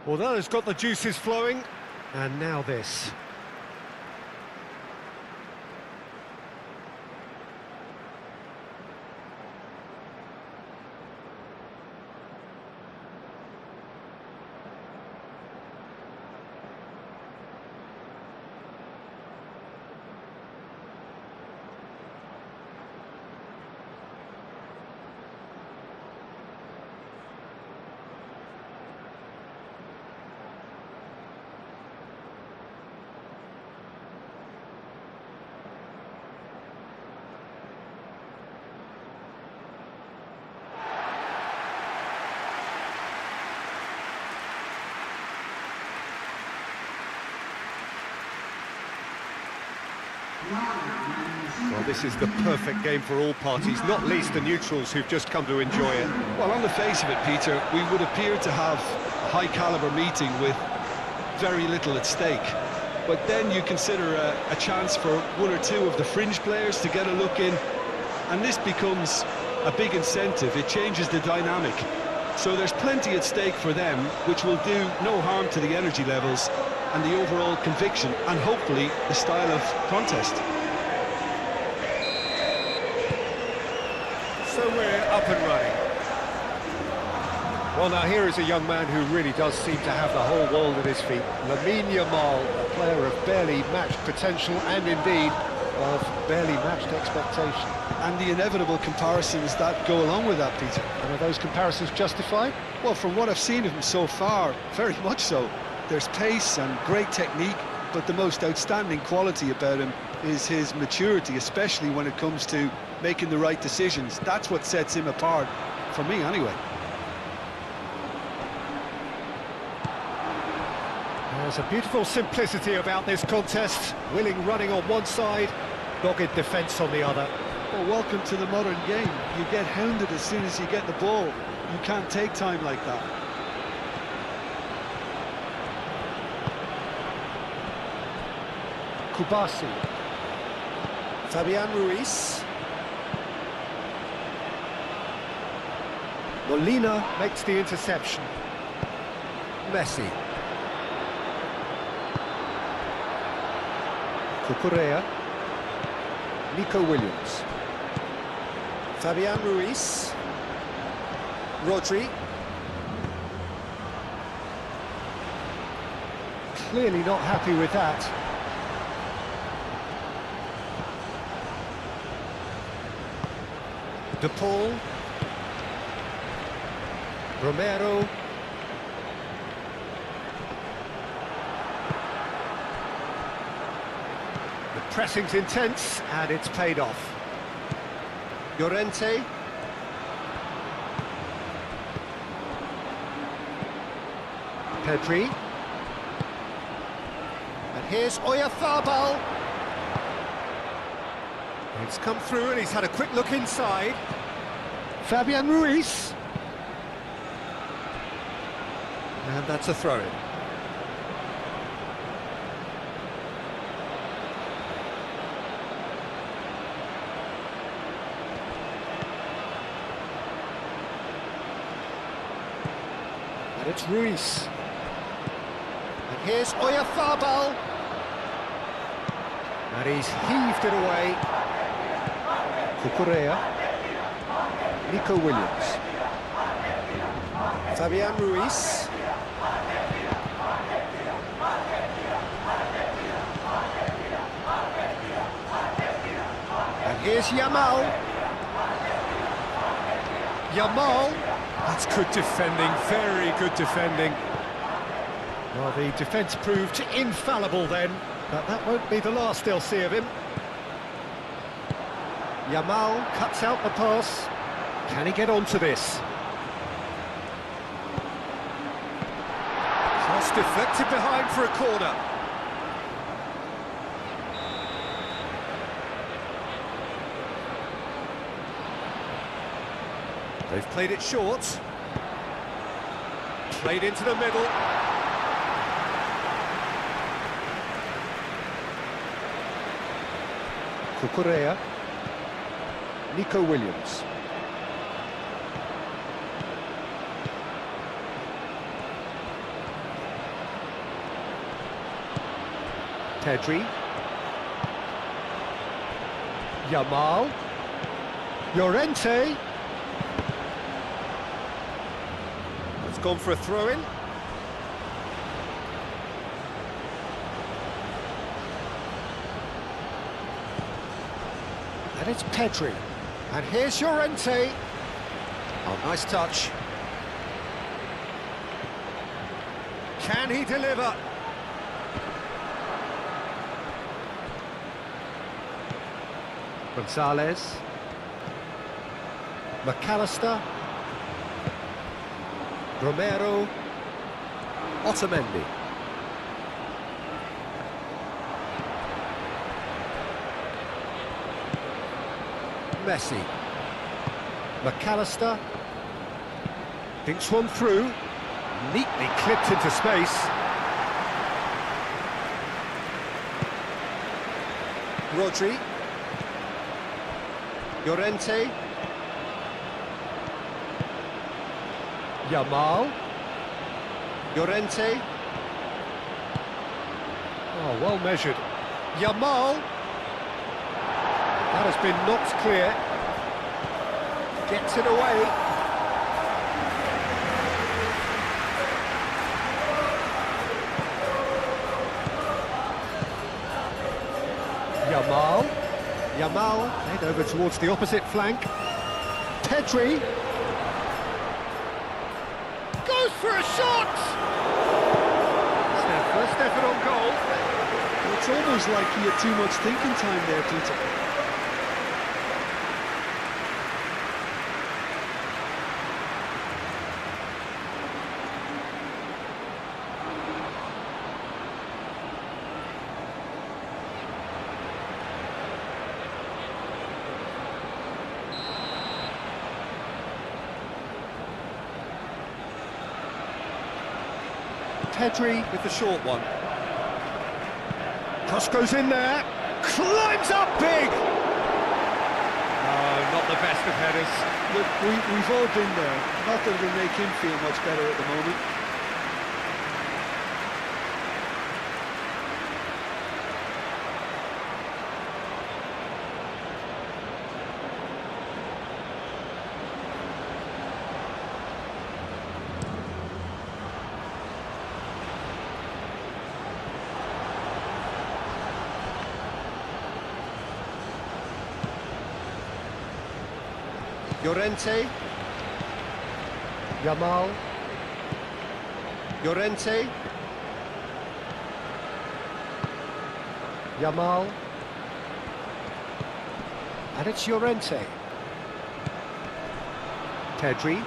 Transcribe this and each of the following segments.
Well, that has got the juices flowing. And now this. Well, this is the perfect game for all parties, not least the neutrals who've just come to enjoy it. Well, on the face of it, Peter, we would appear to have a high-caliber meeting with very little at stake. But then you consider a chance for one or two of the fringe players to get a look in, and this becomes a big incentive. It changes the dynamic. So there's plenty at stake for them, which will do no harm to the energy levels and the overall conviction, and hopefully the style of contest. So we're up and running. Well, now here is a young man who really does seem to have the whole world at his feet. Lamine Yamal, a player of barely matched potential and indeed of barely matched expectation. And the inevitable comparisons that go along with that, Peter. And are those comparisons justified? Well, from what I've seen of him so far, very much so. There's pace and great technique, but the most outstanding quality about him is his maturity, especially when it comes to making the right decisions. That's what sets him apart, for me anyway. There's a beautiful simplicity about this contest. Willing running on one side, dogged defence on the other. Well, welcome to the modern game. You get hounded as soon as you get the ball. You can't take time like that. Kubasi. Fabian Ruiz. Molina makes the interception. Messi. Cucurella. Nico Williams. Fabian Ruiz. Rodri. Clearly not happy with that. De Paul. Romero. The pressing's intense and it's paid off. Llorente. Pedri. And here's Oyarzabal. It's come through and he's had a quick look inside. Fabian Ruiz. And that's a throw-in. And it's Ruiz. And here's Oyarzabal. And he's heaved it away. Cucurella. Nico Williams. Fabian Ruiz. And here's Yamal. Yamal. That's good defending, very good defending. Well, the defence proved infallible then, but that won't be the last they'll see of him. Yamal cuts out the pass. Can he get onto this? Cross deflected behind for a corner. They've played it short. Played into the middle. Cucurella. Nico Williams. Pedri. Yamal. Llorente. It's gone for a throw-in. And it's Pedri. And here's Llorente. Oh, nice touch. Can he deliver? Gonzalez. McAllister. Romero. Otamendi. Messi. McAllister. Thinks one through. Neatly clipped into space. Rodri. Llorente. Yamal. Llorente. Oh, well measured. Yamal. That has been knocked clear. Gets it away. Yamal, head over towards the opposite flank. Pedri. Goes for a shot! First effort on goal. It's almost like he had too much thinking time there, Peter. Pedri with the short one. Cross goes in there. Climbs up big! Oh, not the best of headers. Look, we've all been there. Not that it'll make him feel much better at the moment. Llorente. Yamal. Llorente. Yamal. And it's Llorente. Pedri. And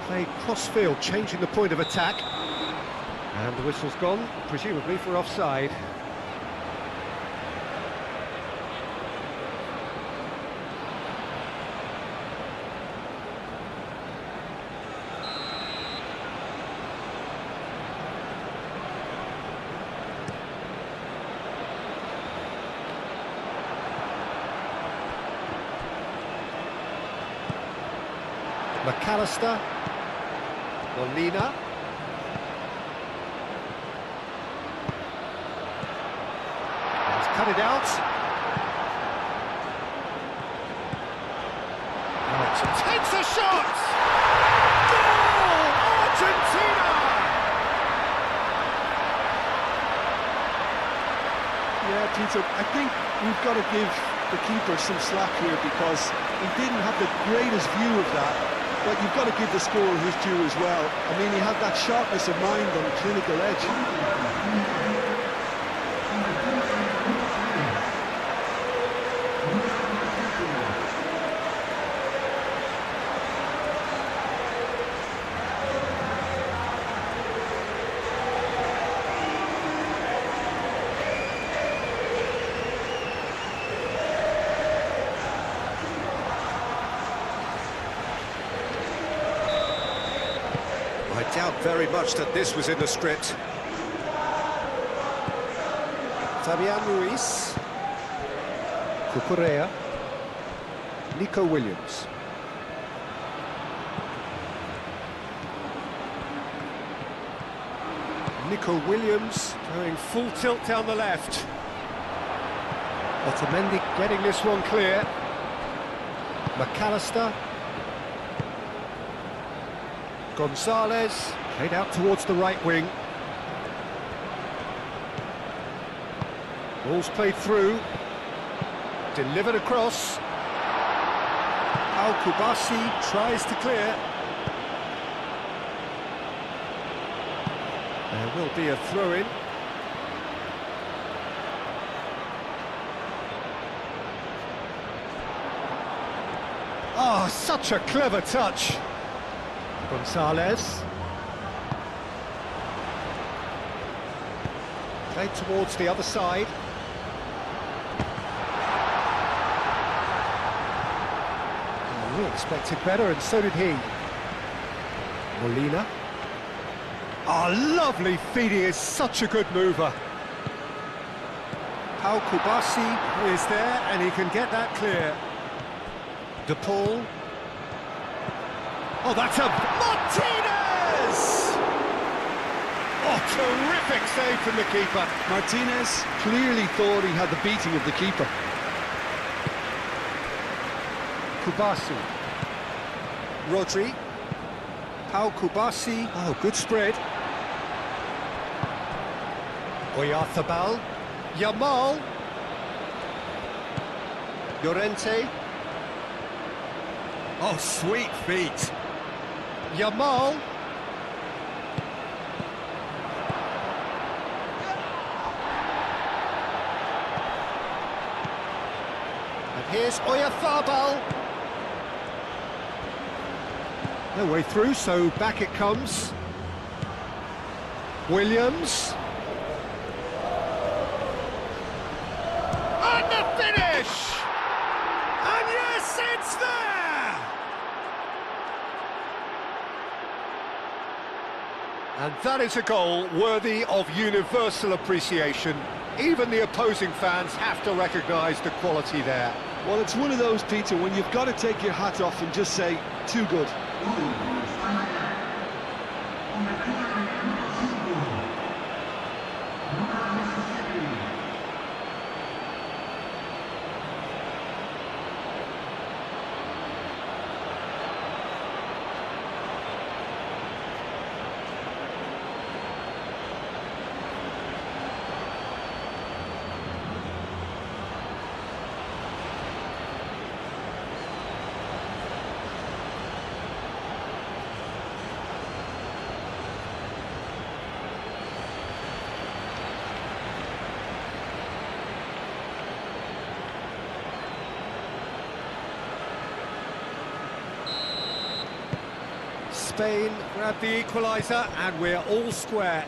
played cross-field, changing the point of attack. And the whistle's gone, presumably for offside. McAllister. Molina. He's cut it out. Right, takes a shot! Goal! Argentina! Yeah, Peter, I think we've got to give the keeper some slack here because he didn't have the greatest view of that. But you've got to give the scorer his due as well. I mean, he had that sharpness of mind on the clinical edge. I doubt very much that this was in the script. Fabian Ruiz. Cucurella. Nico Williams. Nico Williams going full tilt down the left. Otamendi getting this one clear. McAllister. Gonzalez played out towards the right wing. Ball's played through. Delivered across. Al-Kubasi tries to clear. There will be a throw-in. Oh, such a clever touch. Gonzalez. Played towards the other side. Oh, we expected better, and so did he. Molina. Oh, lovely feed, he is such a good mover. Paul Kubasi is there, and he can get that clear. De Paul. Oh, that's a... Martinez! Oh, terrific save from the keeper. Martinez clearly thought he had the beating of the keeper. Kubasi. Rodri. Paul Kubasi. Oh, good spread. Oyarzabal. Yamal. Llorente. Oh, sweet feet. Yamal. And here's Oyarzabal. No way through, so back it comes. Williams. And the finish! And yes, it's there! And that is a goal worthy of universal appreciation. Even the opposing fans have to recognise the quality there. Well, it's one of those, Peter, when you've got to take your hat off and just say, too good. Spain grab the equaliser, and we're all square.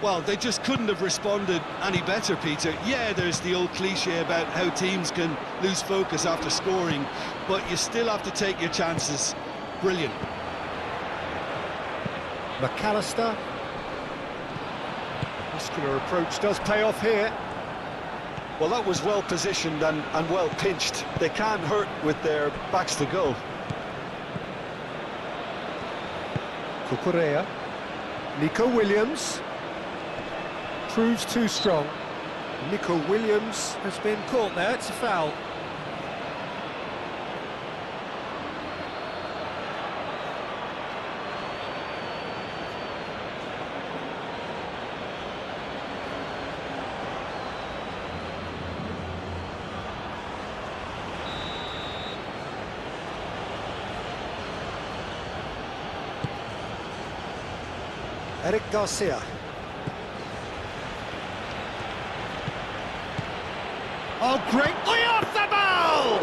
Well, they just couldn't have responded any better, Peter. Yeah, there's the old cliche about how teams can lose focus after scoring, but you still have to take your chances. Brilliant. McAllister. Muscular approach does pay off here. Well, that was well positioned and well pinched. They can't hurt with their backs to goal. Cucurella. Nico Williams. Proves too strong. Nico Williams has been caught there, it's a foul. Eric Garcia. Oh, great! Oyarzabal!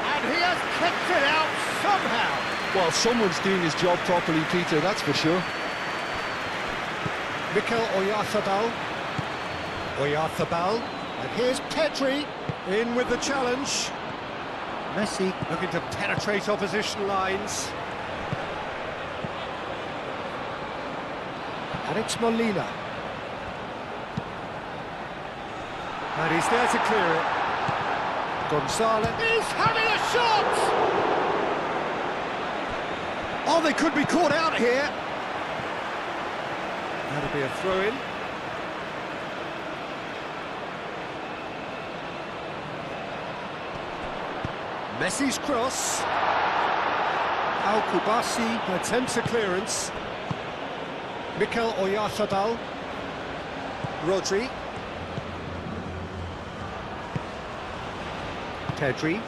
And he has kicked it out somehow. Well, someone's doing his job properly, Peter, that's for sure. Mikel Oyarzabal. Oyarzabal. And here's Pedri in with the challenge. Messi looking to penetrate opposition lines. And it's Molina. And he's there to clear it. Gonzalez is having a shot! Oh, they could be caught out here. That'll be a throw-in. Messi's cross. Al-Kubasi attempts a clearance. Mikel Oyarzabal. Rodri. Pedri.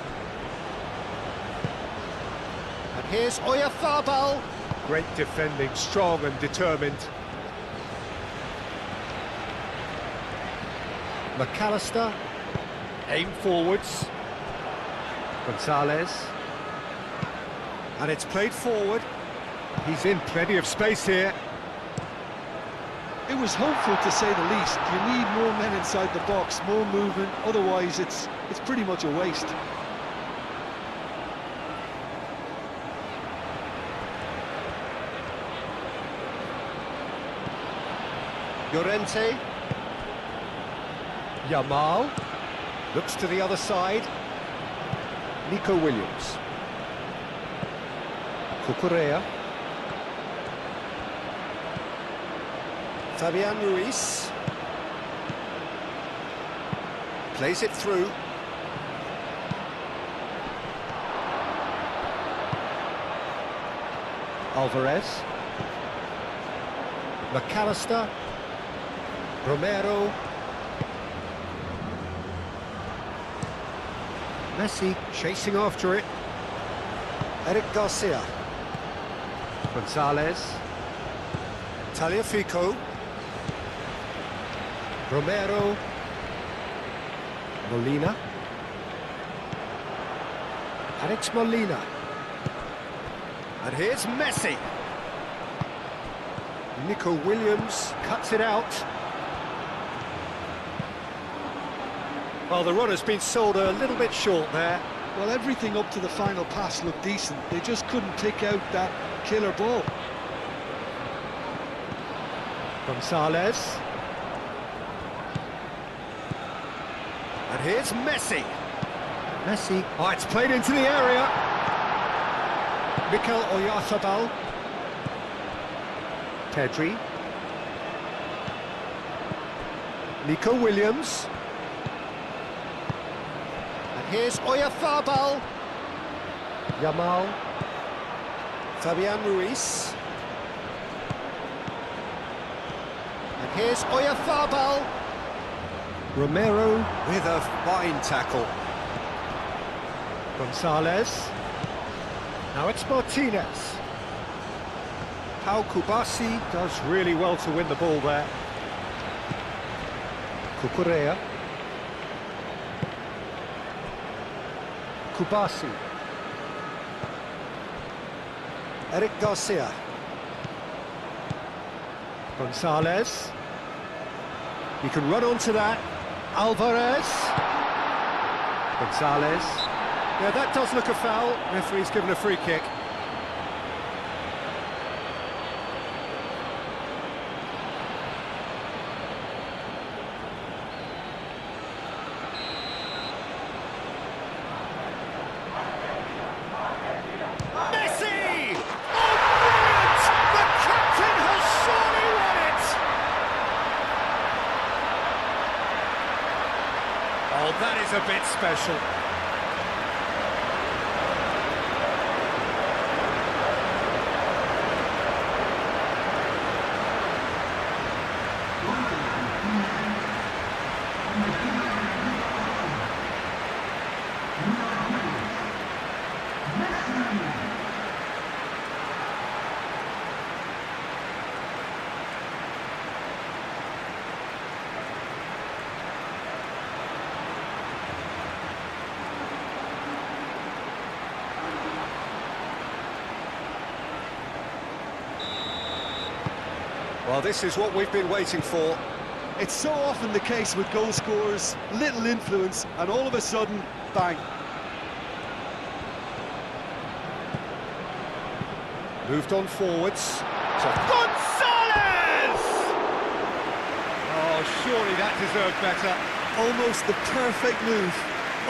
And here's Oyarzabal. Great defending, strong and determined. McAllister. Aim forwards. Gonzalez. And it's played forward. He's in plenty of space here. It was hopeful, to say the least. You need more men inside the box, more movement, otherwise it's pretty much a waste. Llorente. Yamal. Looks to the other side. Nico Williams. Cucurella. Fabian Ruiz. Plays it through. Alvarez. McAllister. Romero. Messi chasing after it. Eric Garcia. Gonzalez. Tagliafico. Romero. Molina. Alex Molina. And here's Messi. Nico Williams cuts it out. Well, the run has been sold a little bit short there. Well, everything up to the final pass looked decent. They just couldn't pick out that killer ball. Gonzalez. And here's Messi. Messi. Oh, it's played into the area. Mikel Oyarzabal. Pedri. Nico Williams. And here's Oyarzabal. Yamal. Fabian Ruiz. And here's Oyarzabal. Romero with a fine tackle. Gonzalez. Now it's Martinez. Al-Kubasi does really well to win the ball there. Cucurella. Kubasi. Eric Garcia. Gonzalez. He can run onto that. Alvarez. Gonzalez. Yeah, that does look a foul. Referee's given a free kick. Messi! Oh, brilliant! The captain has surely won it! Oh, that is a bit special. Well, this is what we've been waiting for. It's so often the case with goal scorers, little influence, and all of a sudden, bang. Moved on forwards. To Gonzalez! Oh, surely that deserved better. Almost the perfect move.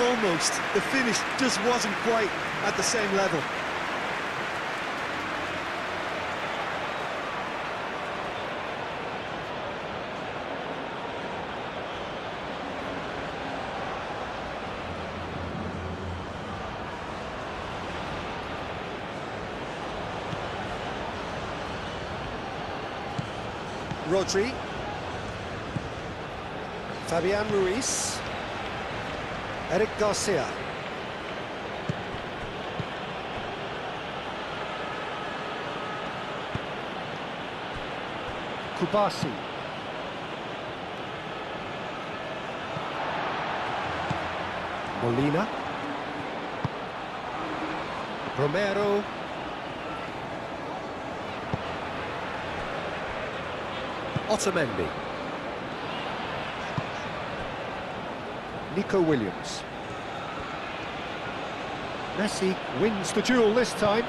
Almost. The finish just wasn't quite at the same level. Rodri. Fabian Ruiz. Eric Garcia. Kubasi. Molina. Romero. Otamendi. Nico Williams. Messi wins the duel this time.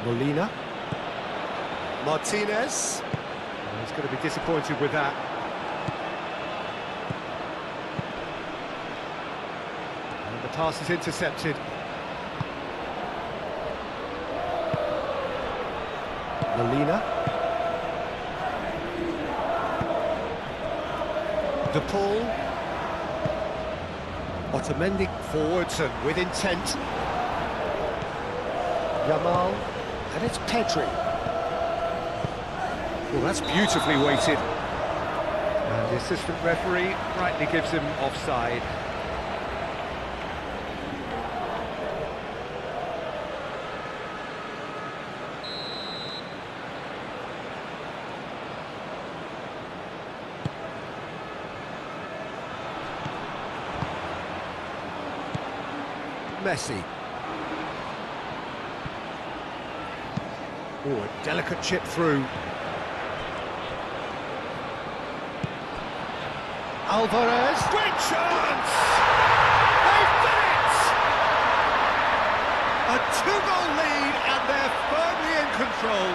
Molina. Martinez. Well, he's going to be disappointed with that. And the pass is intercepted. Molina. De Paul. Otamendi forwards and with intent. Yamal. And it's Pedri. Well, that's beautifully weighted. And the assistant referee rightly gives him offside. Messi. Oh, a delicate chip through. Alvarez. Great chance! They've done it! A two-goal lead and they're firmly in control.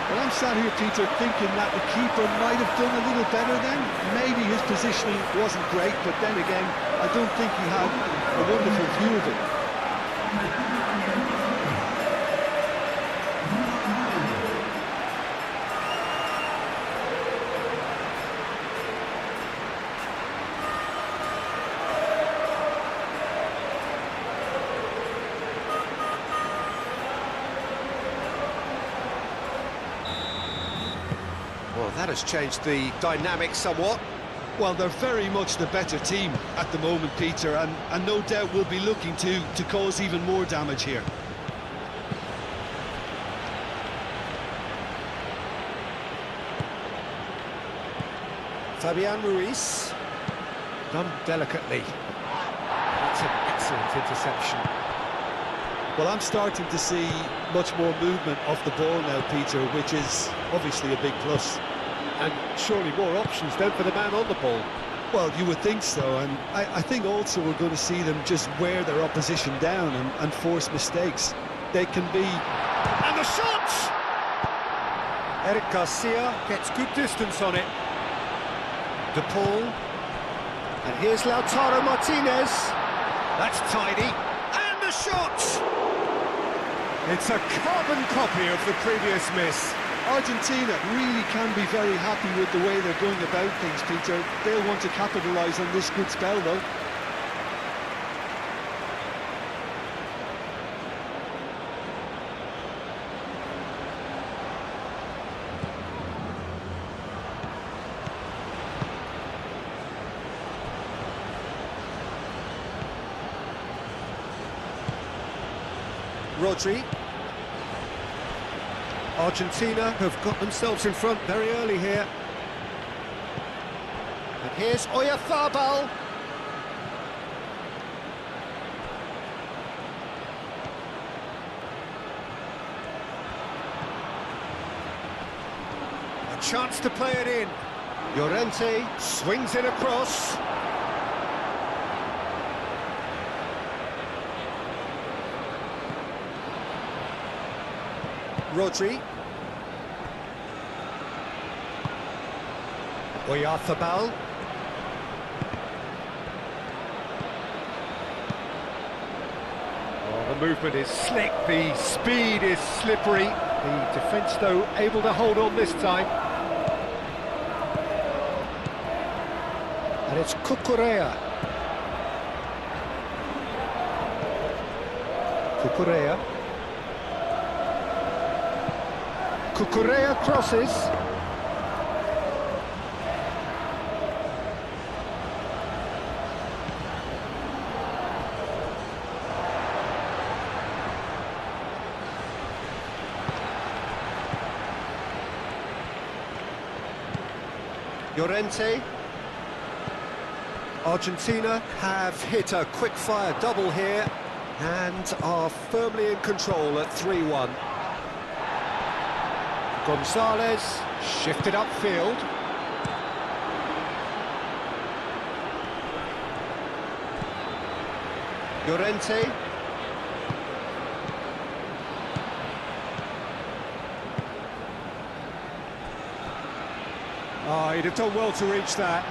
Well, I'm sat here, Peter, thinking that the keeper might have done a little better then. Maybe his positioning wasn't great, but then again, I don't think he had a wonderful view of it. Well, that has changed the dynamic somewhat. Well, they're very much the better team at the moment, Peter, and no doubt will be looking to cause even more damage here. Fabian Ruiz. Done delicately. That's an excellent interception. Well, I'm starting to see much more movement off the ball now, Peter, which is obviously a big plus. And surely more options then for the man on the ball. Well, you would think so, and I think also we're going to see them just wear their opposition down and force mistakes. They can be... And the shot! Eric Garcia gets good distance on it. De Paul. And here's Lautaro Martinez. That's tidy. And the shot! It's a carbon copy of the previous miss. Argentina really can be very happy with the way they're going about things, Peter. They'll want to capitalise on this good spell, though. Rodri. Argentina have got themselves in front very early here. And here's Oyarzabal. A chance to play it in. Llorente swings it across. Rodri. Oyarzabal. Oh, the movement is slick, the speed is slippery. The defence, though, able to hold on this time. And it's Cucurella. Cucurella crosses. Llorente. Argentina have hit a quick-fire double here and are firmly in control at 3-1. Gonzalez shifted upfield. Llorente. Oh, he'd have done well to reach that.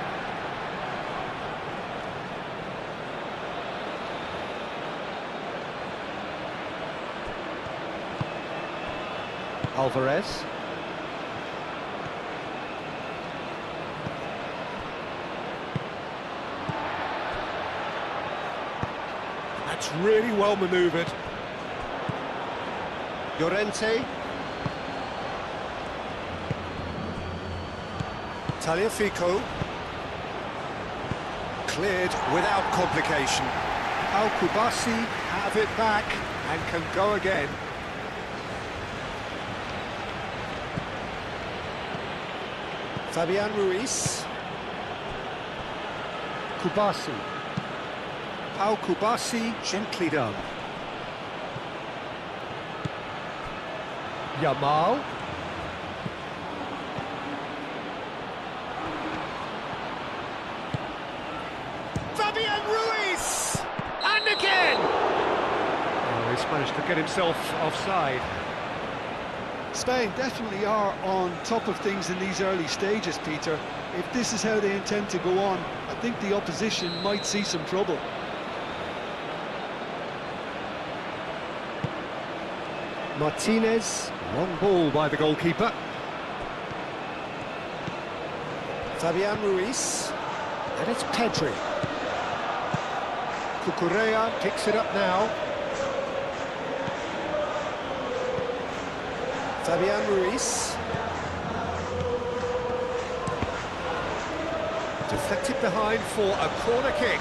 Alvarez. That's really well manoeuvred. Llorente. Tagliafico. Cleared without complication. Al-Kubasi have it back and can go again. Fabian Ruiz. Kubasi. Al-Kubasi, gently done. Yamal. Fabian Ruiz! And again! Oh, he's managed to get himself offside. Spain definitely are on top of things in these early stages, Peter. If this is how they intend to go on, I think the opposition might see some trouble. Martinez. Long ball by the goalkeeper. Fabian Ruiz. And it's Pedri. Cucurella picks it up now. Fabian Ruiz. Deflected behind for a corner kick.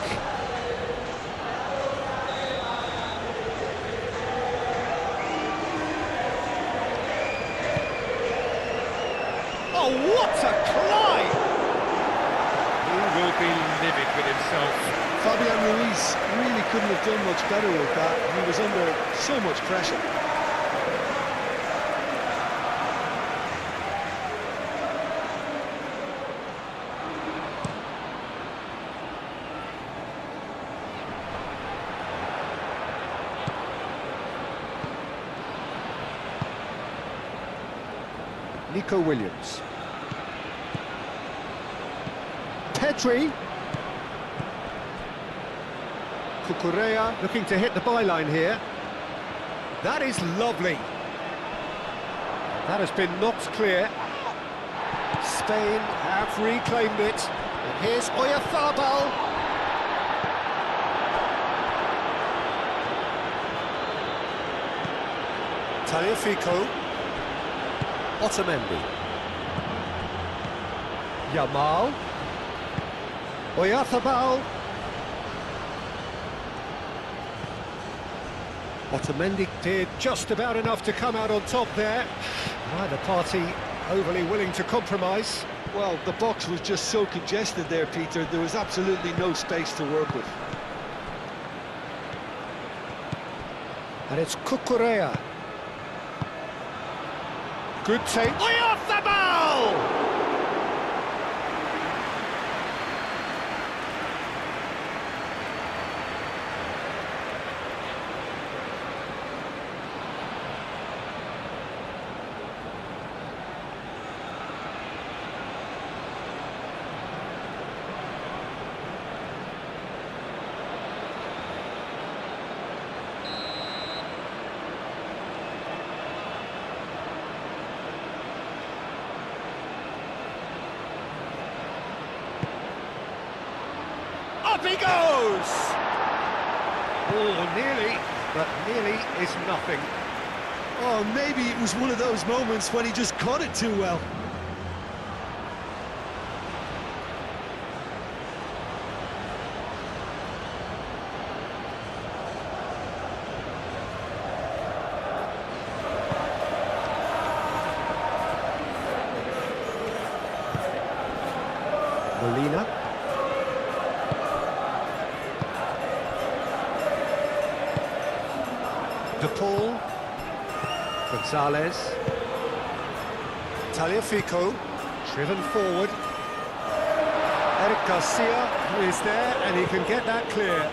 Oh, what a climb! He will be livid with himself. Fabian Ruiz really couldn't have done much better with that. He was under so much pressure. Nico Williams. Pedri. Cucurella looking to hit the byline here. That is lovely. That has been knocked clear. Spain have reclaimed it. And here's Oyarzabal. Tagliafico. Otamendi. Yamal. Oyarzabal. Otamendi did just about enough to come out on top there. Neither party overly willing to compromise. Well, the box was just so congested there, Peter. There was absolutely no space to work with. And it's Cucurella. Good take. Oyarzabal! Up he goes! Oh, nearly, but nearly is nothing. Oh, maybe it was one of those moments when he just caught it too well. Molina. De Paul. Gonzalez. Taliafico. Driven forward. Eric Garcia is there and he can get that clear.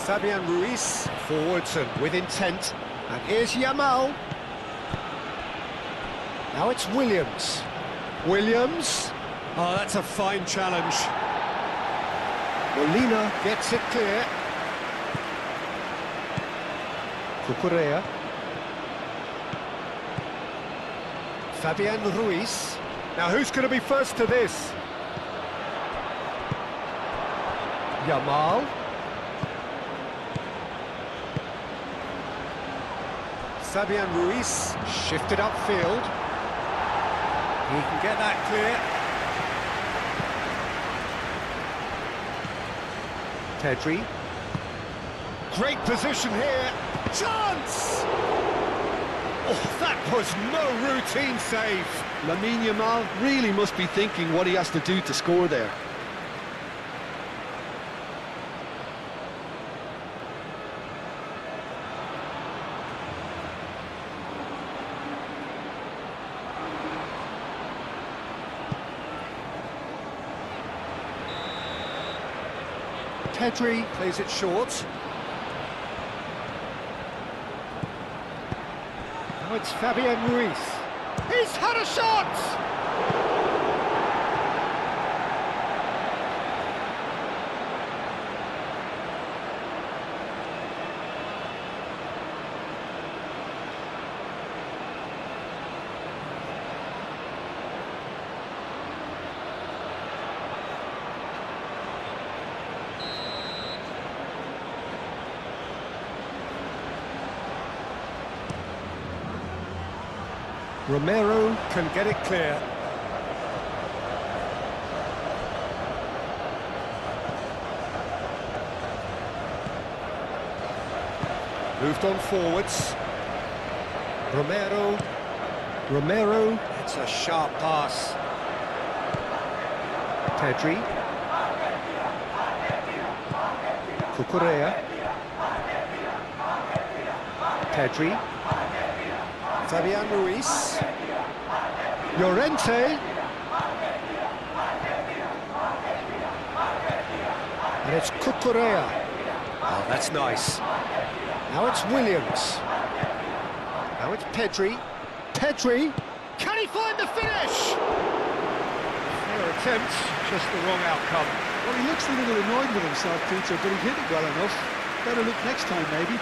Fabian Ruiz forwards and with intent. And here's Yamal. Now it's Williams. Williams. Oh, that's a fine challenge. Molina gets it clear. Cucurella. Fabian Ruiz. Now who's going to be first to this? Yamal. Fabian Ruiz shifted upfield. He can get that clear. Pedri. Great position here. Chance! Oh, that was no routine save. Lamine Yamal really must be thinking what he has to do to score there. Pedri plays it short. Now it's Fabian Ruiz. He's had a shot! Romero can get it clear. Moved on forwards. Romero, it's a sharp pass. Pedri. Cucurella. Pedri. Fabian Ruiz. Llorente. And it's Cucurella. Oh, that's nice. Now it's Williams. Now it's Pedri. Pedri. Can he find the finish? Fair attempt, just the wrong outcome. Well, he looks a little annoyed with himself, Peter, but he hit it well enough. Better look next time, maybe.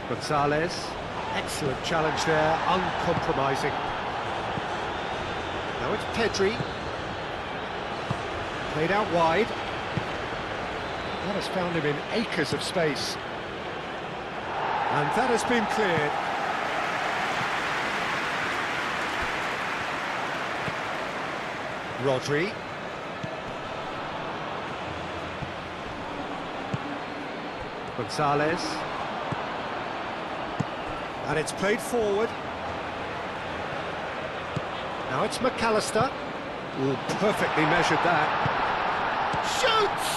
Gonzalez, excellent challenge there, uncompromising. Now it's Pedri. Played out wide. That has found him in acres of space. And that has been cleared. Rodri. Gonzalez. And it's played forward. Now it's McAllister. Ooh, perfectly measured that. Shoots!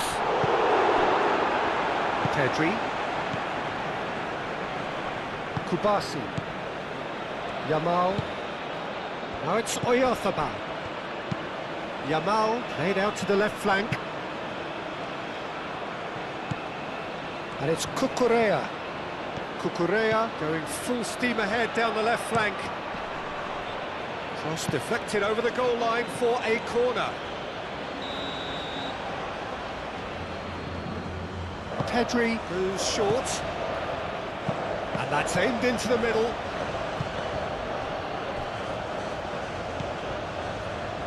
Pedri. Kubasi. Yamal. Now it's Oyarzabal. Yamal played out to the left flank. And it's Cucurella. Cucurella going full steam ahead down the left flank. Cross deflected over the goal line for a corner. Pedri moves short. And that's aimed into the middle.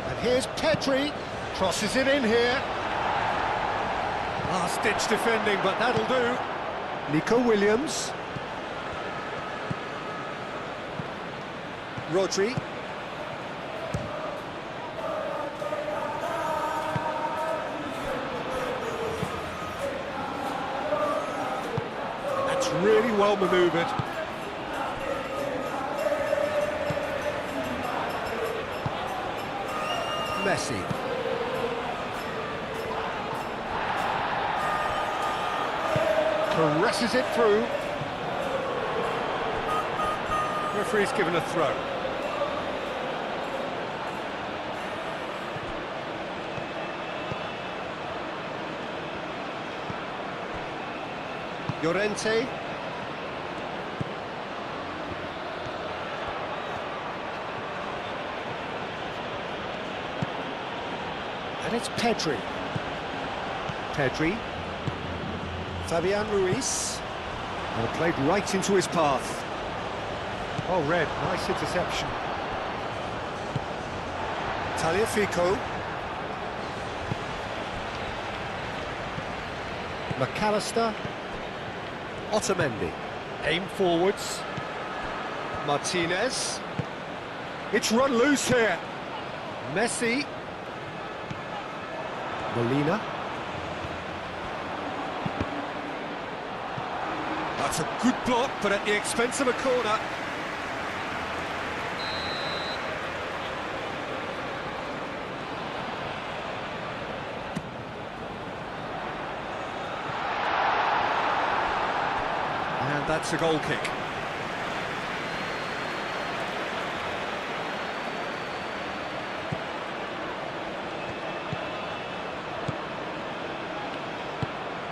And here's Pedri. Crosses it in here. Last-ditch defending, but that'll do. Nico Williams. Rodri. That's really well manoeuvred. Messi. Caresses it through. Referee's given a throw. Llorente. And it's Pedri. Pedri. Fabian Ruiz. Well, played right into his path. Oh, red, nice interception. Tagliafico. McAllister. Otamendi. Aim forwards. Martinez. It's run loose here. Messi. Molina. That's a good block, but at the expense of a corner. And that's a goal kick.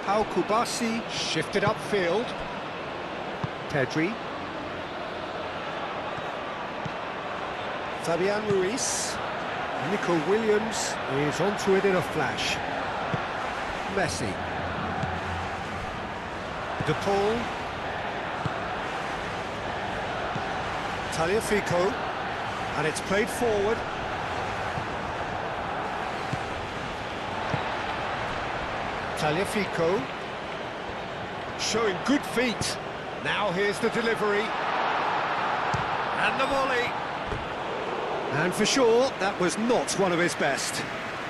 Pau Kubasi shifted upfield. Pedri. Fabian Ruiz. Nico Williams is onto it in a flash. Messi. De Paul. Tagliafico. And it's played forward. Tagliafico. Showing good feet. Now here's the delivery. And the volley. And for sure, that was not one of his best.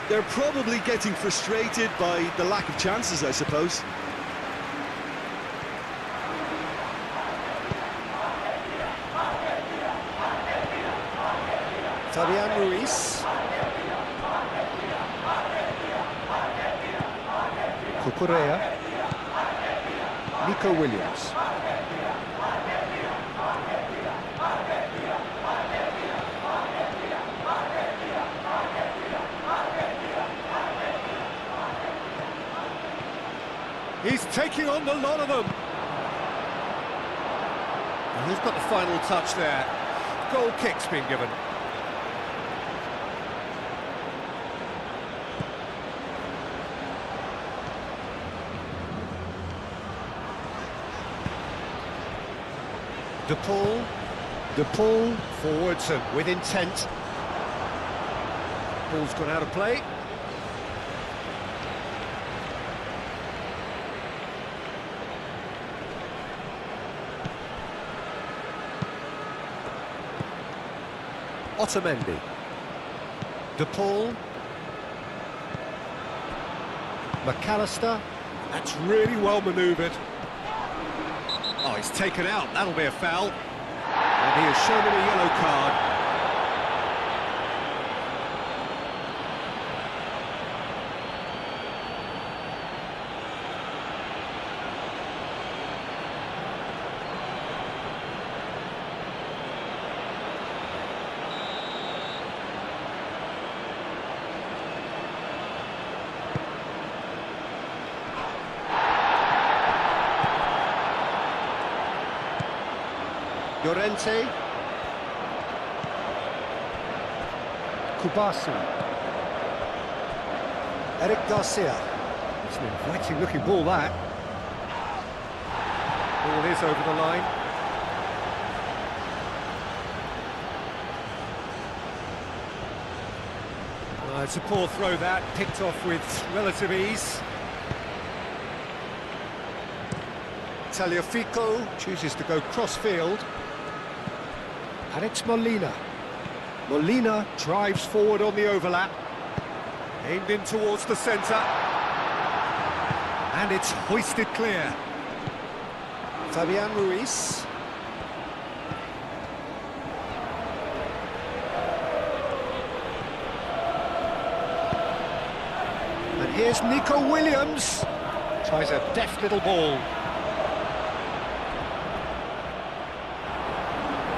They're probably getting frustrated by the lack of chances, I suppose. Fabian Ruiz. Cucurella. Nico Williams. He's taking on the lot of them. And who's got the final touch there? Goal kick's been given. De Paul forwards and with intent. Ball's gone out of play. Otamendi. De Paul. McAllister. That's really well manoeuvred. Oh, he's taken out. That'll be a foul. And he has shown him a yellow card. Llorente. Kubasi. Eric Garcia. It's an inviting looking ball, that. Ball is over the line. It's a poor throw that, picked off with relative ease. Tagliafico chooses to go cross-field. And it's Molina. Molina drives forward on the overlap. Aimed in towards the centre. And it's hoisted clear. Fabian Ruiz. And here's Nico Williams. Tries a deft little ball.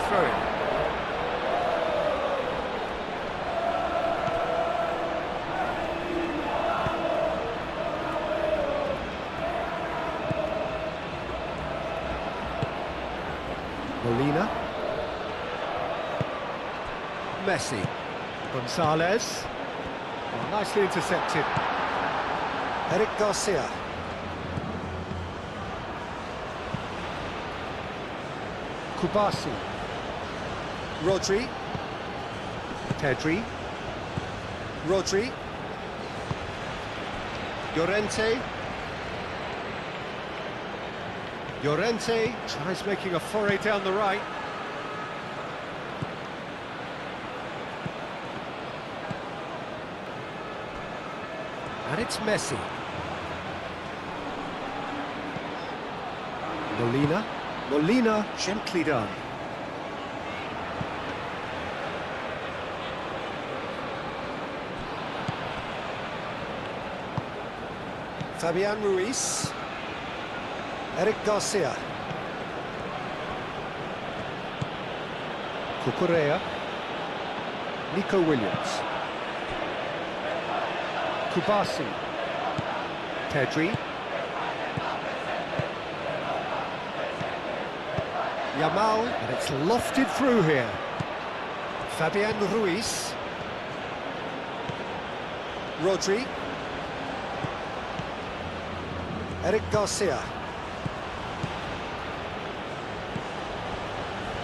Throw it. Molina. Messi. Gonzalez. Oh, nicely intercepted. Eric Garcia. Kubasi. Rodri. Pedri. Rodri. Llorente. Llorente tries making a foray down the right. And it's Messi. Molina. Molina, gently done. Fabian Ruiz. Eric Garcia. Cucurella. Nico Williams. Kubasi. Pedri. Yamal, and it's lofted through here. Fabian Ruiz. Rodri. Eric Garcia.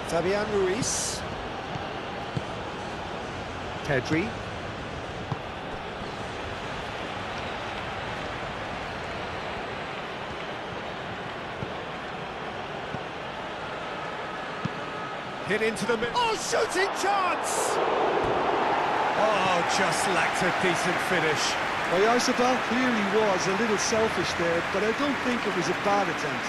Fabian Ruiz. Pedri. Hit into the middle. Oh, shooting chance! Oh, just lacked a decent finish. Well, Oyarzabal clearly was a little selfish there, but I don't think it was a bad attempt.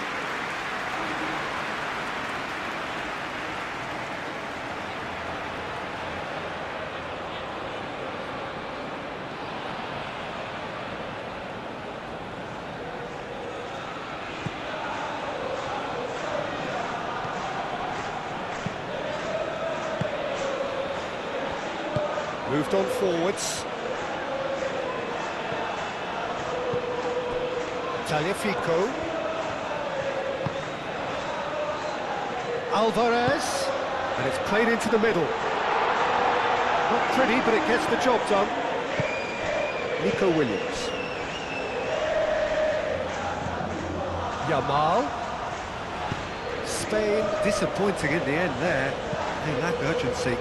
Moved on forwards. Tagliafico. Alvarez. And it's played into the middle. Not pretty, but it gets the job done. Nico Williams. Yamal. Spain disappointing in the end there. They lack urgency.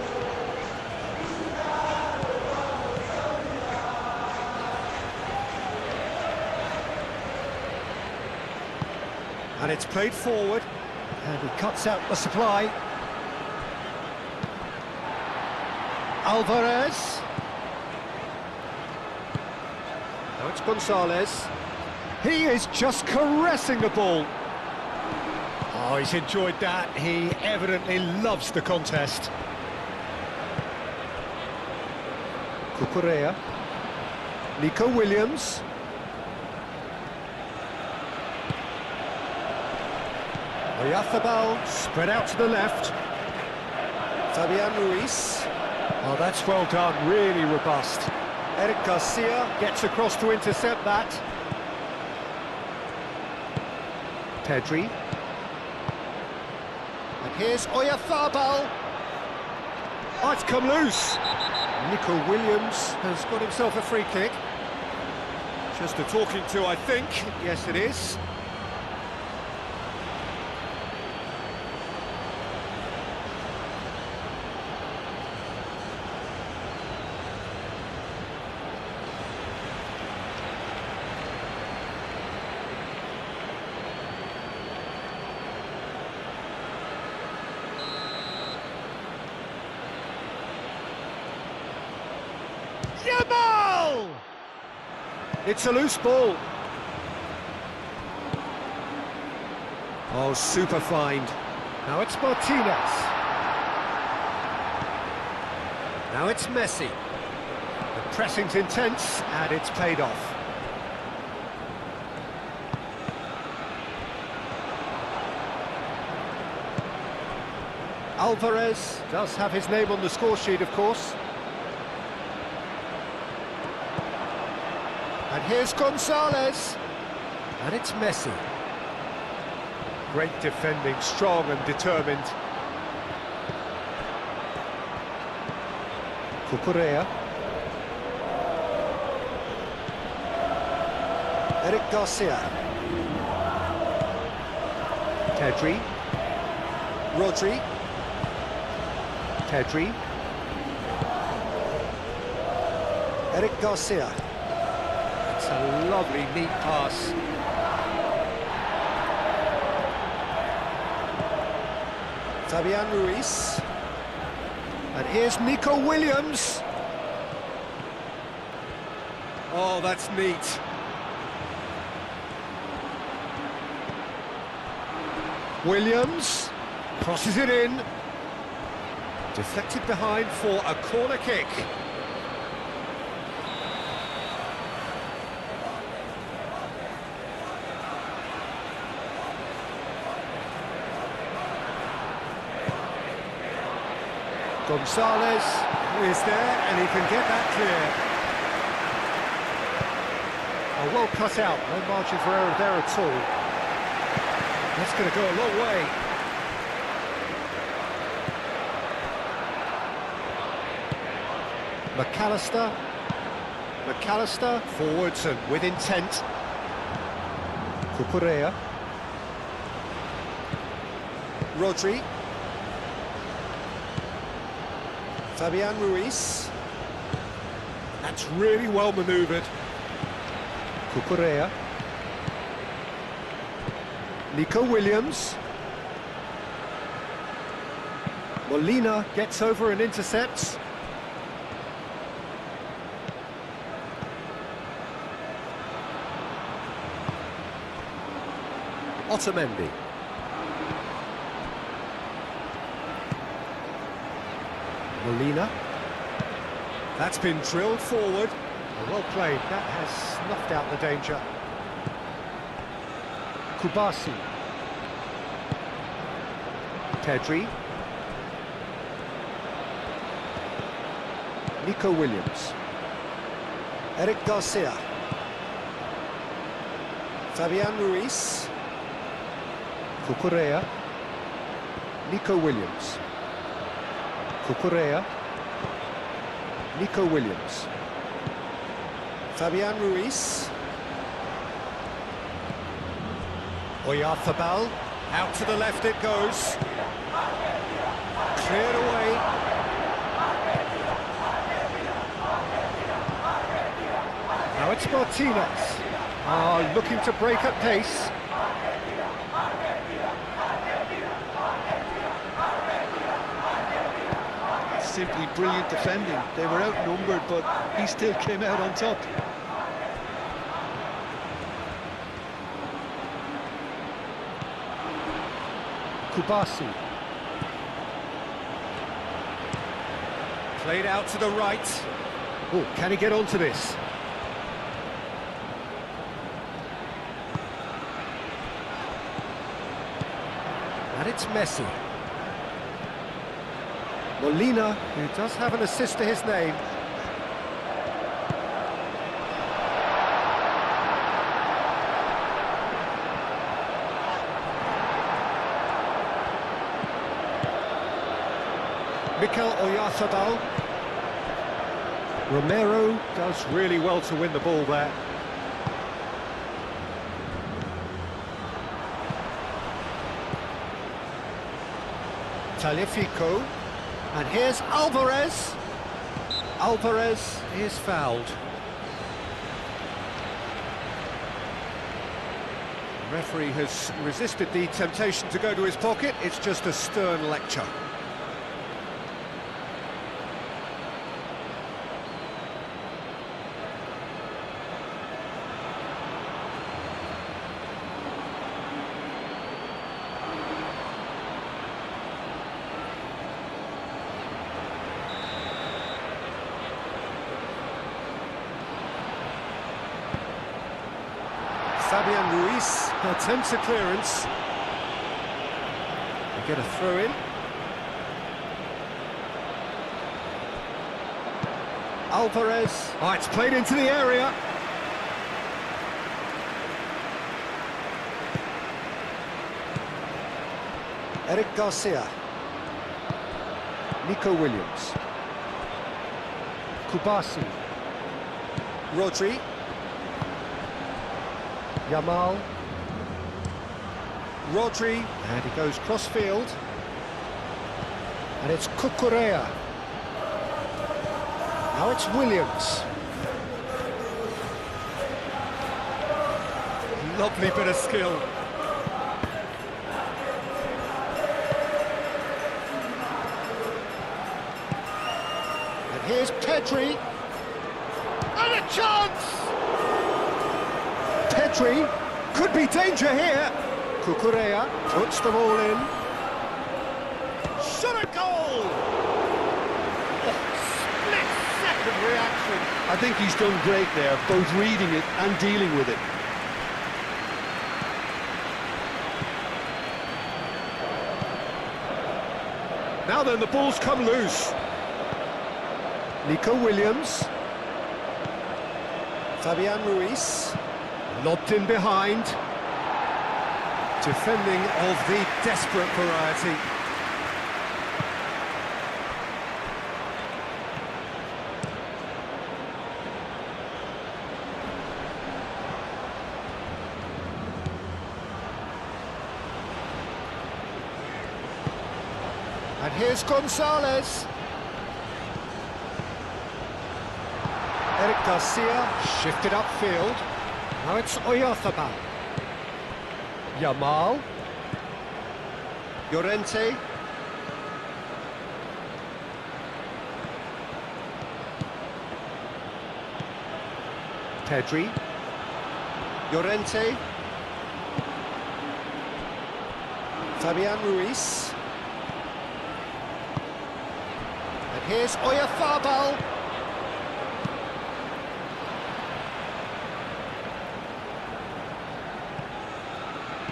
And it's played forward, and he cuts out the supply. Alvarez. Now it's Gonzalez. He is just caressing the ball. Oh, he's enjoyed that. He evidently loves the contest. Cucurella. Nico Williams. Oyarzabal spread out to the left. Fabian Ruiz. Oh, that's well done, really robust. Eric Garcia gets across to intercept that. Pedri. And here's Oyarzabal. Oh, it's come loose. Nico Williams has got himself a free kick. Just a talking to, I think. Yes, it is. Yamal! It's a loose ball. Oh, super find. Now it's Martinez. Now it's Messi. The pressing's intense, and it's paid off. Alvarez does have his name on the score sheet, of course. And here's Gonzalez. And it's Messi. Great defending, strong and determined. Cucurella. Eric Garcia. Pedri. Rodri. Pedri. Eric Garcia. It's a lovely, neat pass. Fabian Ruiz. And here's Nico Williams. Oh, that's neat. Williams crosses it in. Deflected behind for a corner kick. Gonzalez is there, and he can get that clear. Oh, well cut out, no margin for error there at all. That's going to go a long way. McAllister, forwards and with intent. Cucurella. Rodri. Fabian Ruiz. That's really well manoeuvred. Cucurella. Nico Williams. Molina gets over and intercepts. Otamendi. Molina. That's been drilled forward. Well played. That has snuffed out the danger. Kubasi. Pedri. Nico Williams. Eric Garcia. Fabian Ruiz. Cucurella. Nico Williams. Cucurella. Nico Williams. Fabian Ruiz. Oyarzabal. Out to the left it goes. Cleared away. Now it's Martinez. Looking to break at pace. Simply brilliant defending. They were outnumbered, but he still came out on top. Kubasi. Played out to the right. Oh, can he get onto this? And it's Messi. Molina, who does have an assist to his name. Mikel Oyarzabal. Romero does really well to win the ball there. Taliafico. And here's Alvarez. Alvarez is fouled. The referee has resisted the temptation to go to his pocket. It's just a stern lecture. Fabian Ruiz attempts a clearance. They get a throw in. Alvarez. Oh, it's played into the area. Eric Garcia. Nico Williams. Kubasi. Rodri. Yamal. Rodri. And he goes cross-field. And it's Cucurella. Now it's Williams. Lovely bit of skill. And here's Pedri. And a chance! Pedri could be danger here. Cucurella puts the ball in. Shot a goal! Split-second reaction. I think he's done great there, both reading it and dealing with it. Now then, the ball's come loose. Nico Williams. Fabian Ruiz. Lobbed in behind. Defending of the desperate variety. And here's Gonzalez. Eric Garcia shifted upfield. Now it's Oyarzabal. Yamal. Llorente. Pedri. Llorente. Fabian Ruiz. And here's Oyarzabal.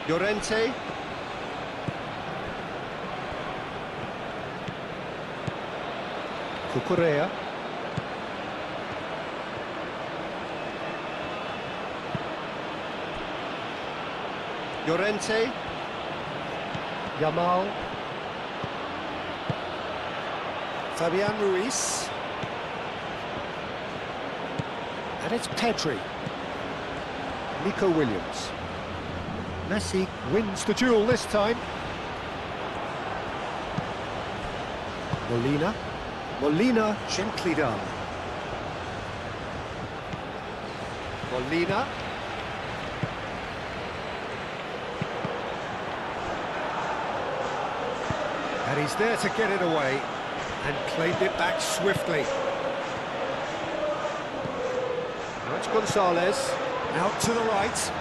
Llorente. Cucurella. Llorente. Yamal. Fabian Ruiz. And it's Pedri. Nico Williams. Messi wins the duel this time. Molina. Molina gently done. Molina. And he's there to get it away and claimed it back swiftly. Now it's Gonzalez. Out to the right.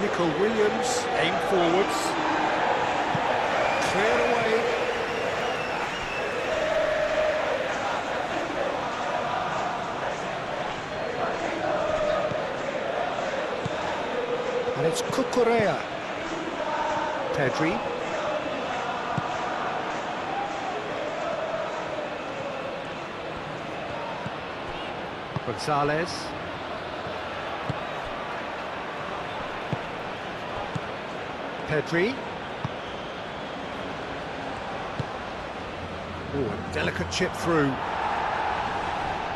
Nico Williams, aim forwards, cleared away. And it's Cucurella. Pedri. Gonzalez. Pedri. Oh, a delicate chip through.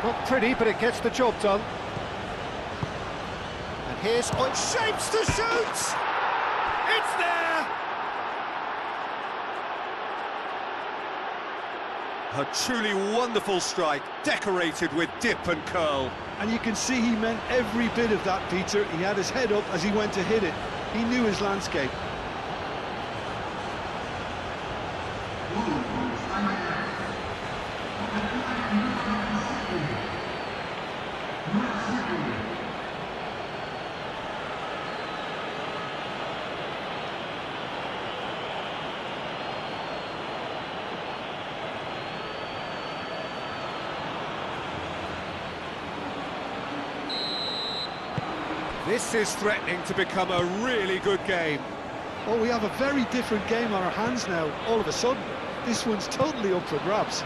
Not pretty, but it gets the job done. And here's on shapes to shoot! It's there! A truly wonderful strike, decorated with dip and curl. And you can see he meant every bit of that, Peter. He had his head up as he went to hit it. He knew his landscape. This is threatening to become a really good game. Well, we have a very different game on our hands now, all of a sudden. This one's totally up for grabs.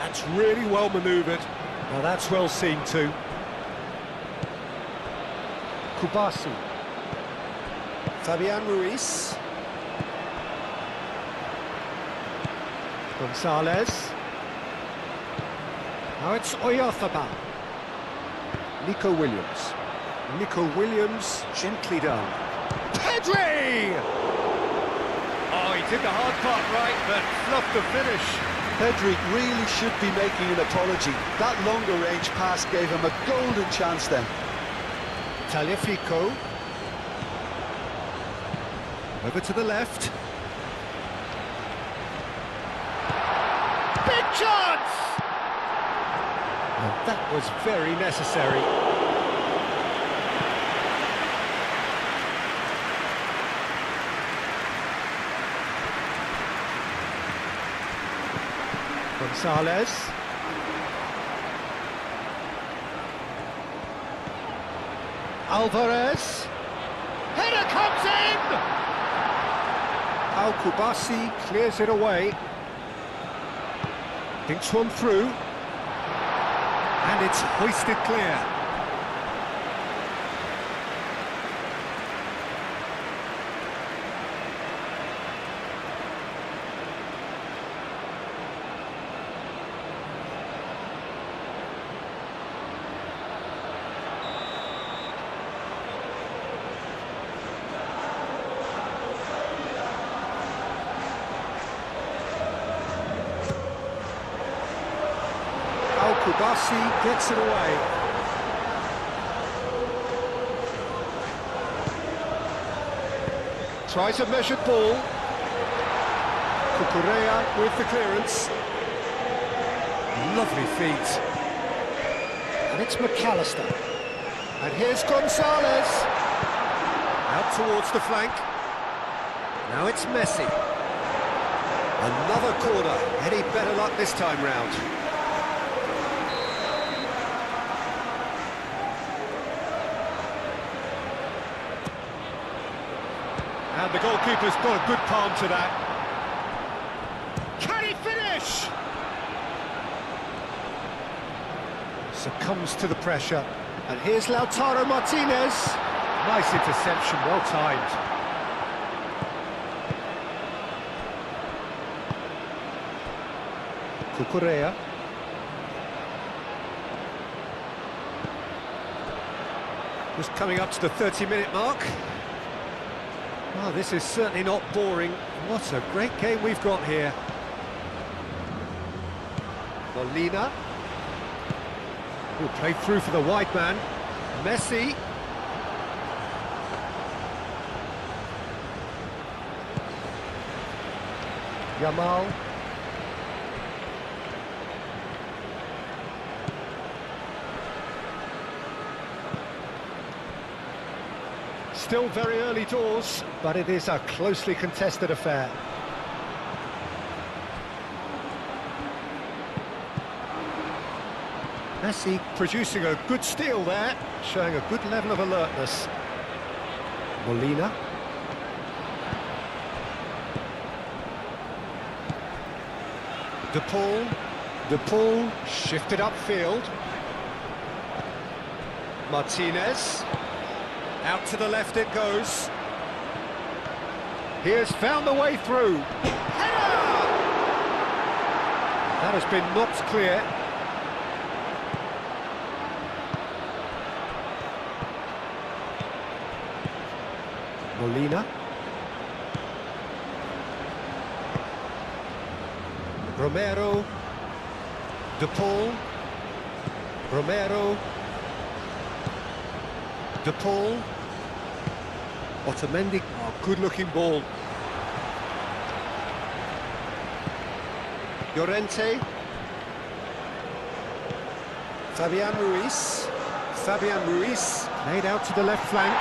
That's really well manoeuvred. Now that's well seen too. Kubasi. Fabian Ruiz. Gonzalez. Now it's Oyarzabal. Nico Williams. Nico Williams, gently done. Pedri! Oh, he did the hard part right, but fluffed the finish. Pedri really should be making an apology. That longer range pass gave him a golden chance then. Tagliafico. Over to the left. Big chance! Oh, that was very necessary. Gonzalez. Alvarez. Header comes in! Al-Kubasi clears it away. Dinks one through. And it's hoisted clear. Kubasi gets it away. Tries a measured ball. Cucurella with the clearance. Lovely feet. And it's McAllister. And here's Gonzalez. Out towards the flank. Now it's Messi. Another corner. Any better luck this time round? And the goalkeeper's got a good palm to that. Can he finish? Succumbs to the pressure. And here's Lautaro Martinez. Nice interception, well timed. Cucurella. Just coming up to the 30-minute mark. Oh, this is certainly not boring. What a great game we've got here. Molina. Who played through for the wide man. Messi. Yamal. Still very early doors, but it is a closely contested affair. Messi producing a good steal there, showing a good level of alertness. Molina. De Paul shifted upfield. Martinez. Out to the left it goes. He has found the way through. Header! That has been knocked clear. Molina. Romero. De Paul. Romero. De Paul. Otamendi. Oh, good-looking ball. Llorente. Fabian Ruiz. Fabian Ruiz played out to the left flank.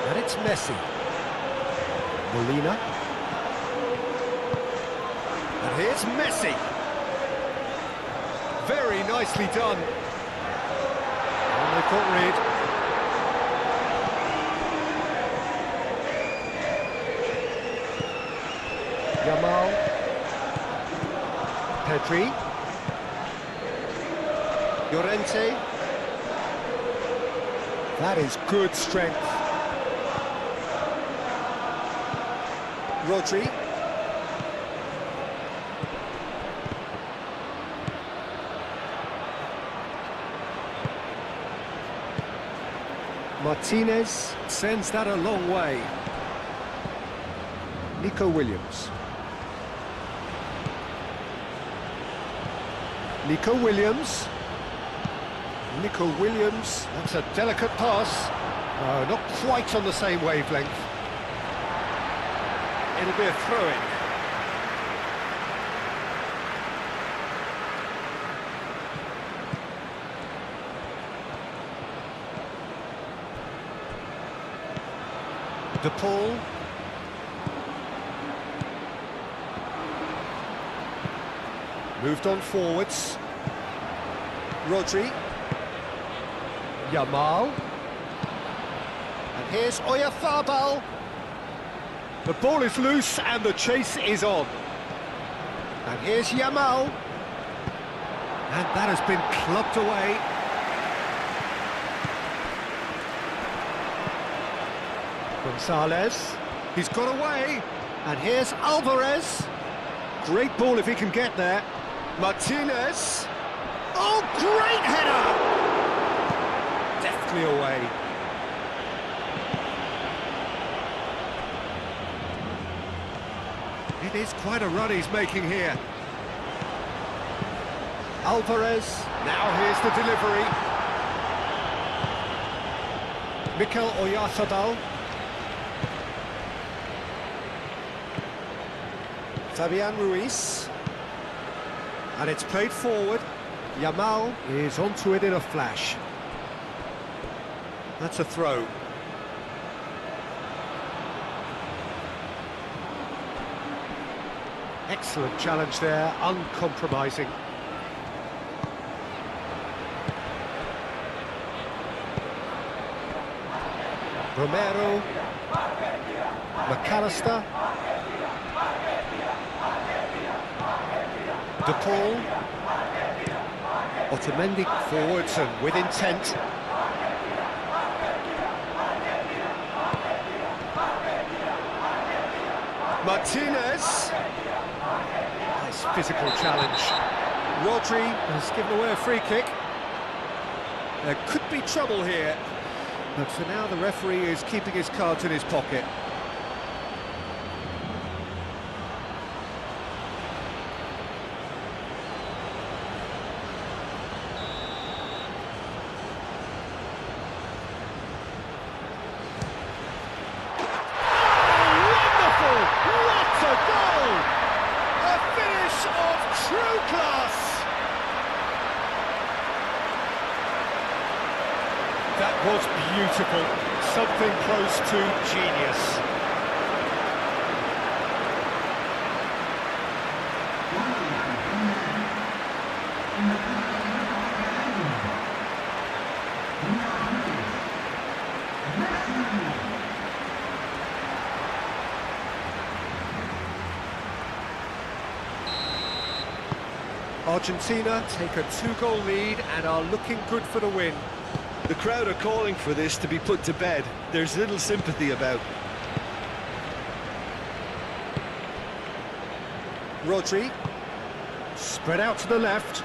And it's Messi. Molina. And here's Messi. Very nicely done. And they've got rid. Yamal. Pedri. Llorente. That is good strength. Rodri. Martinez sends that a long way. Nico Williams. Nico Williams. Nico Williams. That's a delicate pass. Not quite on the same wavelength. It'll be a throw-in. De Paul. Moved on forwards. Rodri. Yamal. And here's Oyarzabal. The ball is loose and the chase is on. And here's Yamal. And that has been clubbed away. Gonzalez. He's got away. And here's Alvarez. Great ball if he can get there. Martinez. Oh, great header! Deftly away. It is quite a run he's making here. Alvarez. Now here's the delivery. Mikel Oyarzabal. Fabian Ruiz. And it's played forward. Yamal is onto it in a flash. That's a throw. Excellent challenge there, uncompromising. Romero. McAllister. De Paul. Otamendi forwards and with intent. Martinez. Nice physical challenge. Rodri has given away a free kick. There could be trouble here, but for now the referee is keeping his cards in his pocket. That was beautiful, something close to genius. Argentina take a 2-goal lead and are looking good for the win. The crowd are calling for this to be put to bed. There's little sympathy about. Rodri, spread out to the left.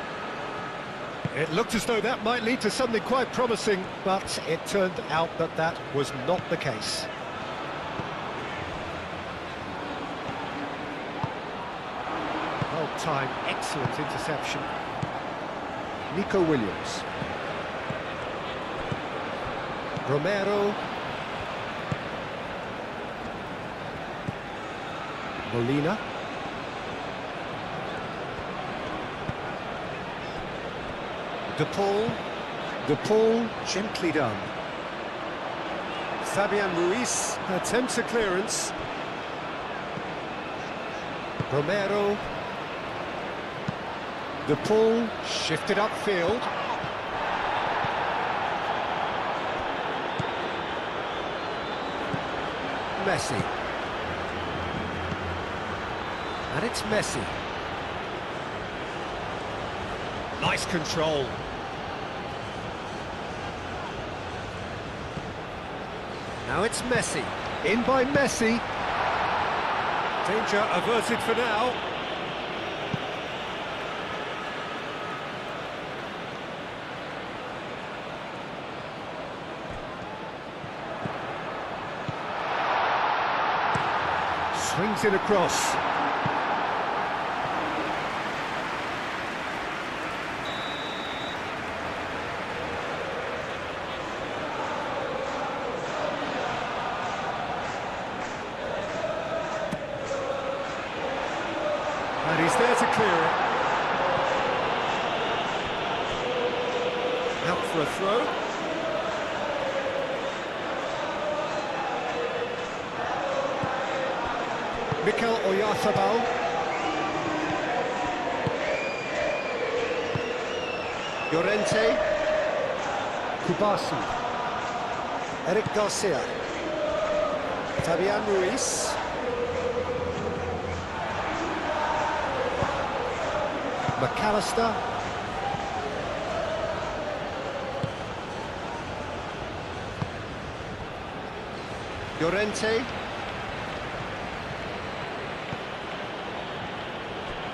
It looked as though that might lead to something quite promising, but it turned out that that was not the case. Well timed, excellent interception. Nico Williams. Romero. Molina. De Paul. De Paul, gently done. Fabian Ruiz attempts a clearance. Romero. The ball shifted upfield. Messi. And it's Messi. Nice control. Now it's Messi. In by Messi. Danger averted for now. Swings it across. And he's there to clear it. Out for a throw. Mikel Oyarzabal. Llorente. Kubasi. Eric Garcia. Fabian Ruiz. McAllister. Llorente.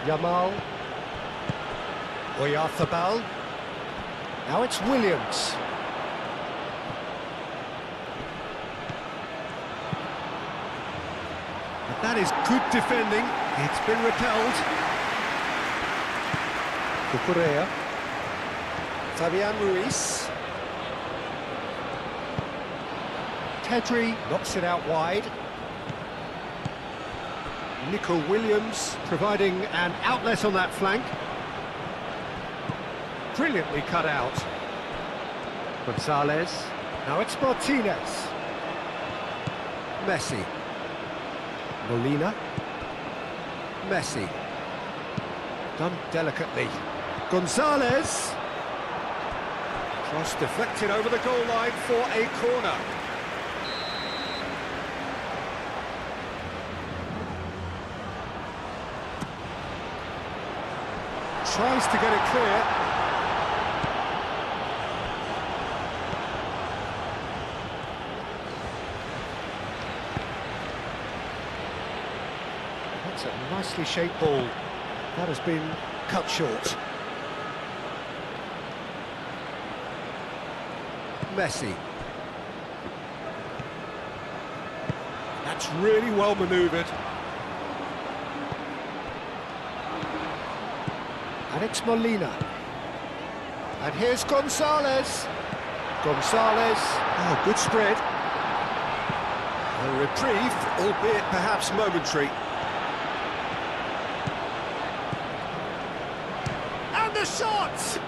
Yamal. Oyarzabal. Now it's Williams. But that is good defending. It's been repelled. Cucurella. Fabian Ruiz. Pedri knocks it out wide. Nico Williams providing an outlet on that flank. Brilliantly cut out. Gonzalez. Now it's Martinez. Messi. Molina. Messi. Done delicately. Gonzalez. Cross deflected over the goal line for a corner. Tries to get it clear. That's a nicely shaped ball. That has been cut short. Messi. That's really well manoeuvred. And it's Molina. And here's Gonzalez. Gonzalez. Oh, good spread. A reprieve, albeit perhaps momentary. And the shot!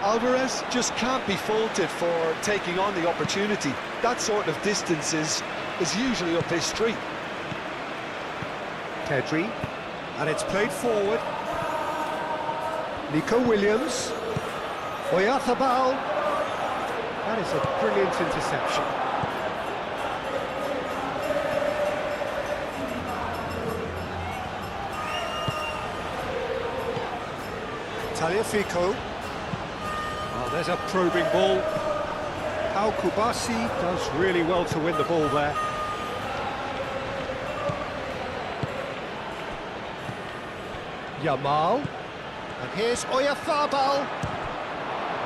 Alvarez just can't be faulted for taking on the opportunity. That sort of distance is usually up his street. Pedri. And it's played forward. Nico Williams. Oyarzabal. That is a brilliant interception. Tagliafico. Oh, there's a probing ball. Pau Kubasi does really well to win the ball there. Yamal. And here's Oyarzabal.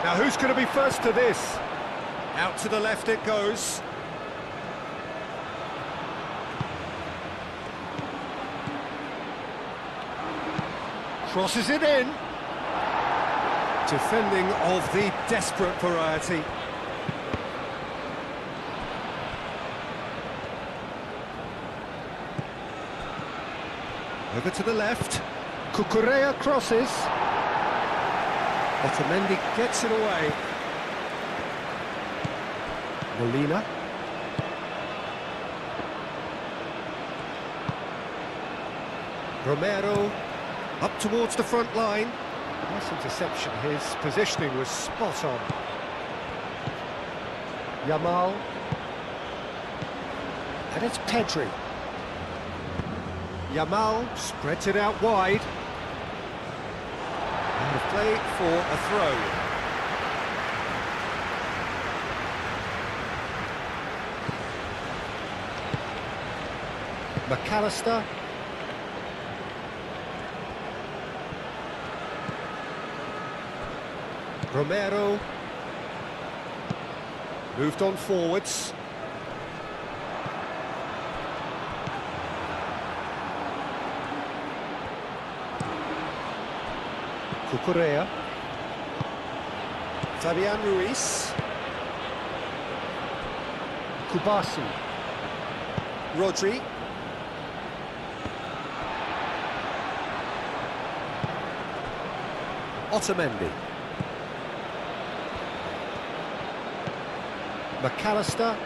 Now who's going to be first to this? Out to the left it goes. Crosses it in. Defending of the desperate variety. Over to the left. Cucurella crosses. Otamendi gets it away. Molina. Romero up towards the front line. Nice interception, his positioning was spot on. Yamal. And it's Pedri. Yamal spreads it out wide. And a play for a throw. McAllister. Romero. Moved on forwards. Cucurella. Fabian Ruiz. Kubasi. Rodri. Otamendi. McAllister.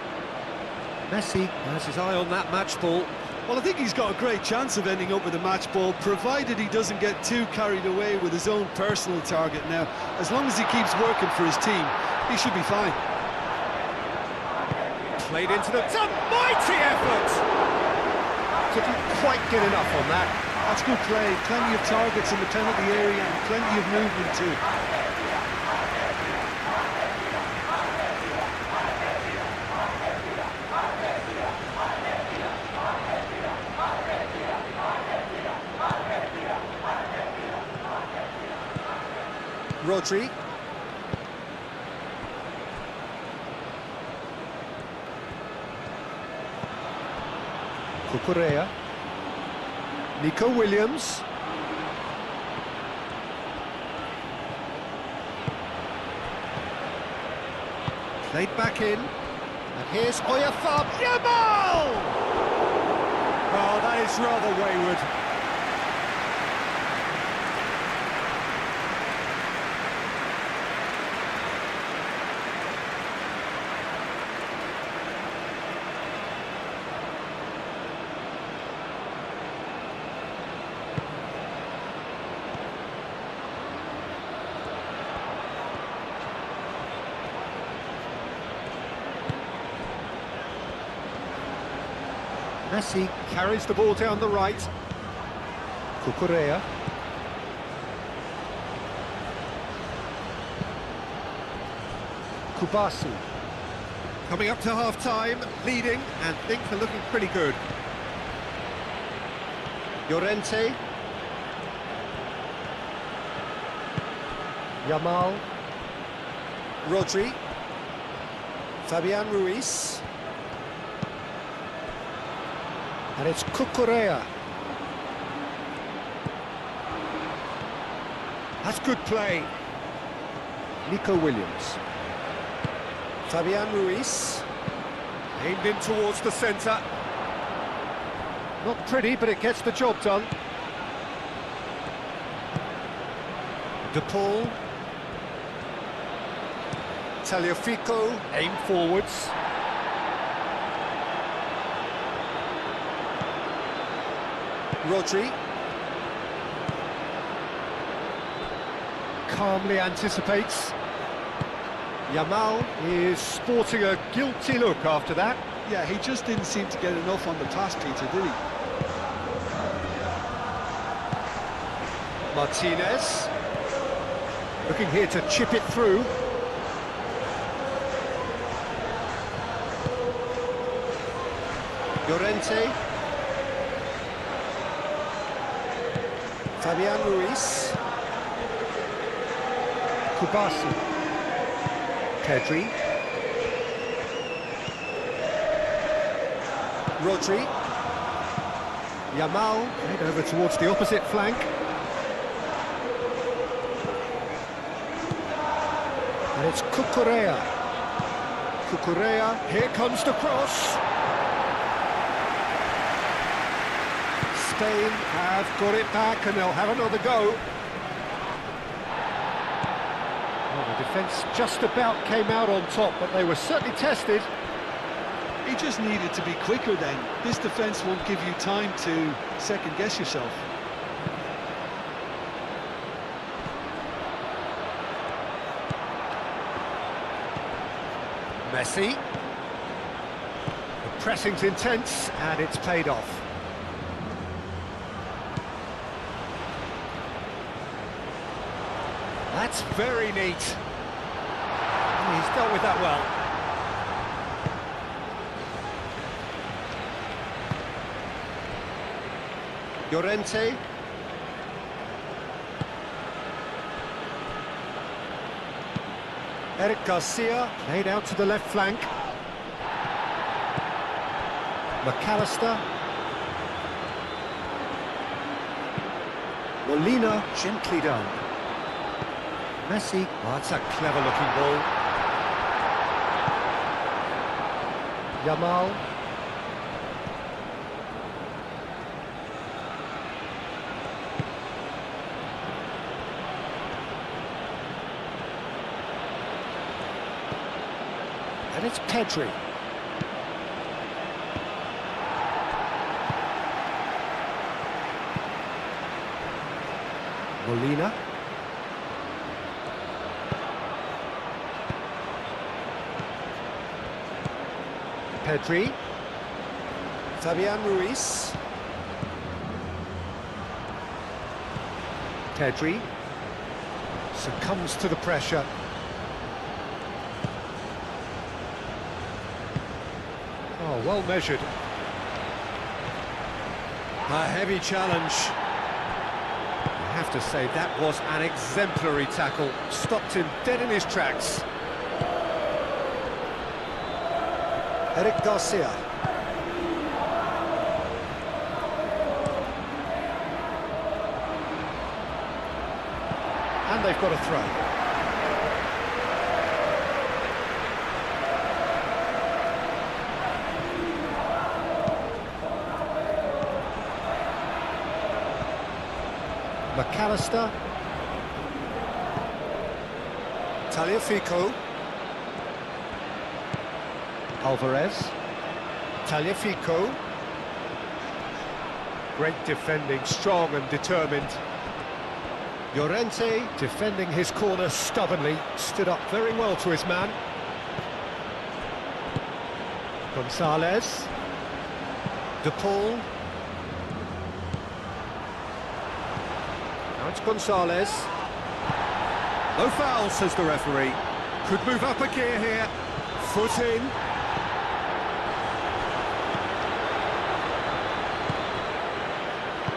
Messi has his eye on that match ball. Well, I think he's got a great chance of ending up with a match ball, provided he doesn't get too carried away with his own personal target now. As long as he keeps working for his team, he should be fine. Played into the... It's a mighty effort! Didn't quite get enough on that. That's good play. Plenty of targets in the penalty area and plenty of movement too. Rodri. Cucurella. Nico Williams. Played back in. And here's Oyafab. Yamal! Oh, that is rather wayward. Messi carries the ball down the right. Cucurella. Kubasi. Coming up to half-time, leading, and things are looking pretty good. Llorente. Yamal. Rodri. Fabian Ruiz. And it's Cucurella. That's good play. Nico Williams. Fabian Ruiz. Aimed in towards the centre. Not pretty, but it gets the job done. De Paul. Tagliafico. Aimed forwards. Rodri. Calmly anticipates. Yamal is sporting a guilty look after that. Yeah, he just didn't seem to get enough on the pass, Peter, did he? Martinez. Looking here to chip it through. Llorente. Fabian Ruiz. Kubasi. Pedri. Rodri. Yamal. Head over towards the opposite flank. And it's Cucurella. Cucurella. Here comes the cross. Spain have got it back and they'll have another go. Well, the defence just about came out on top, but they were certainly tested. He just needed to be quicker then. This defence won't give you time to second-guess yourself. Messi. The pressing's intense, and it's paid off. That's very neat. He's dealt with that well. Llorente. Eric Garcia, laid out to the left flank. McAllister. Molina, gently done. Messi, oh, that's a clever-looking ball. Yamal. And it's Pedri. Molina. Pedri. Fabian Ruiz. Pedri succumbs to the pressure. Oh, well measured. A heavy challenge. I have to say, that was an exemplary tackle. Stopped him dead in his tracks. Eric Garcia. And they've got a throw. McAllister. Tagliafico. Alvarez. Tagliafico. Great defending, strong and determined. Llorente defending his corner stubbornly, stood up very well to his man. Gonzalez. De Paul. Now it's Gonzalez. No foul, says the referee. Could move up a gear here. Foot in.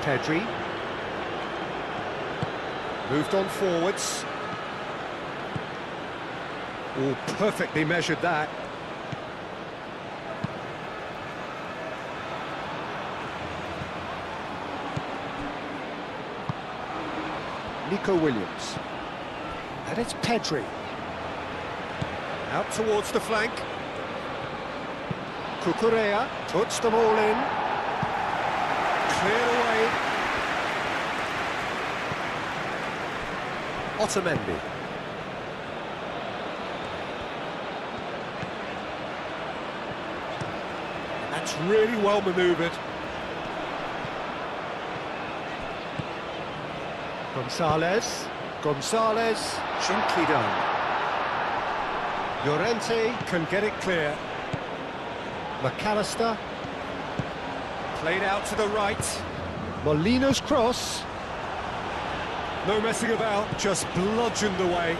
Pedri. Moved on forwards. Oh, perfectly measured that. Nico Williams. And it's Pedri. Out towards the flank. Cucurella puts them all in. Cleared away. Otamendi. That's really well manoeuvred. Gonzalez. Gonzalez, gently done. Llorente can get it clear. McAllister. Played out to the right. Molina's cross. No messing about, just bludgeoned away.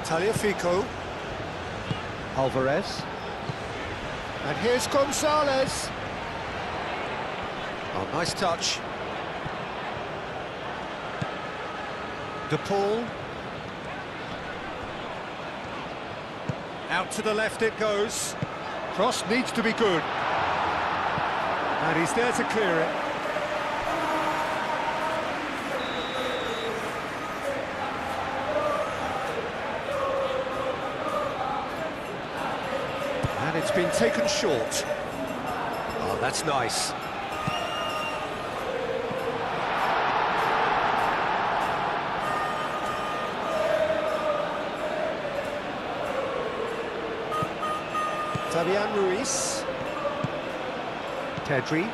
Tagliafico. Alvarez. And here's Gonzalez. Oh, nice touch. De Paul. Out to the left it goes. Cross needs to be good. And he's there to clear it. And it's been taken short. Oh, that's nice. Fabian Ruiz. Pedri.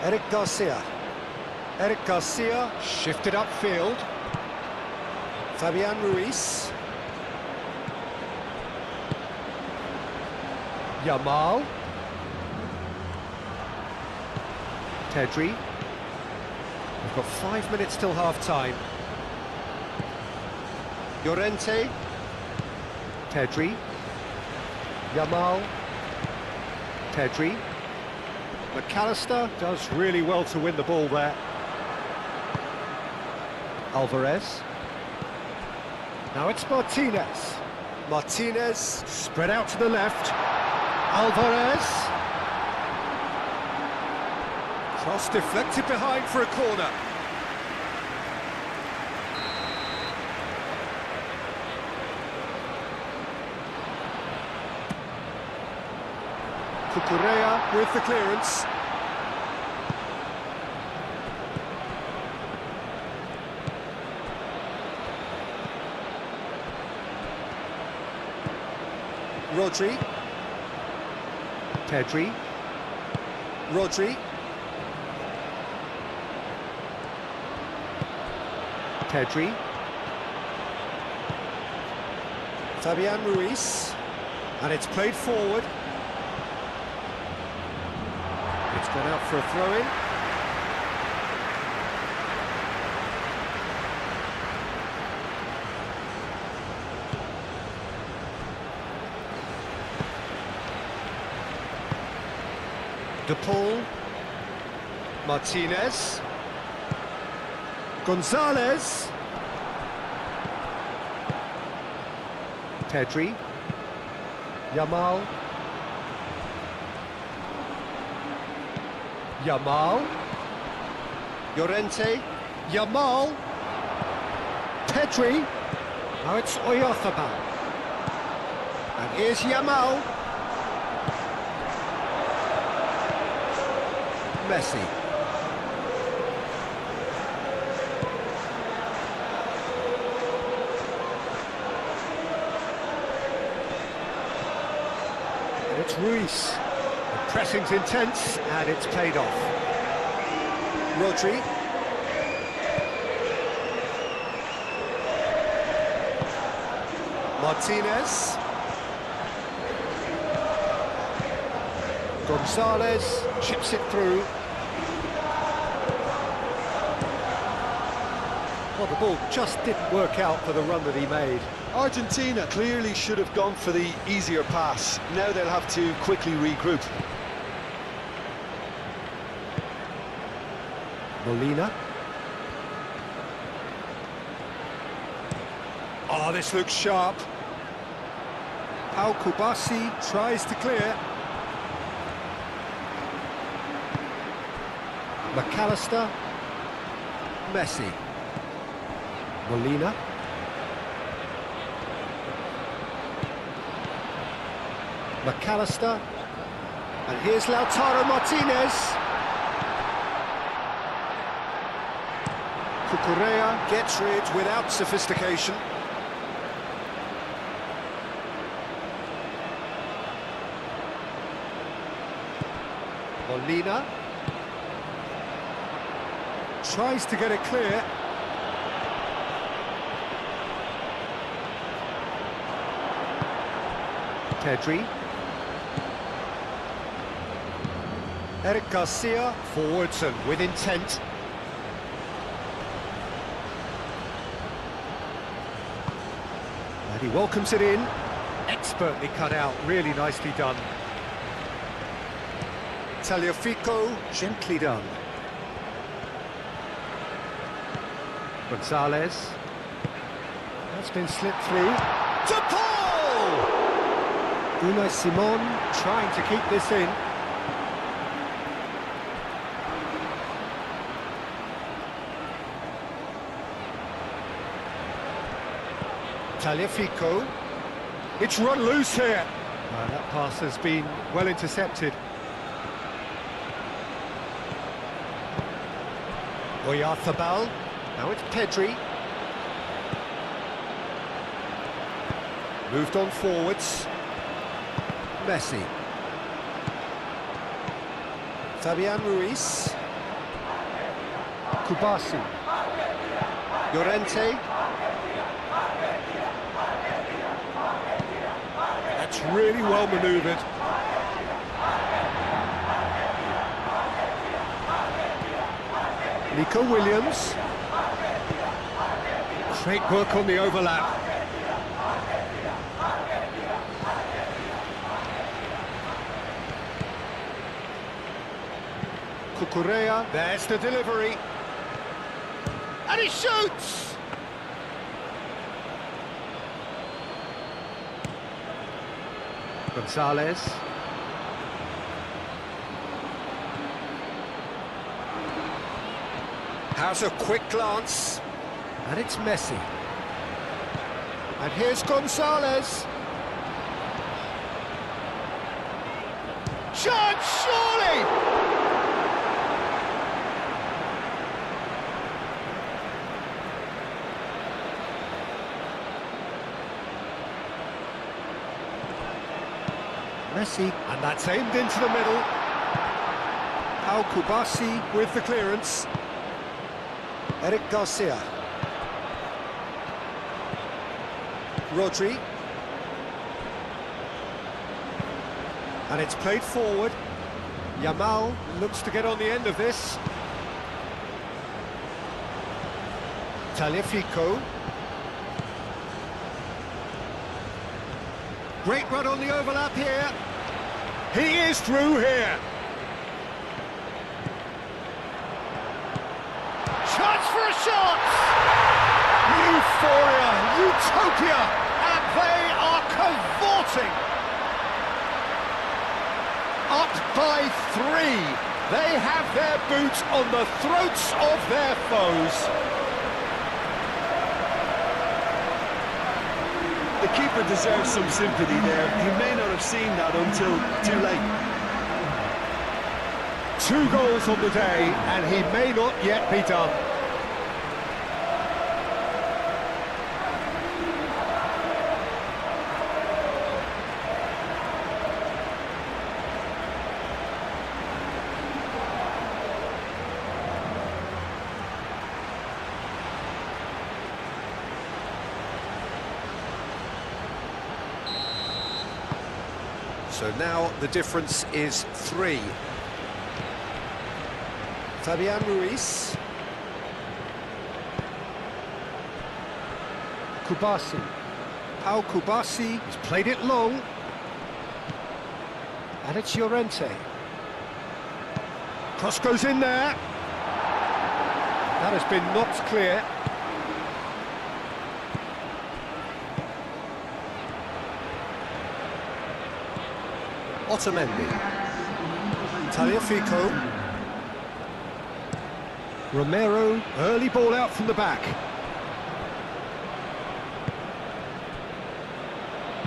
Eric Garcia. Eric Garcia shifted upfield. Fabian Ruiz. Yamal. Pedri. We've got 5 minutes till half-time. Llorente. Pedri. Yamal. Pedri. McAllister does really well to win the ball there. Alvarez. Now it's Martinez. Martinez spread out to the left. Alvarez. Cross deflected behind for a corner. Cucurella with the clearance. Rodri. Pedri. Rodri. Pedri. Fabian Ruiz. And it's played forward. It's gone out for a throw-in. De Paul. Martinez. Gonzalez. Pedri. Yamal. Yamal. Llorente. Yamal. Pedri. Now it's Oyarzabal. And here's Yamal. Messi. And it's Ruiz. The pressing's intense and it's paid off. Rodri. Martinez. Gonzalez chips it through. Well, the ball just didn't work out for the run that he made. Argentina clearly should have gone for the easier pass. Now they'll have to quickly regroup. Molina. Oh, this looks sharp. Pau Kubasi tries to clear. McAllister. Messi. Molina. McAllister. And here's Lautaro Martinez. Cucurella gets rid without sophistication. Molina. Tries to get it clear. Pedri. Eric Garcia forwards and with intent. And he welcomes it in. Expertly cut out, really nicely done. Tagliafico, gently done. Gonzalez. That's been slipped through. De Paul! Unai Simon trying to keep this in. Tagliafico. It's run loose here. That pass has been well intercepted. Oyarzabal. Now it's Pedri. Moved on forwards. Messi. Fabian Ruiz. Kubasi. Llorente. That's really well manoeuvred. Nico Williams. Great work on the overlap. Cucurella, there's the delivery. And he shoots! Gonzalez. Has a quick glance. And it's Messi. And here's Gonzalez. Chance, surely! Messi, and that's aimed into the middle. Kubasi with the clearance. Eric Garcia. Rodri. And it's played forward. Yamal looks to get on the end of this. Taliafico. Great run on the overlap here. He is through here. Chance for a shot! Euphoria, utopia, and they are cavorting. Up by 3. They have their boots on the throats of their foes. The keeper deserves some sympathy there. He may not have seen that until too late. 2 goals on the day, and he may not yet be done. So now the difference is 3. Fabian Ruiz. Kubasi. Pau Kubasi has played it long. And it's Llorente. Cross goes in there. That has been knocked clear. Otamendi. Taliafico. Romero, early ball out from the back.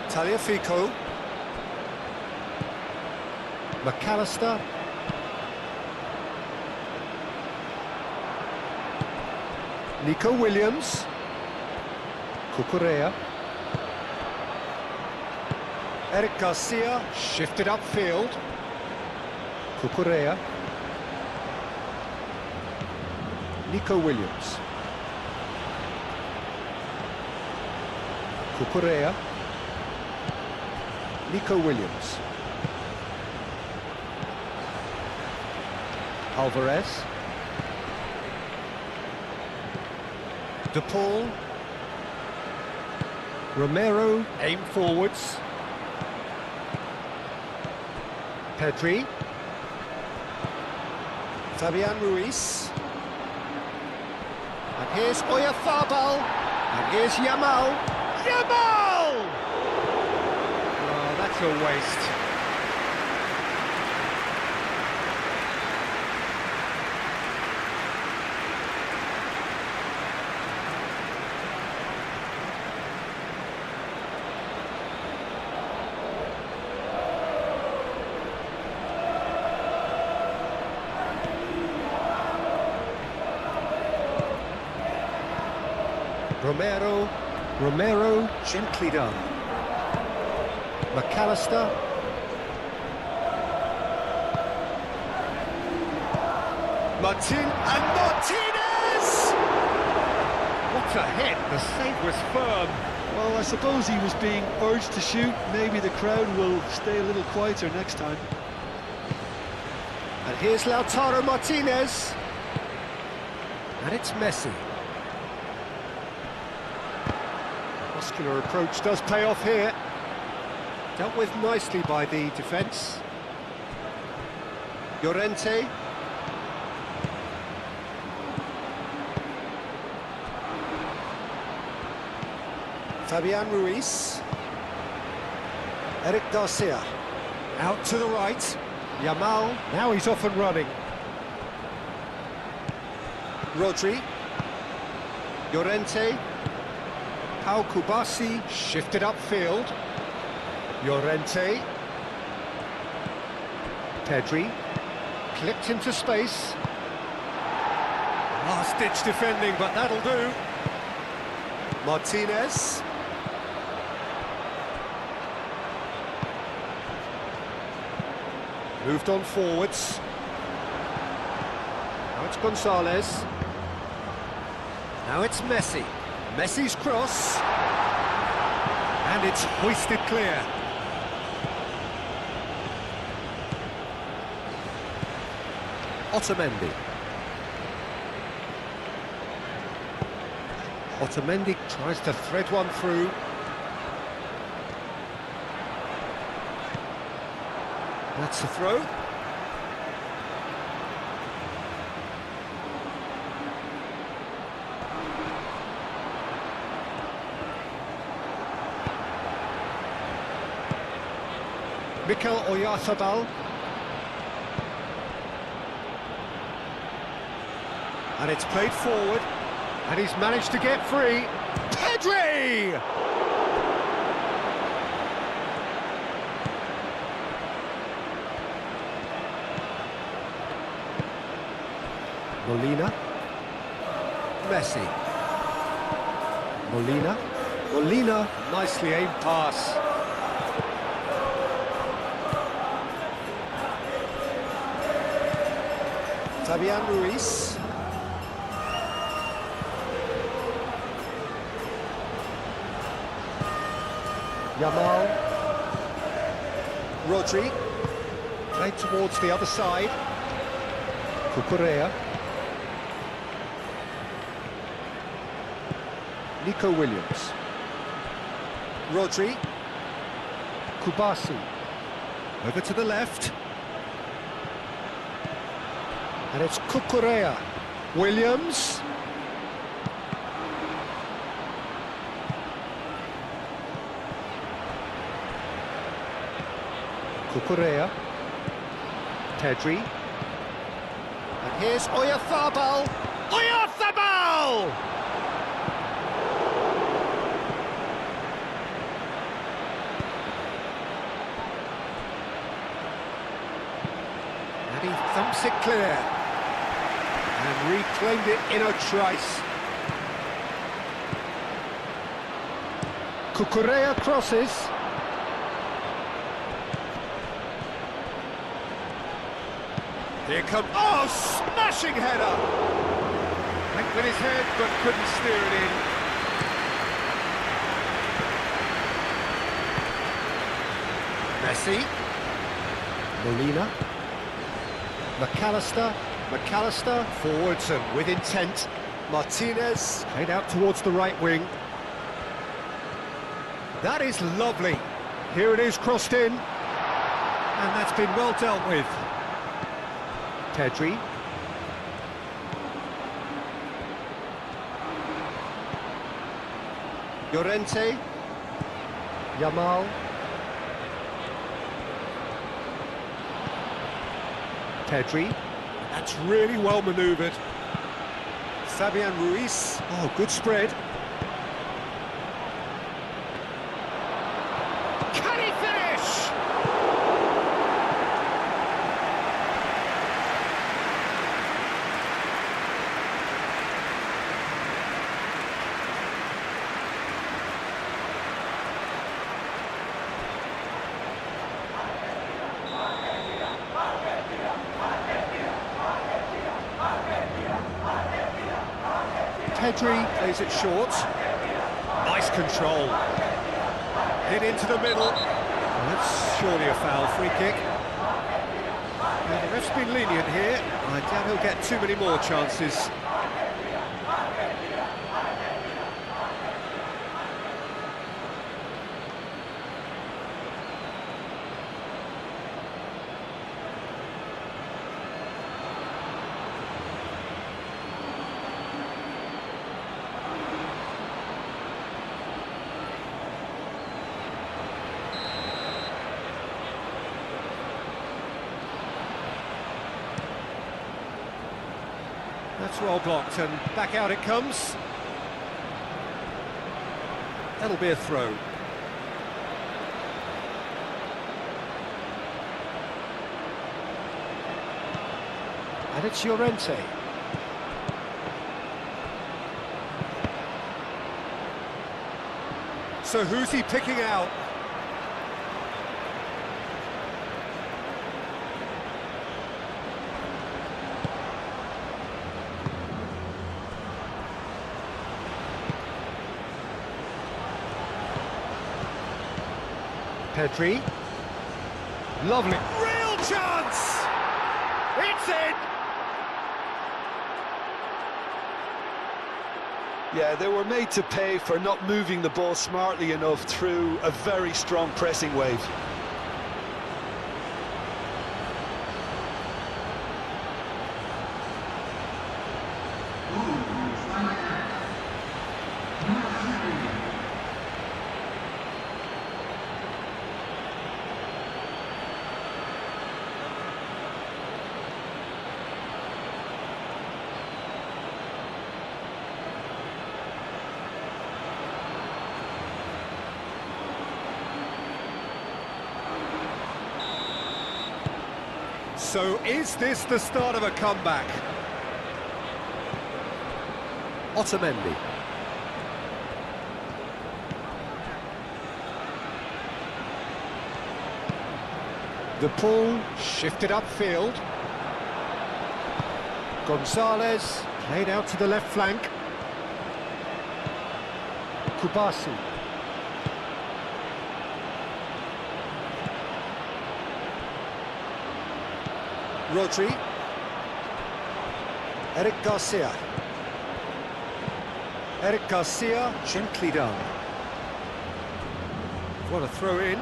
Taliafico. McAllister. Nico Williams. Cucurella. Eric Garcia shifted upfield. Cucurella. Nico Williams. Cucurella. Nico Williams. Alvarez. De Paul. Romero, aim forwards. Pedri. Fabian Ruiz. And here's Oyarzabal. And here's Yamal. Yamal! Oh, that's a waste. Romero, gently done. McAllister. And Martinez! What a hit, the save was firm. Well, I suppose he was being urged to shoot. Maybe the crowd will stay a little quieter next time. And here's Lautaro Martinez. And it's Messi. Muscular approach does pay off here. Dealt with nicely by the defence. Llorente. Fabian Ruiz. Eric Garcia. Out to the right. Yamal. Now he's off and running. Rodri. Llorente. Pau Kubasi shifted upfield. Llorente. Pedri. Clipped into space. Last-ditch defending, but that'll do. Martinez. Moved on forwards. Now it's Gonzalez. Now it's Messi. Messi's cross. And it's hoisted clear. Otamendi. Otamendi tries to thread one through. That's the throw. Mikel Oyarzabal. And it's played forward. And he's managed to get free. Pedri! Molina. Messi. Molina. Molina. Nicely aimed pass. Fabian Ruiz. Yamal. Rodri. Played towards the other side. Cucurella. Nico Williams. Rodri. Kubasi. Over to the left. And it's Cucurella. Williams. Cucurella. Pedri. And here's Oyarzabal. Oyarzabal! And he thumps it clear. And reclaimed it in a trice. Cucurella crosses. Here comes... Oh, smashing header! Went with his head, but couldn't steer it in. Messi. Molina. McAllister. McAllister forwards and with intent. Martinez played out towards the right wing. That is lovely. Here it is crossed in. And that's been well dealt with. Pedri. Llorente. Yamal. Pedri. That's really well manoeuvred. Fabian Ruiz. Oh, good spread. Can he finish? Pedri plays it short. Nice control. Hit into the middle. That's surely a foul, free kick. Now, the ref's been lenient here. I doubt he'll get too many more chances. That's well blocked, and back out it comes. That'll be a throw. And it's Llorente. So who's he picking out? Pedri. Lovely. Real chance! It's in! Yeah, they were made to pay for not moving the ball smartly enough through a very strong pressing wave. So is this the start of a comeback? Otamendi. The ball shifted upfield. Gonzalez played out to the left flank. Kubasi. Rodri. Eric Garcia. Eric Garcia, gently done. What a throw in.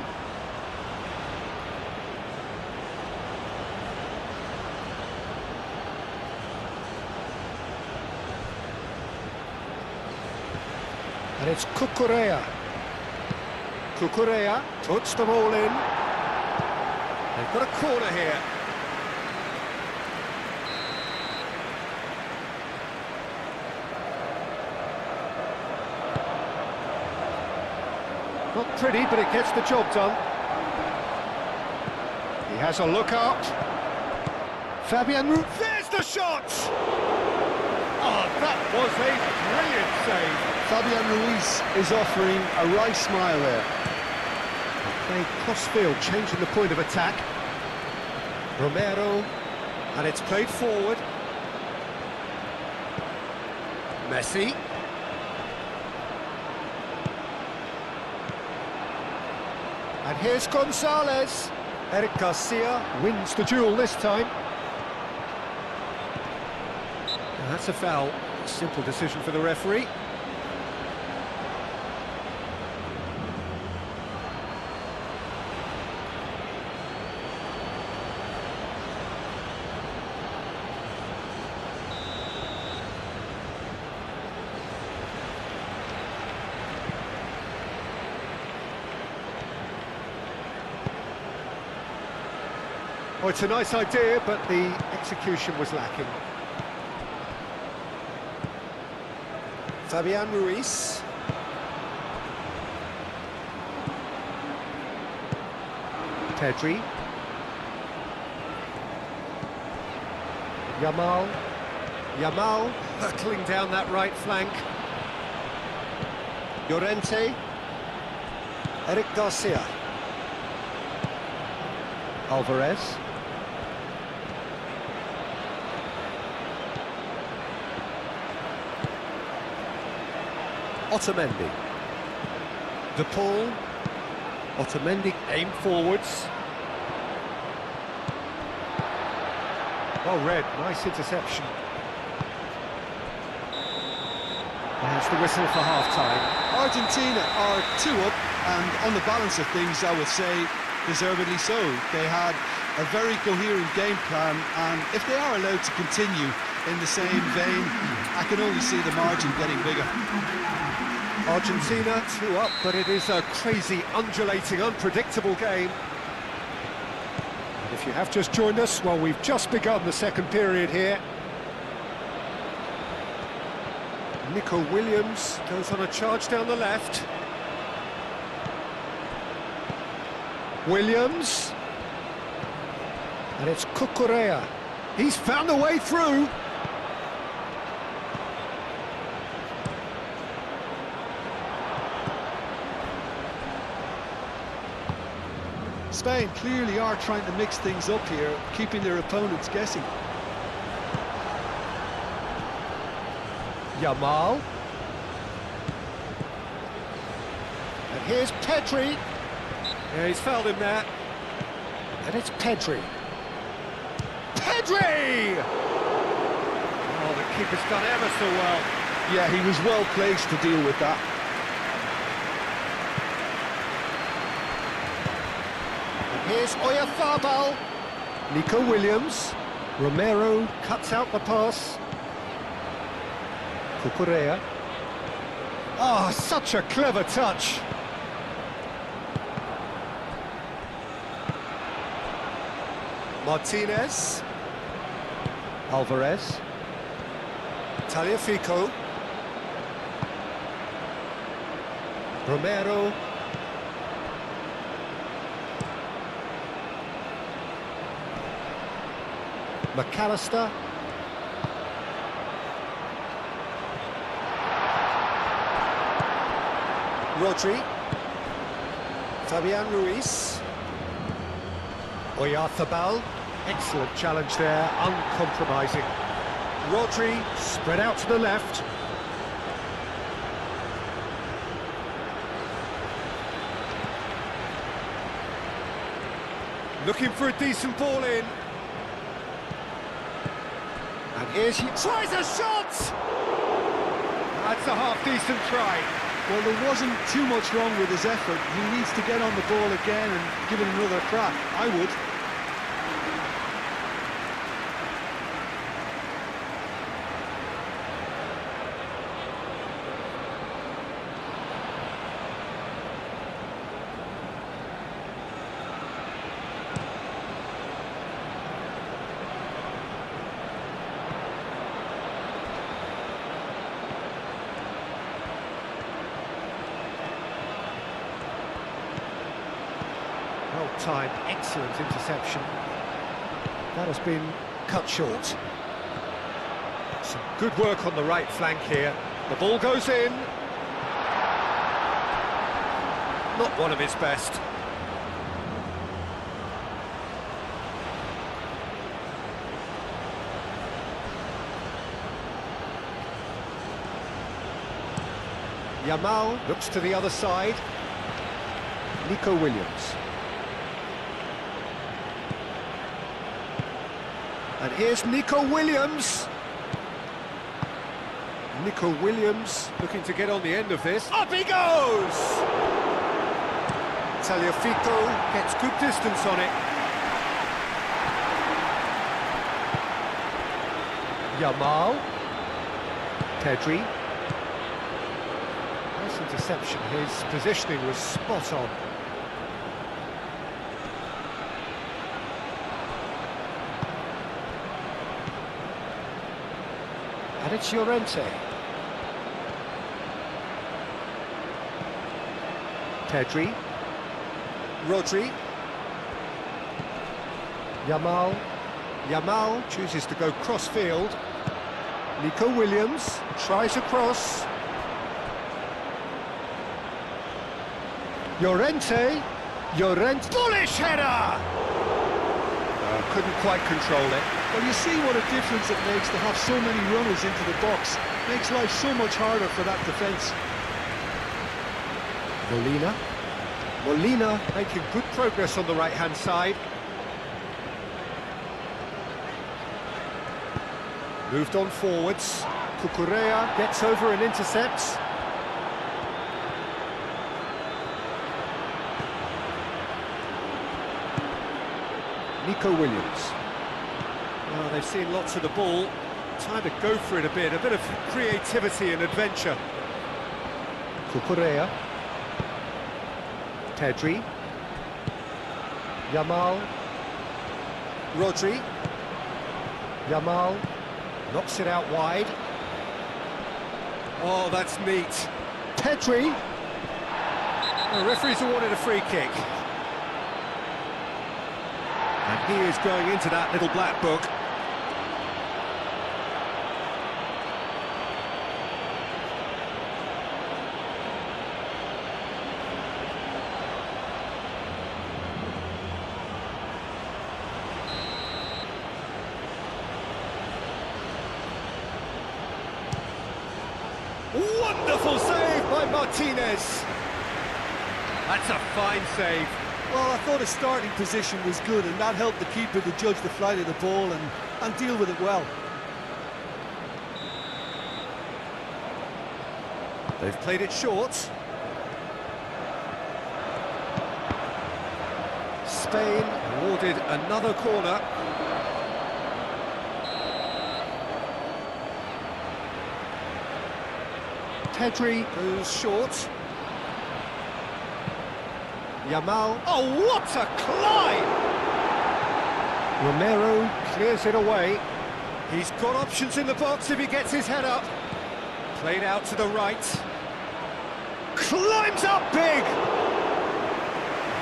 And it's Cucurella. Cucurella puts them all in. They've got a corner here. Not pretty, but it gets the job done. He has a look up. Fabian, there's the shot! Oh, that was a brilliant save. Fabian Ruiz is offering a right smile there. Played cross-field, changing the point of attack. Romero, and it's played forward. Messi. And here's Gonzalez. Eric Garcia wins the duel this time. And that's a foul. Simple decision for the referee. Oh, it's a nice idea, but the execution was lacking. Fabian Ruiz. Pedri. Yamal hurtling down that right flank. Llorente. Eric Garcia. Alvarez. Otamendi. De Paul. Otamendi aimed forwards. Well read, nice interception. There's the whistle for half-time. Argentina are 2 up, and on the balance of things, I would say, deservedly so. They had a very coherent game plan, and if they are allowed to continue in the same vein, I can only see the margin getting bigger. Argentina 2 up, but it is a crazy, undulating, unpredictable game. And if you have just joined us, well, we've just begun the second period here. Nico Williams goes on a charge down the left. Williams. And it's Cucurella. He's found a way through. Spain clearly are trying to mix things up here, keeping their opponents guessing. Yamal. And here's Pedri. Yeah, he's fouled him there. And it's Pedri. Pedri! Oh, the keeper's done ever so well. Yeah, he was well placed to deal with that. And here's Oyarzabal. Nico Williams. Romero cuts out the pass. Cucurella. Oh, such a clever touch. Martinez. Alvarez. Tagliafico. Romero. McAllister. Rodri. Fabian Ruiz. Oyarzabal. Excellent challenge there, uncompromising. Rodri spread out to the left. Looking for a decent ball in. And here's he tries a shot! That's a half-decent try. Well, there wasn't too much wrong with his effort. He needs to get on the ball again and give it another crack. I would. Well-timed, excellent interception. That has been cut short. Some good work on the right flank here. The ball goes in. Not one of his best. Yamal looks to the other side. Nico Williams. And here's Nico Williams. Nico Williams looking to get on the end of this. Up he goes! Tagliafico gets good distance on it. Yamal. Pedri. Nice interception. His positioning was spot on. And it's Llorente. Pedri. Rodri. Yamal. Yamal chooses to go cross-field. Nico Williams tries a cross. Llorente. Llorente. Bullish header! Couldn't quite control it. Well, you see what a difference it makes to have so many runners into the box. Makes life so much harder for that defence. Molina. Molina making good progress on the right-hand side. Moved on forwards. Cucurella gets over and intercepts. Nico Williams. Well, they've seen lots of the ball. Time to go for it a bit of creativity and adventure. Cucurella. Pedri. Yamal. Rodri. Yamal knocks it out wide. Oh, that's neat. Pedri. The referee's awarded a free kick. And he is going into that little black book. Wonderful save by Martinez. That's a fine save. Well, I thought his starting position was good, and that helped the keeper to judge the flight of the ball and deal with it well. They've played it short. Spain awarded another corner. Pedri goes short. Yamal. Oh, what a climb! Romero clears it away. He's got options in the box if he gets his head up. Played out to the right. Climbs up big!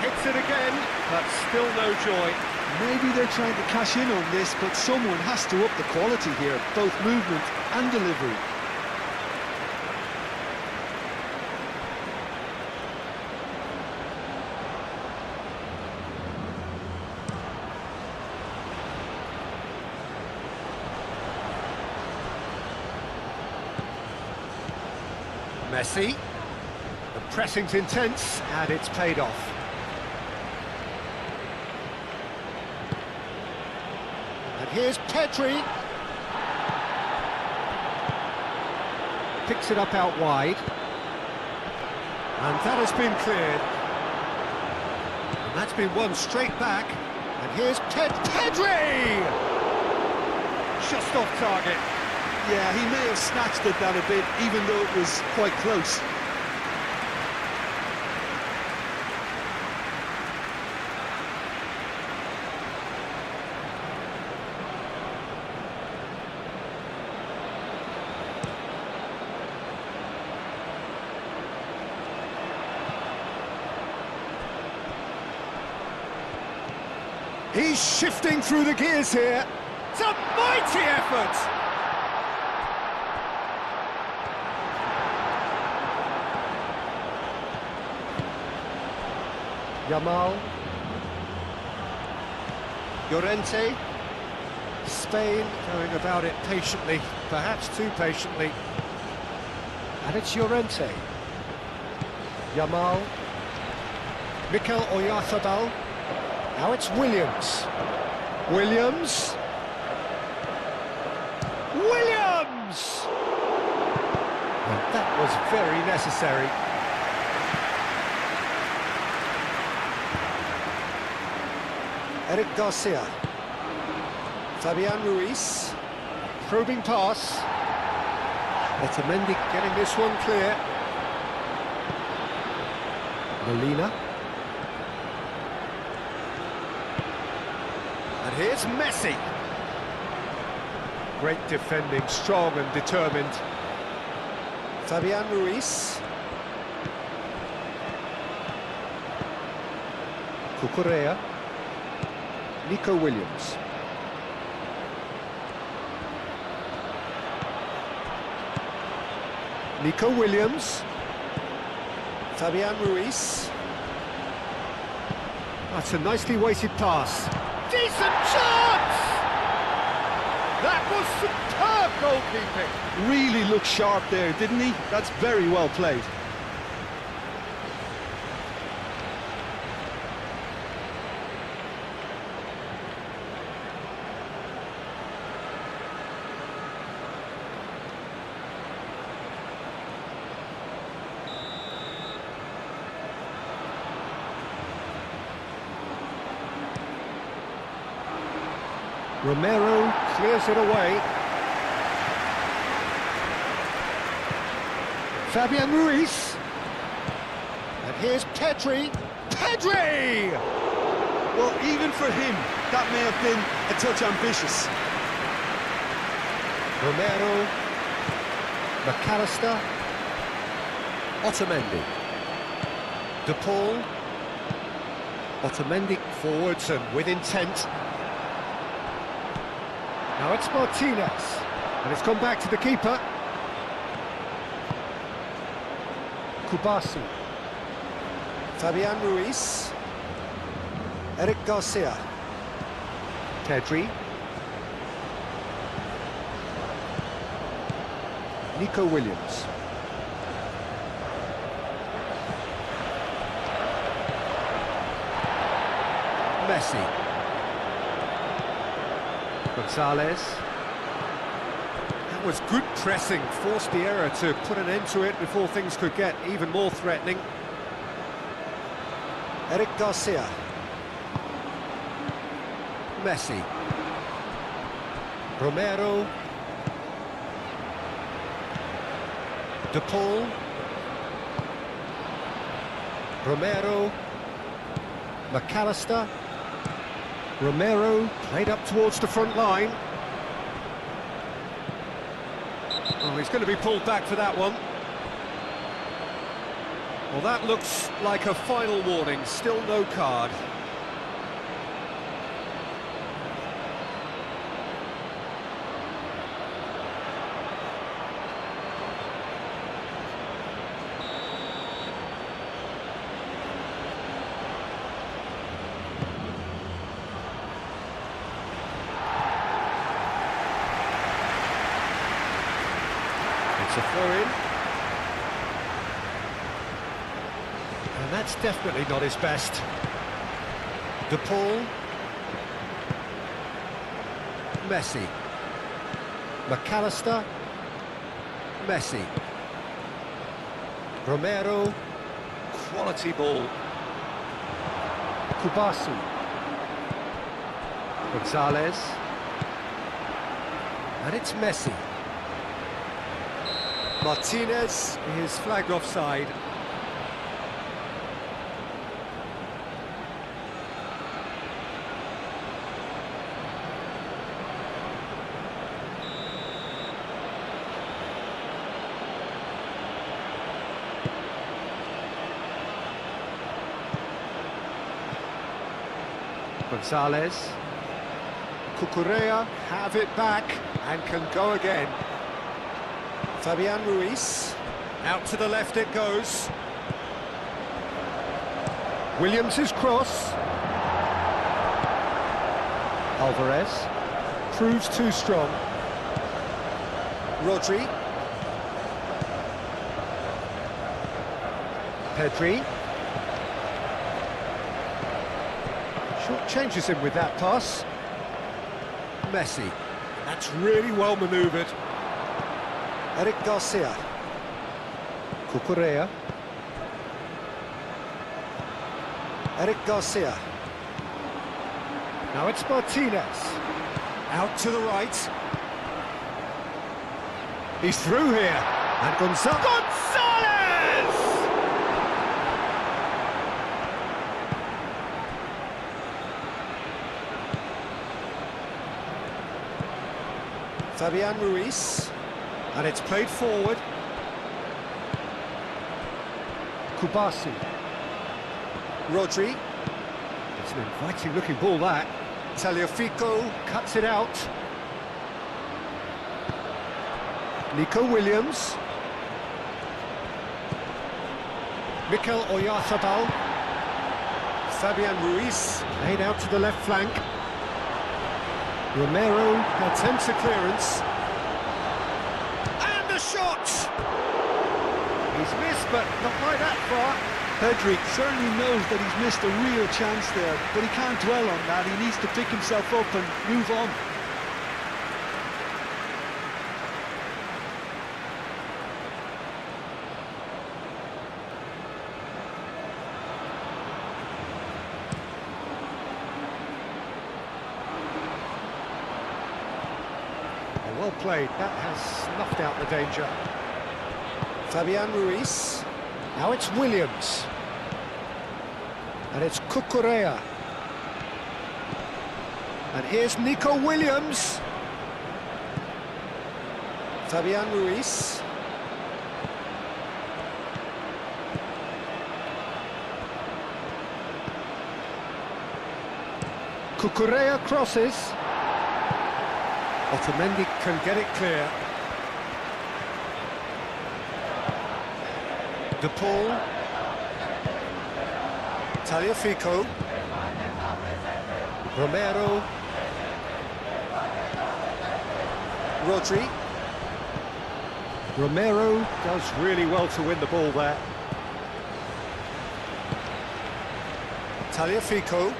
Hits it again, but still no joy. Maybe they're trying to cash in on this, but someone has to up the quality here, both movement and delivery. Messi. The pressing's intense, and it's paid off. And here's Pedri. Picks it up out wide. And that has been cleared. And that's been won straight back. And here's Pedri! Just off target. Yeah, he may have snatched at that a bit, even though it was quite close. He's shifting through the gears here. It's a mighty effort! Yamal. Llorente. Spain going about it patiently, perhaps too patiently. And it's Llorente. Yamal. Mikel Oyarzabal. Now it's Williams. Williams. Williams! And that was very necessary. Eric Garcia. Fabian Ruiz. Probing pass. Otamendi getting this one clear. Molina. And here's Messi. Great defending, strong and determined. Fabian Ruiz. Cucurella. Nico Williams. Nico Williams. Fabian Ruiz. That's a nicely weighted pass. Decent chance! That was superb goalkeeping. Really looked sharp there, didn't he? That's very well played. Romero clears it away. Fabian Ruiz. And here's Pedri. Pedri! Well, even for him, that may have been a touch ambitious. Romero. McAllister. Otamendi. De Paul. Otamendi forwards and with intent. Now it's Martinez. And it's gone back to the keeper. Kubasi. Fabian Ruiz. Eric Garcia. Pedri. Nico Williams. Messi. Gonzalez. That was good pressing, forced the error to put an end to it before things could get even more threatening. Eric Garcia. Messi. Romero. De Paul. Romero. McAllister. Romero played up towards the front line. Oh, he's going to be pulled back for that one. Well, that looks like a final warning, still no card. It's a throw-in. And that's definitely not his best. De Paul. Messi. McAllister. Messi. Romero. Quality ball. Kubasi. Gonzalez. And it's Messi. Martinez is flagged offside. Gonzalez. Cucurella have it back and can go again. Fabian Ruiz, out to the left it goes. Williams' cross. Alvarez, proves too strong. Rodri. Pedri. Short changes him with that pass. Messi, that's really well manoeuvred. Eric Garcia. Cucurella. Eric Garcia. Now it's Martinez. Out to the right. He's through here. And Gonzalez! Fabian Ruiz. And it's played forward. Kubasi. Rodri. It's an inviting looking ball that. Tagliafico cuts it out. Nico Williams. Mikel Oyarzabal. Fabian Ruiz laid out to the left flank. Romero attempts a clearance. And the shot! He's missed, but not by that far. Pedri certainly knows that he's missed a real chance there, but he can't dwell on that. He needs to pick himself up and move on. Well played, that has snuffed out the danger. Fabian Ruiz. Now it's Williams. And it's Cucurella. And here's Nico Williams. Fabian Ruiz. Cucurella crosses. Otamendi can get it clear. De Paul. Tagliafico. Romero. Rodri. Romero does really well to win the ball there. Tagliafico.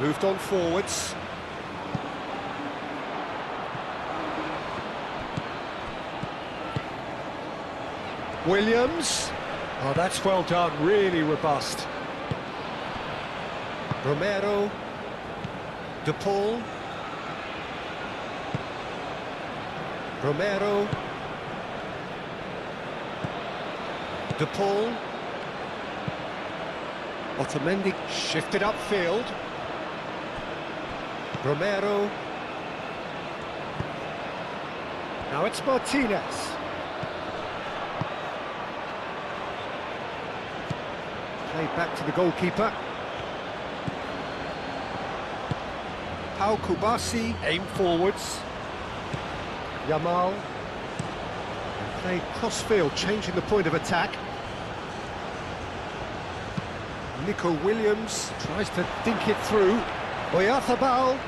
Moved on forwards. Williams. Oh, that's well done, really robust. Romero. De Paul. Romero. De Paul. Otamendi shifted upfield. Romero. Now it's Martinez. Played back to the goalkeeper. Pau Kubasi, aim forwards. Yamal. And played cross-field, changing the point of attack. Nico Williams tries to dink it through. Oyarzábal.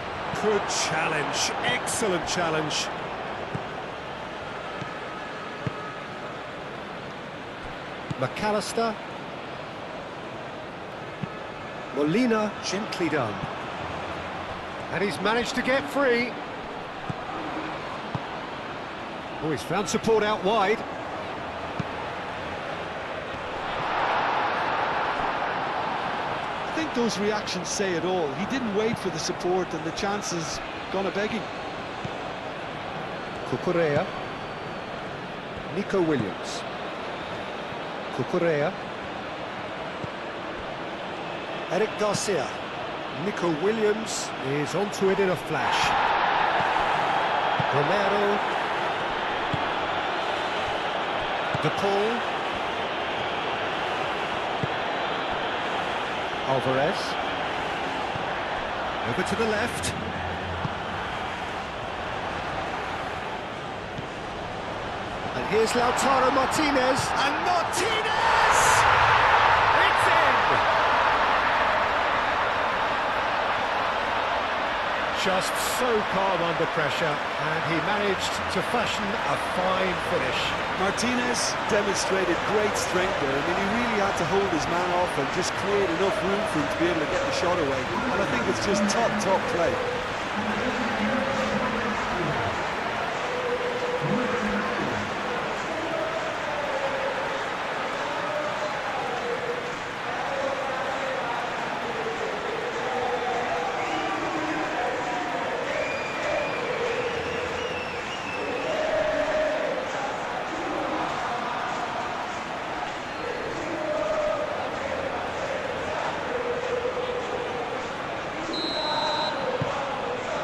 Good challenge, excellent challenge. McAllister. Molina, gently done. And he's managed to get free. Oh, he's found support out wide. I think those reactions say it all. He didn't wait for the support and the chances gone a-begging. Cucurella. Nico Williams. Cucurella. Eric Garcia. Nico Williams is onto it in a flash. Romero. De Paul. Alvarez. Over to the left. And here's Lautaro Martinez. And Martinez! It's in! Just so calm under pressure, and he managed to fashion a fine finish. Martinez demonstrated great strength there. I mean, he really had to hold his man off and just create enough room for him to be able to get the shot away. And I think it's just top play.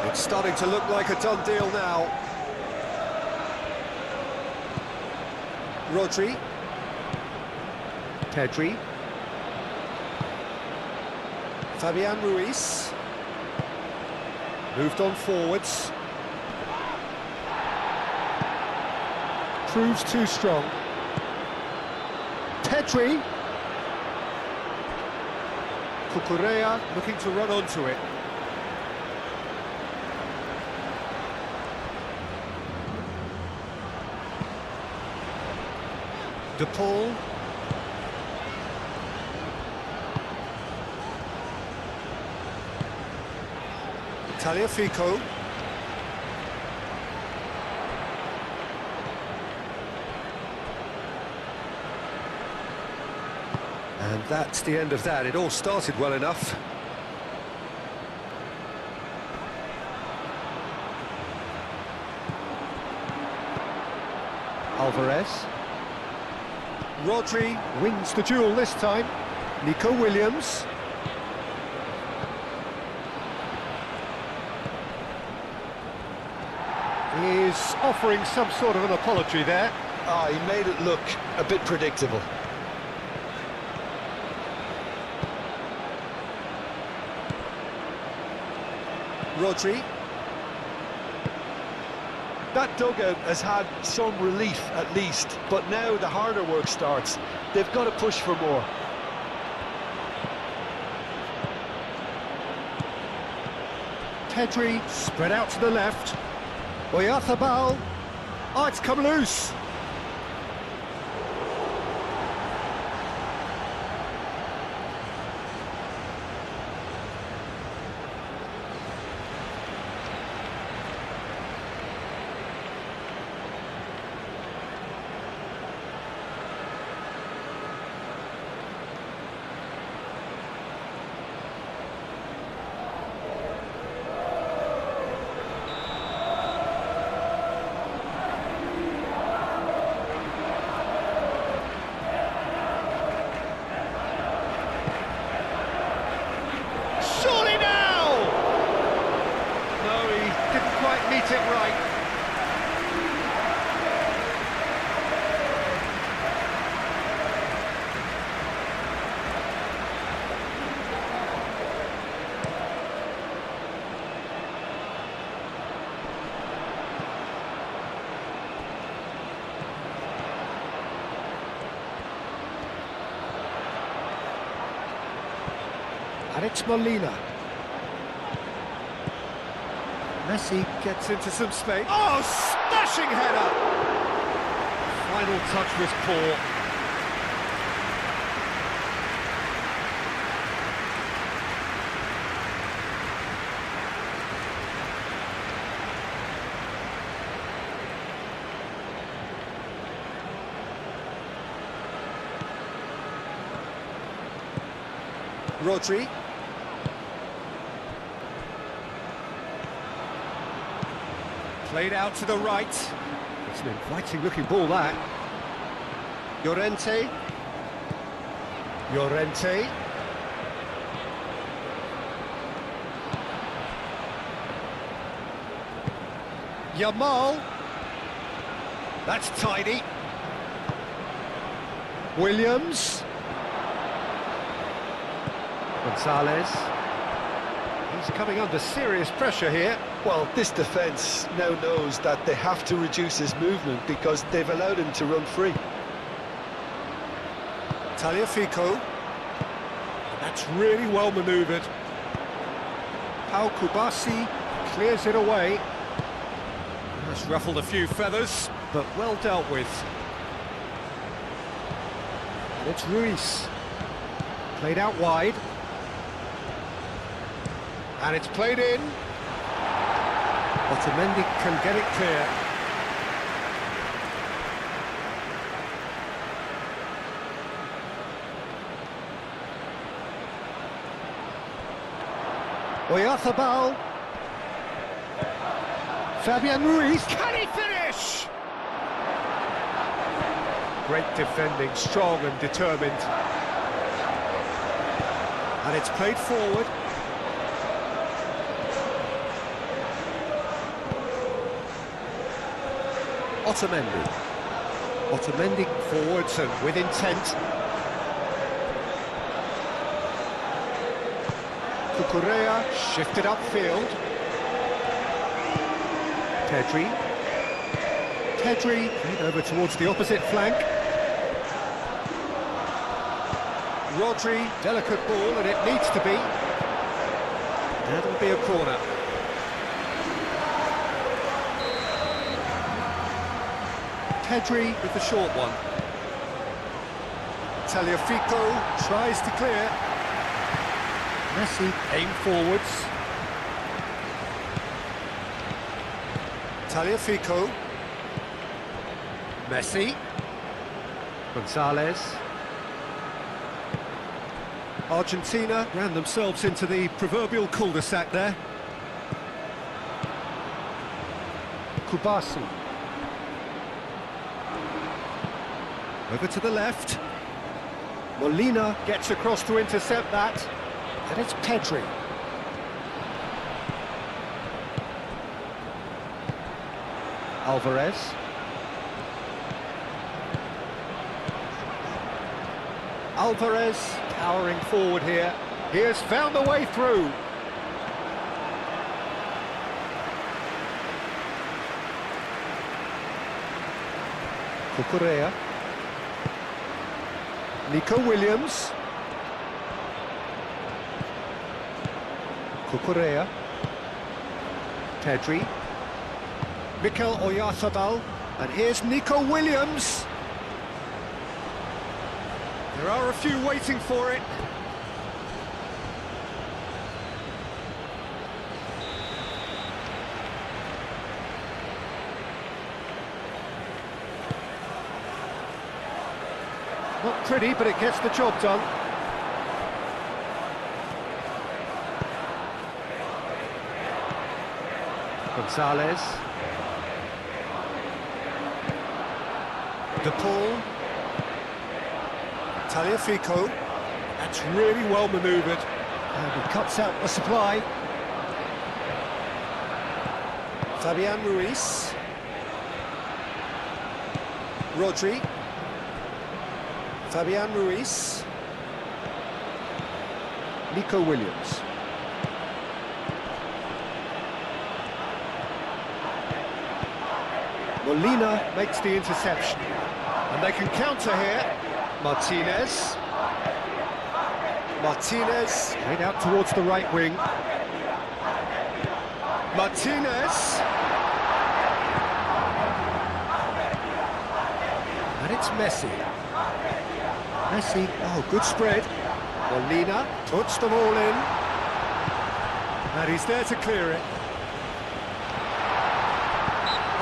It's starting to look like a done deal now. Rodri. Pedri. Fabian Ruiz. Moved on forwards. Proves too strong. Pedri. Cucurella looking to run onto it. De Paul. Tagliafico. And that's the end of that. It all started well enough. Alvarez. Rodri wins the duel this time. Nico Williams. is offering some sort of an apology there. Ah, he made it look a bit predictable. Rodri. That dugout has had some relief at least, but now the harder work starts. They've got to push for more. Pedri spread out to the left. Oyarzabal. Oh, it's come loose. Meet it right. And it's Molina. Messi gets into some space. Oh, smashing header! Final touch was poor. Rodri. Played out to the right. It's an inviting looking ball, that. Llorente. Yamal. That's tidy. Williams. Gonzalez. He's coming under serious pressure here. Well, this defence now knows that they have to reduce his movement because they've allowed him to run free. Tagliafico. That's really well manoeuvred. Pau Kubasi clears it away. That's ruffled a few feathers, but well dealt with. And it's Ruiz. Played out wide. And it's played in. Otamendi can get it clear. Oyarzabal. Fabian Ruiz. Can he finish? Great defending, strong and determined. And it's played forward. Otamendi forwards and with intent. Cucurella shifted upfield. Pedri played over towards the opposite flank. Rodri, delicate ball, and it needs to be. That'll be a corner. Pedri with the short one. Tagliafico tries to clear. Messi aim forwards. Tagliafico. Messi. Gonzalez. Argentina ran themselves into the proverbial cul-de-sac there. Kubasi. Over to the left. Molina gets across to intercept that. And it's Pedri. Alvarez. Alvarez powering forward here. He has found a way through. Correa. Nico Williams. Correa. Pedri. Mikel Oyarzabal. And here's Nico Williams. There are a few waiting for it. Not pretty, but it gets the job done. Gonzalez. De Paul. Taliafico. That's really well manoeuvred. And he cuts out the supply. Fabian Ruiz. Rodri. Fabian Ruiz. Nico Williams. Molina makes the interception. And they can counter here. Martinez. Martinez. Played out towards the right wing. Martinez. And it's Messi. Messi, oh, good spread. Molina puts them all in. And he's there to clear it.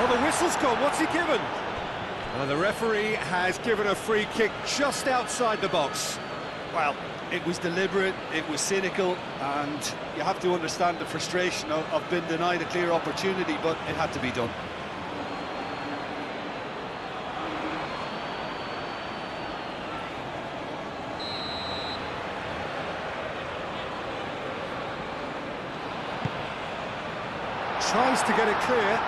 Oh, the whistle's gone. What's he given? Well, the referee has given a free kick just outside the box. Well, it was deliberate, it was cynical, and you have to understand the frustration of being denied a clear opportunity, but it had to be done. Tries to get it clear.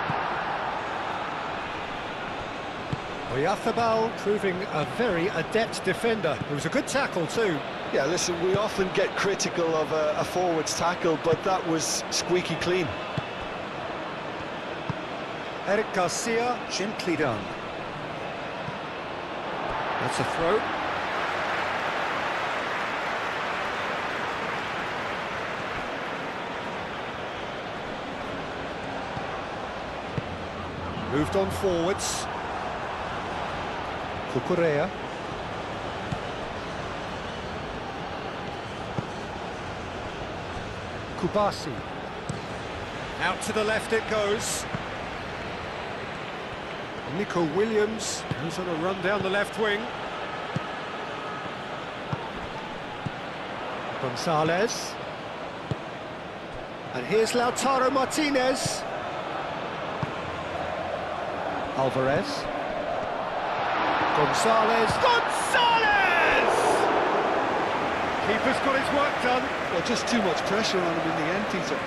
Oyarzabal proving a very adept defender. It was a good tackle too. Yeah, listen, we often get critical of a forward's tackle, but that was squeaky clean. Eric Garcia, gently done. That's a throw. Moved on forwards. Correa. Kubasi. Out to the left it goes. Nico Williams goes on a run down the left wing. Gonzalez. And here's Lautaro Martinez. Alvarez. Gonzalez. Gonzalez! Keeper's got his work done. Well, just too much pressure on him in the end, Peter.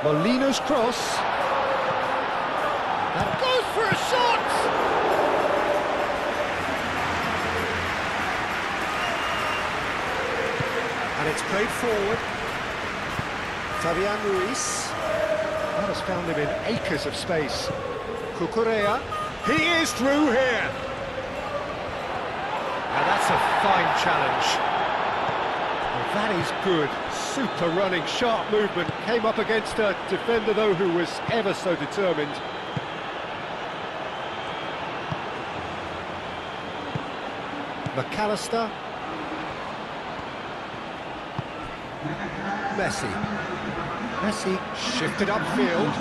Molina's cross. That goes for a shot! And it's played forward. Fabian Ruiz. That has found him in acres of space. Correa. He is through here. Now that's a fine challenge. Well, that is good. Super running, sharp movement. Came up against a defender, though, who was ever so determined. McAllister. Messi. Messi shifted upfield.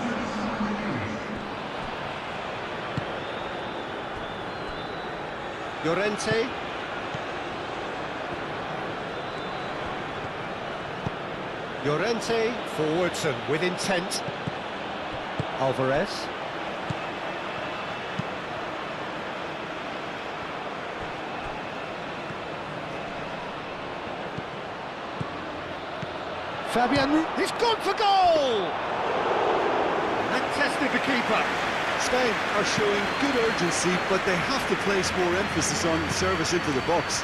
Llorente. Llorente forwards and with intent. Alvarez. Fabian, he's gone for goal! And tested the keeper. Spain are showing good urgency, but they have to place more emphasis on service into the box.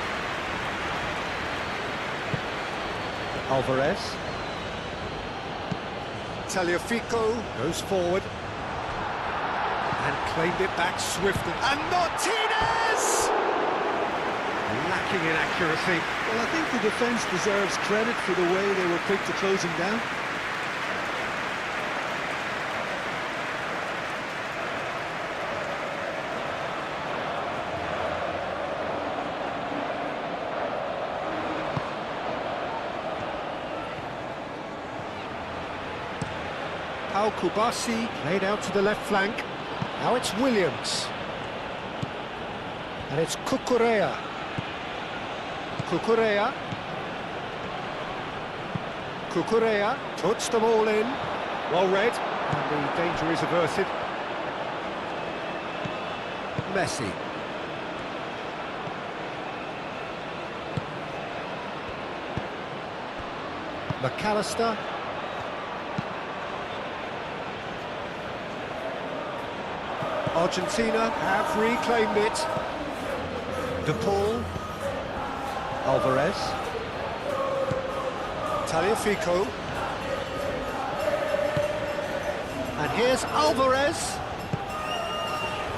Alvarez. Tagliafico goes forward. And claimed it back swiftly. And Martinez! Lacking in accuracy. Well, I think the defence deserves credit for the way they were quick to close him down. Paul Kubasi played out to the left flank. Now it's Williams. And it's Cucurella. Cucurella. Cucurella puts them all in. Well read. And the danger is averted. Messi. McAllister. Argentina have reclaimed it. De Paul. Alvarez. Tagliafico. And here's Alvarez.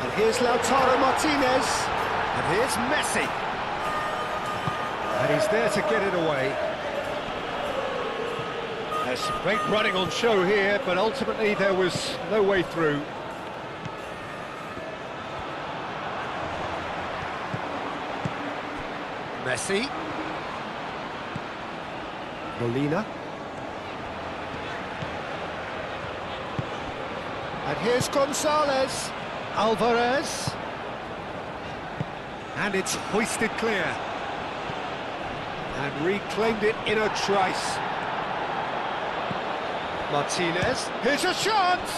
And here's Lautaro Martinez. And here's Messi. And he's there to get it away. There's some great running on show here, but ultimately there was no way through. Messi. Molina. And here's Gonzalez. Alvarez. And it's hoisted clear. And reclaimed it in a trice. Martinez. Here's a chance!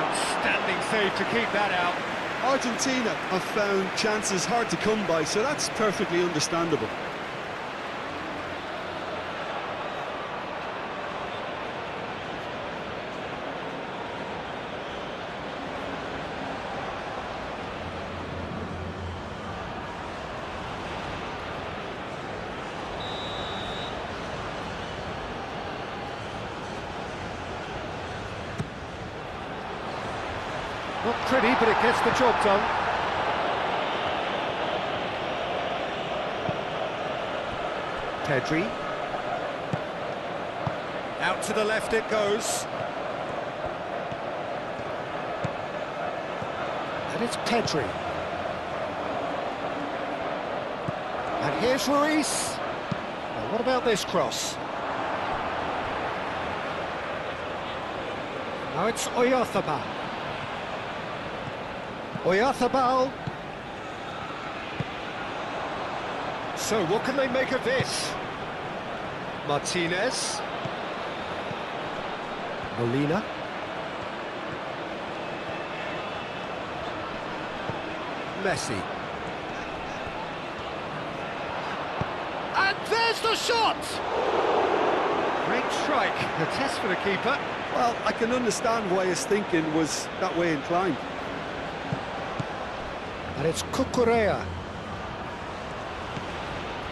Outstanding save to keep that out. Argentina have found chances hard to come by, so that's perfectly understandable. Not pretty, but it gets the job done. Pedri. Out to the left it goes. And it's Pedri. And here's Ruiz. Now what about this cross? Now it's Oyarthabal. Oyarthabal. So what can they make of this? Martinez. Molina. Messi. And there's the shot! Great strike. The test for the keeper. Well, I can understand why his thinking was that way inclined. And it's Cucurella.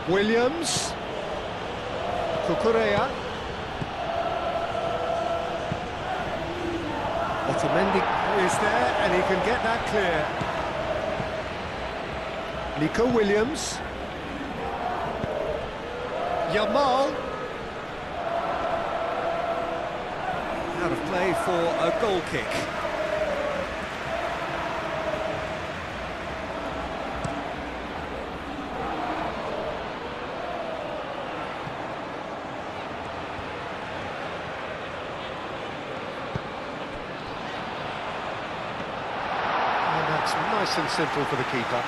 Williams. Cucurella. Otamendi is there and he can get that clear. Nico Williams. Yamal. Out of play for a goal kick. Nice and simple for the keeper.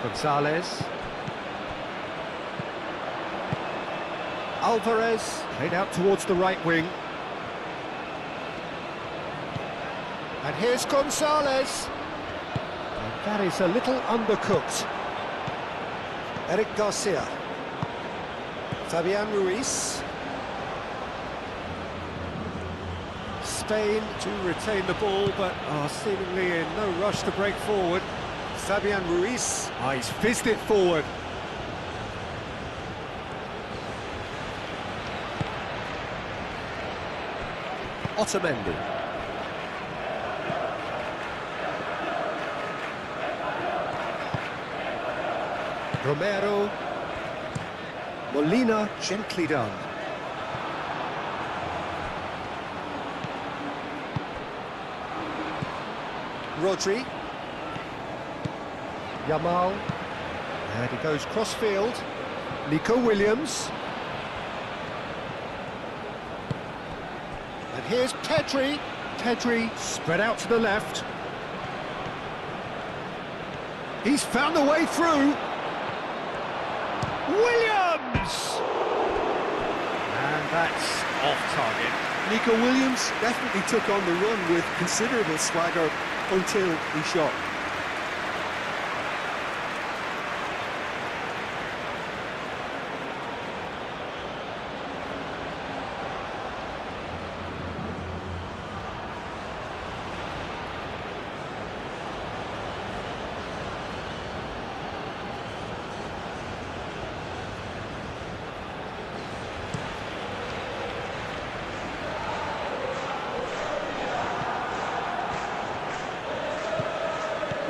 Gonzalez. Alvarez, played out towards the right wing. And here's Gonzalez. And that is a little undercooked. Eric Garcia. Fabian Ruiz. Spain to retain the ball, but are seemingly in no rush to break forward. Fabian Ruiz, he's fizzed it forward. Otamendi. Romero. Molina, gently done. Rodri. Yamal. And he goes cross-field. Nico Williams. And here's Pedri. Pedri spread out to the left. He's found the way through. Williams! And that's off target. Nico Williams definitely took on the run with considerable swagger until he shot.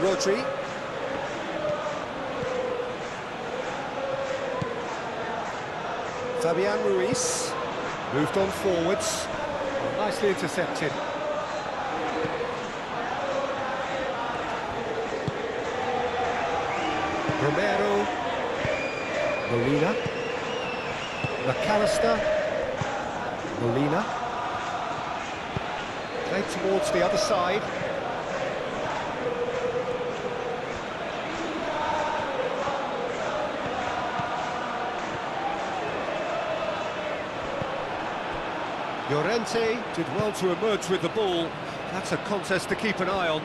Rodri. Fabian Ruiz. Moved on forwards. Oh, nicely intercepted. Romero. Molina. McAllister. Molina. Played towards the other side. Llorente did well to emerge with the ball. That's a contest to keep an eye on.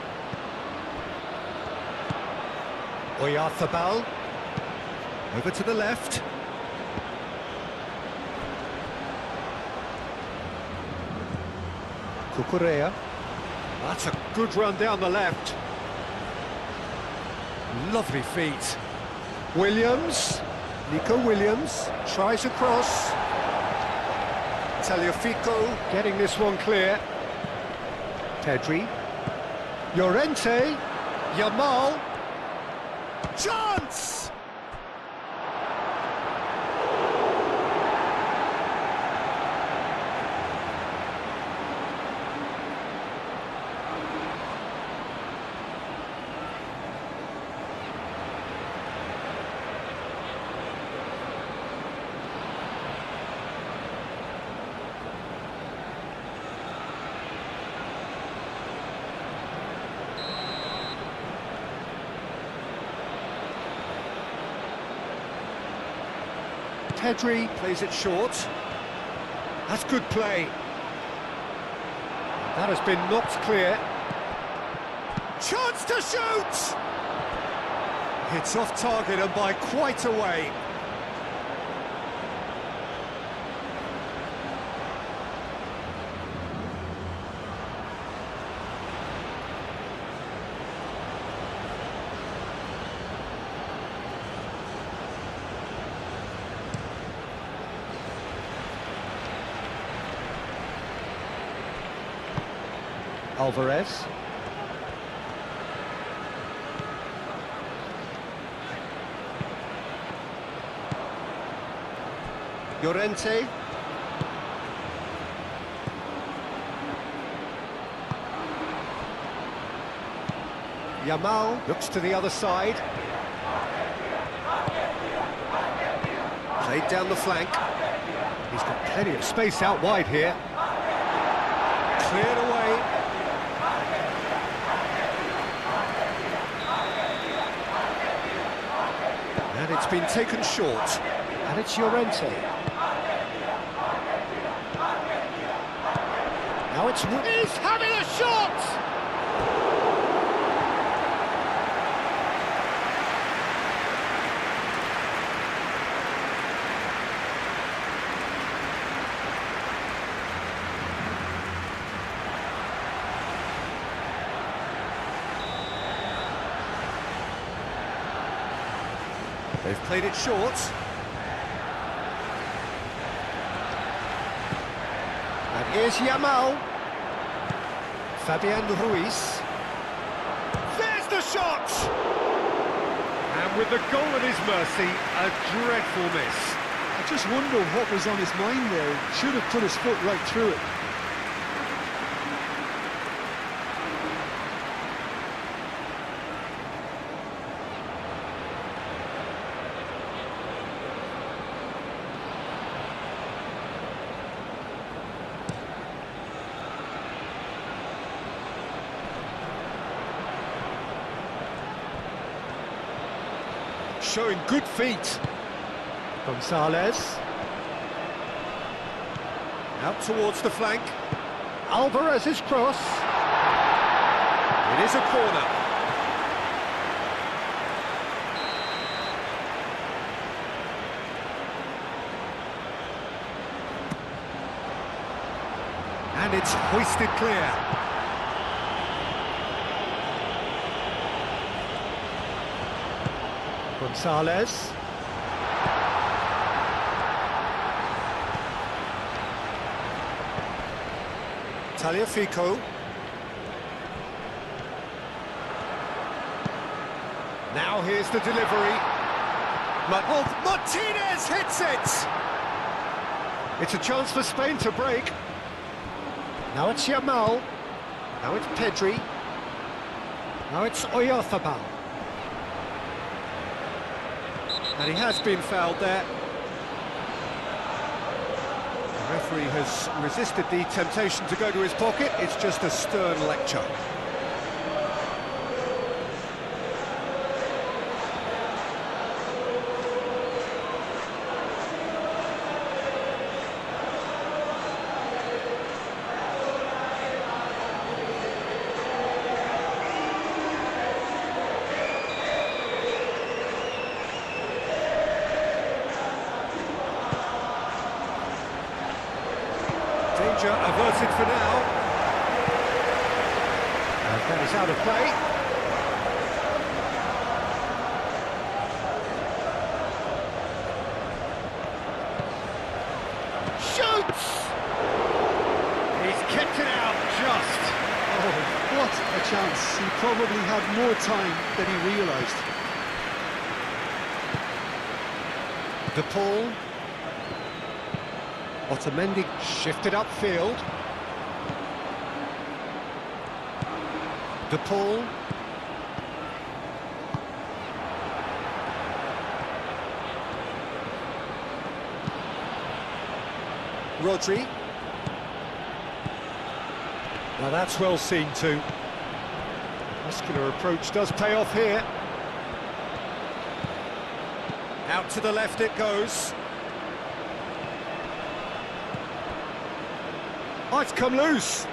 Oyarzabal. Over to the left. Cucurella. That's a good run down the left. Lovely feet. Williams. Nico Williams tries across. Tagliafico getting this one clear. Pedri. Llorente. Yamal. Chance! Pedri plays it short. That's good play. That has been knocked clear. Chance to shoot! It's off target and by quite a way. Alvarez. Llorente. Yamal looks to the other side. Played down the flank. He's got plenty of space out wide here. Cleared away. And it's been taken short. And it's Llorente. Now it's... He's having a shot! They've played it short. And here's Yamal. Fabian Ruiz. There's the shot! And with the goal at his mercy, a dreadful miss. I just wonder what was on his mind there. Should have put his foot right through it. Showing good feet. Gonzalez. Out towards the flank. Alvarez's cross. It is a corner. And it's hoisted clear. Gonzalez. Taliafico. Now here's the delivery. Martinez hits it! It's a chance for Spain to break. Now it's Yamal. Now it's Pedri. Now it's Oyarzabal. And he has been fouled there. The referee has resisted the temptation to go to his pocket. It's just a stern lecture. Danger averted for now. And that is out of play. Shoots! He's kept it out just. Oh, what a chance. He probably had more time than he realised. De Paul. Otamendi shifted upfield. De Paul. Rodri. Now that's well seen too. Muscular approach does pay off here. Out to the left it goes. Oh, it's come loose.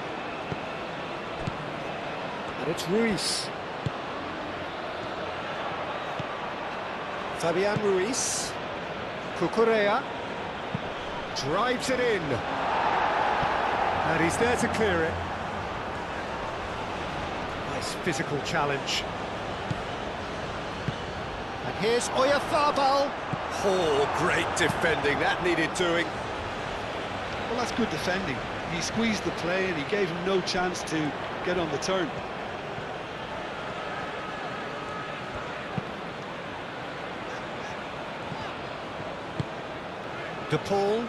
And it's Ruiz. Fabian Ruiz. Cucurella. Drives it in. And he's there to clear it. Nice physical challenge. And here's Oyarzabal. Oh, great defending. That needed doing. Well, that's good defending. He squeezed the play and he gave him no chance to get on the turn. De Paul.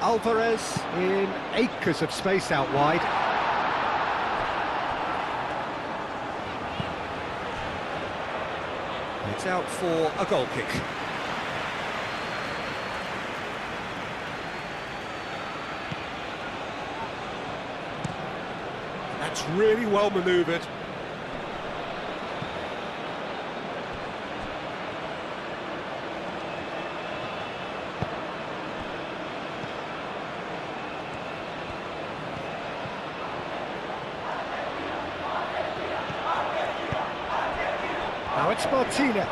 Alvarez in acres of space out wide. It's out for a goal kick. That's really well manoeuvred. Now it's Martinez.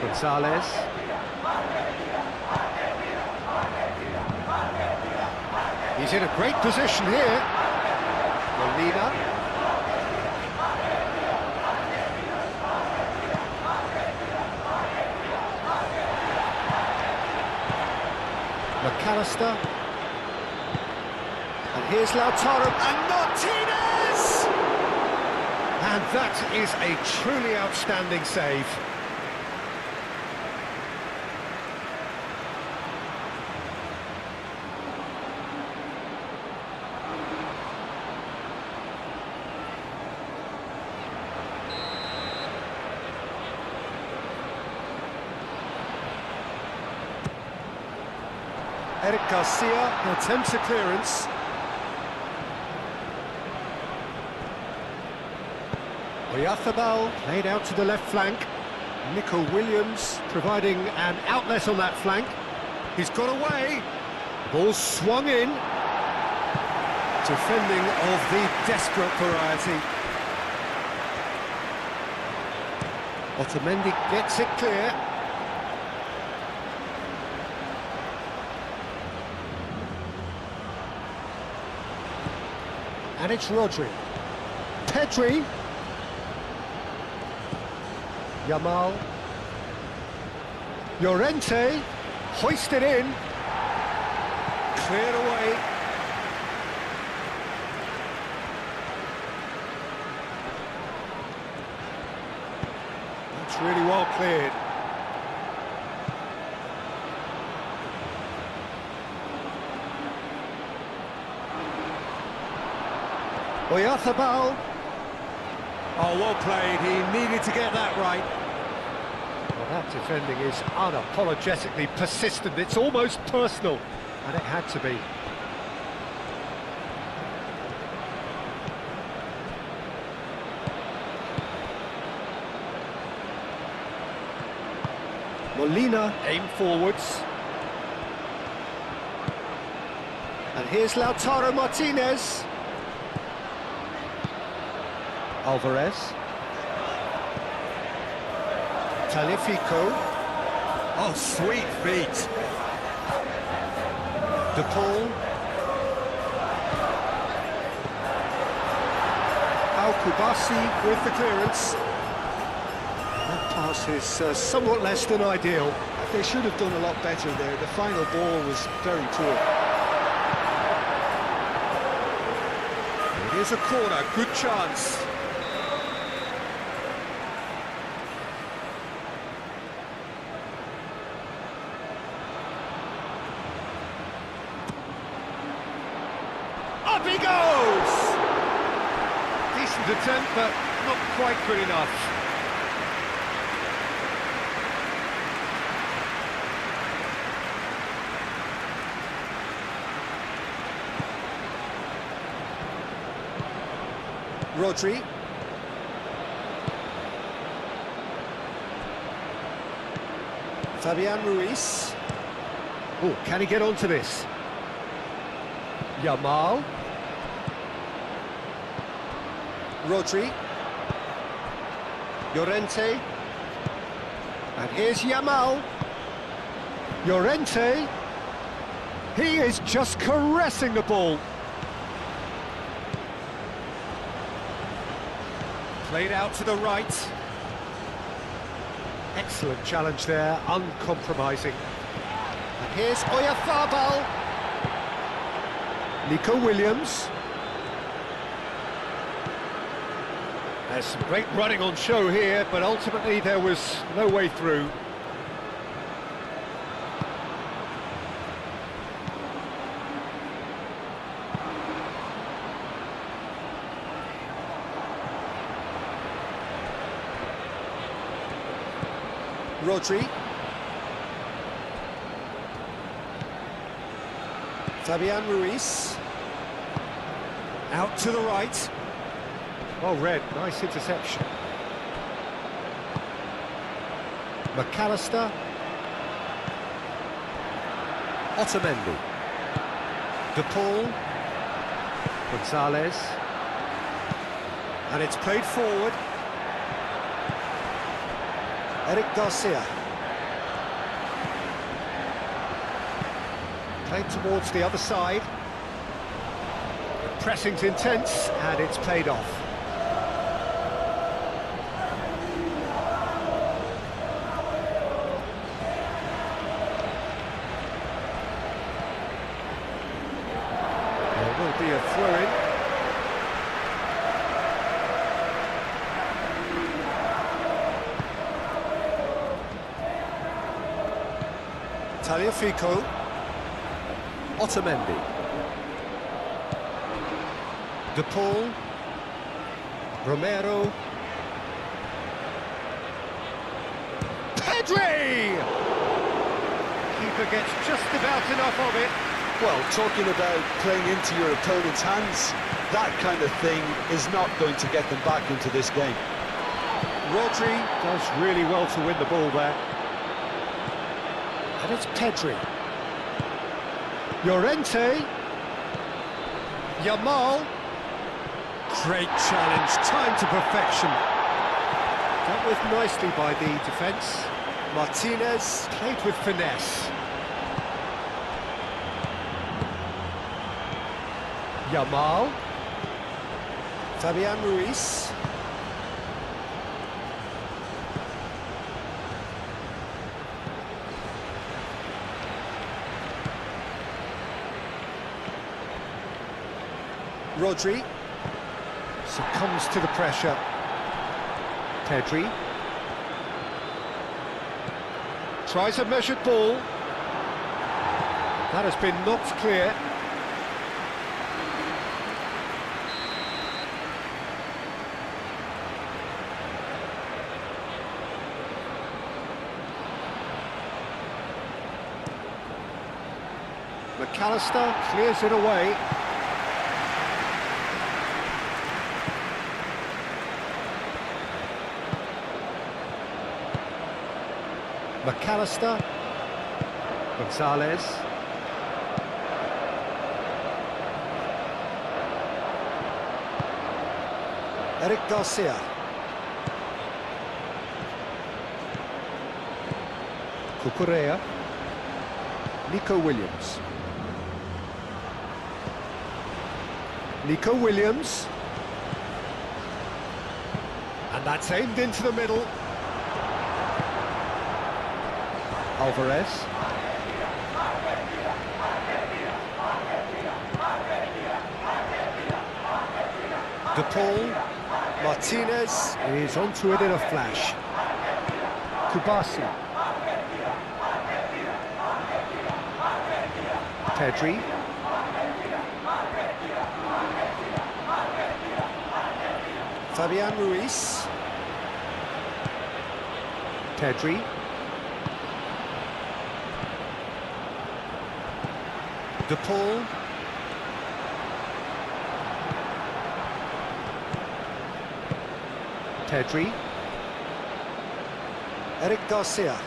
Gonzalez. He's in a great position here. Molina. McAllister. And here's Lautaro and Martinez! And that is a truly outstanding save. Eric Garcia attempts a clearance. Oyarzábal played out to the left flank. Nico Williams providing an outlet on that flank. He's got away. Ball swung in. Defending of the desperate variety. Otamendi gets it clear. And it's Rodri. Pedri. Yamal. Llorente. Hoisted in. Cleared away. That's really well cleared. Oyarzábal. Oh, well played. He needed to get that right. Well, that defending is unapologetically persistent. It's almost personal, and it had to be. Molina aimed forwards. And here's Lautaro Martinez. Alvarez. Talifico. Oh, sweet feet. De Paul. Al-Kubasi with the clearance. That pass is somewhat less than ideal. They should have done a lot better there. The final ball was very poor. It is a corner, good chance. Up he goes! Decent attempt, but not quite good enough. Rodri. Fabian Ruiz. Oh, can he get onto this? Yamal. Rodri. Llorente. And here's Yamal. Llorente. He is just caressing the ball. Played out to the right. Excellent challenge there, uncompromising. And here's Oyarzábal. Nico Williams. There's some great running on show here, but ultimately there was no way through. Rodri. Fabian Ruiz. Out to the right. Well read, nice interception. McAllister. Otamendi. De Paul. Gonzalez. And it's played forward. Eric Garcia. Played towards the other side. Pressing's intense, and it's played off. There will be a throw-in. Tagliafico. Otamendi. De Paul. Romero. Pedri! Keeper gets just about enough of it. Well, talking about playing into your opponent's hands, that kind of thing is not going to get them back into this game. Rodri does really well to win the ball there. And it's Pedri. Llorente. Yamal. Great challenge, time to perfection. Dealt with nicely by the defence. Martinez played with finesse. Yamal. Fabian Ruiz. Rodri succumbs to the pressure. Pedri tries a measured ball. That has been knocked clear. McAllister clears it away. McAllister. Gonzalez. Eric Garcia. Cucurella. Nico Williams. Nico Williams. And that's aimed into the middle. Alvarez. De Paul. Martinez is onto it in a flash. Kubasi. Pedri. Fabian Ruiz. Pedri. De Paul. Pedri. Eric Garcia.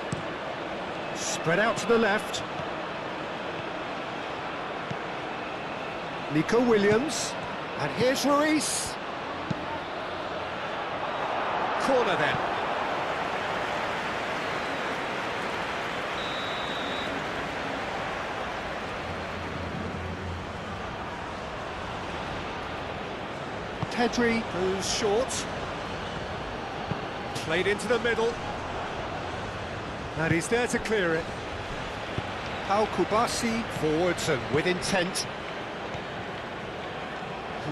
Spread out to the left. Nico Williams. And here's Ruiz. Corner then. Pedri goes short. Played into the middle. And he's there to clear it. Pau Kubasi forwards and with intent.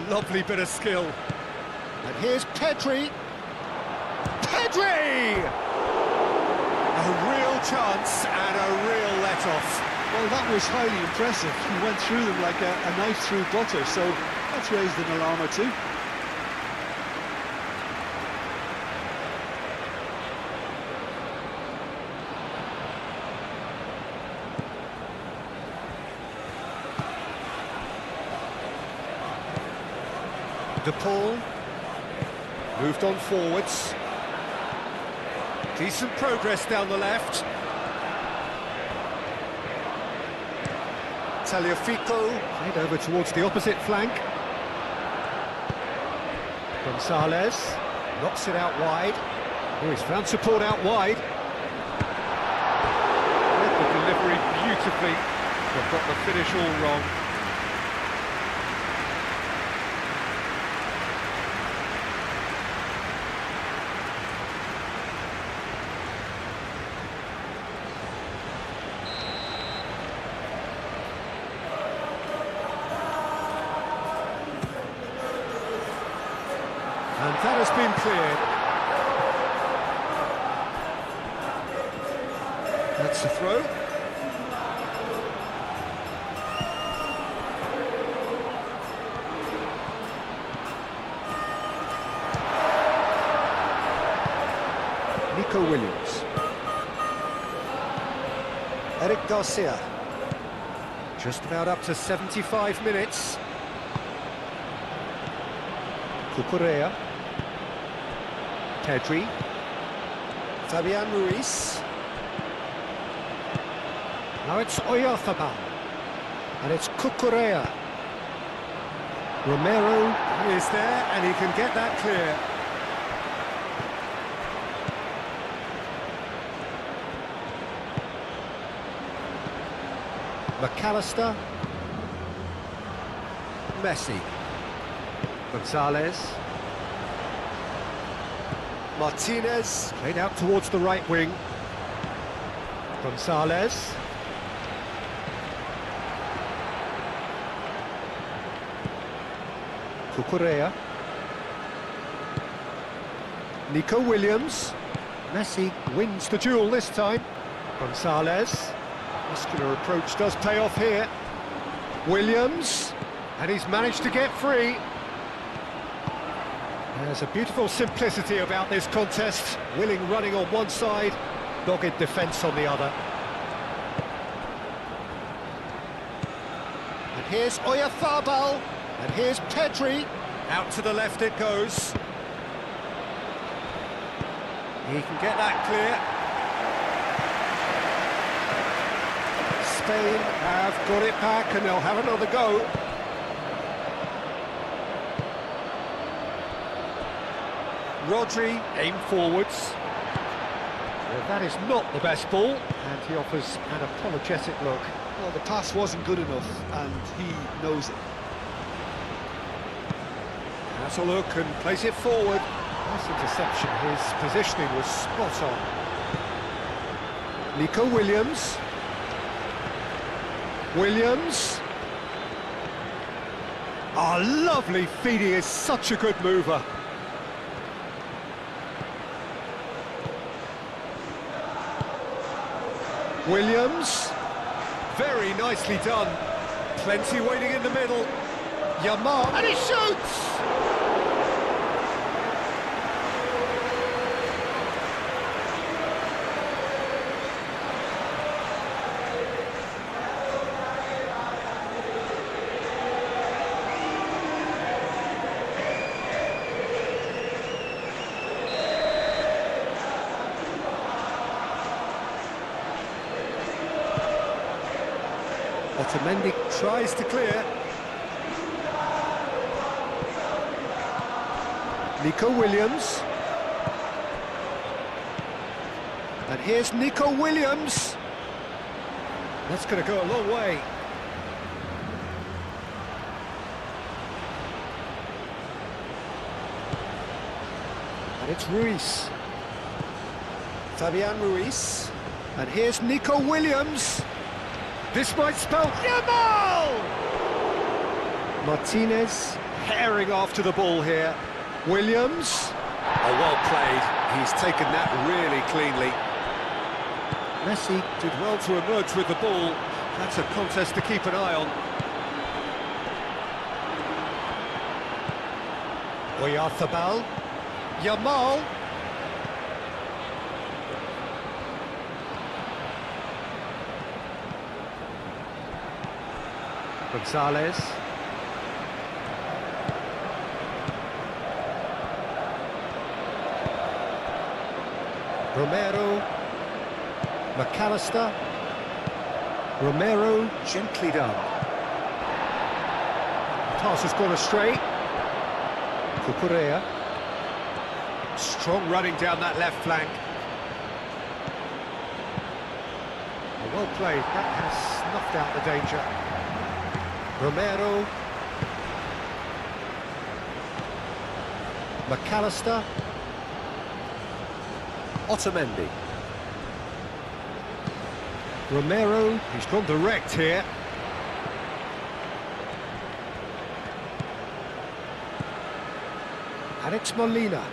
Lovely bit of skill. And here's Pedri. Pedri! A real chance and a real let-off. Well, that was highly impressive. He went through them like a knife through butter, so that's raised an alarm or two. De Paul. Moved on forwards. Decent progress down the left. Tagliafico. Played over towards the opposite flank. Gonzalez. Knocks it out wide. Oh, he's found support out wide. Read the delivery beautifully, but got the finish all wrong. And that has been cleared. That's the throw. Nico Williams. Eric Garcia. Just about up to 75 minutes. Cucurella. Pedri. Fabian Ruiz. Now it's Oyarzabal. And it's Cucurella. Romero is there and he can get that clear. McAllister. Messi. Gonzalez. Martinez, played out towards the right wing. Gonzalez. Cucurella. Nico Williams. Messi wins the duel this time. Gonzalez. Muscular approach does pay off here. Williams. And he's managed to get free. There's a beautiful simplicity about this contest. Willing running on one side, dogged defence on the other. And here's Oyarzabal, and here's Pedri. Out to the left it goes. He can get that clear. Spain have got it back and they'll have another go. Rodri, aim forwards. Well, that is not the best ball, and he offers an apologetic look. Well, the pass wasn't good enough, and he knows it. Has a look and plays it forward. Nice interception, his positioning was spot on. Nico Williams. Williams. Oh, lovely feed, he is such a good mover. Williams, very nicely done. Plenty waiting in the middle. Yamal, and he shoots! Otamendi tries to clear. Nico Williams. And here's Nico Williams. That's going to go a long way. And it's Ruiz. Fabian Ruiz. And here's Nico Williams. This might spell Yamal! Martinez herring after the ball here. Williams. Oh, well played. He's taken that really cleanly. Messi did well to emerge with the ball. That's a contest to keep an eye on. Oyarzabal. Yamal. Gonzalez. Romero, McAllister, Romero, gently done. Pass has gone astray. Cucurella. Strong running down that left flank. Well played, that has snuffed out the danger. Romero. McAllister. Otamendi. Romero, he's gone direct here. Alex Molina.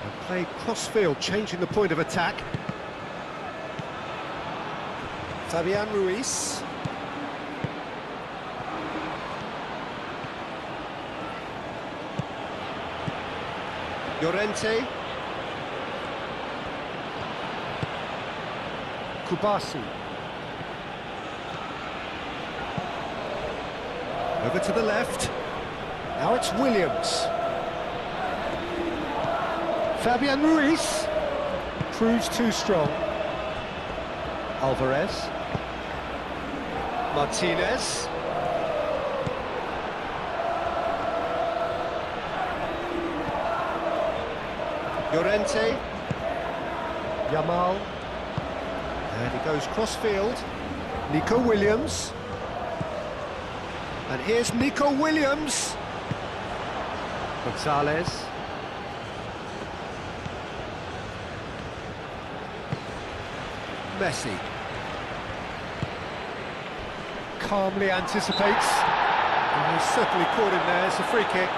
And played cross-field, changing the point of attack. Fabian Ruiz. Llorente. Kubasi. Over to the left. Now it's Williams. Fabian Ruiz. Proves too strong. Alvarez. Martinez. Llorente. Yamal. And he goes cross-field. Nico Williams. And here's Nico Williams. Gonzalez. Messi. Calmly anticipates. And he's certainly caught him there. It's a free kick.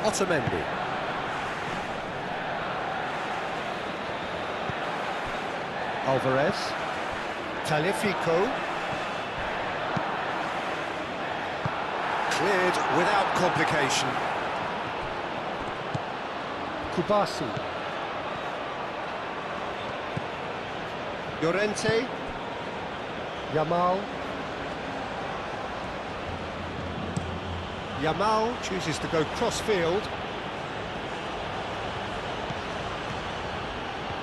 Otamendi. Alvarez. Talifico. Cleared without complication. Kubasi. Llorente. Yamal. Yamal chooses to go cross-field.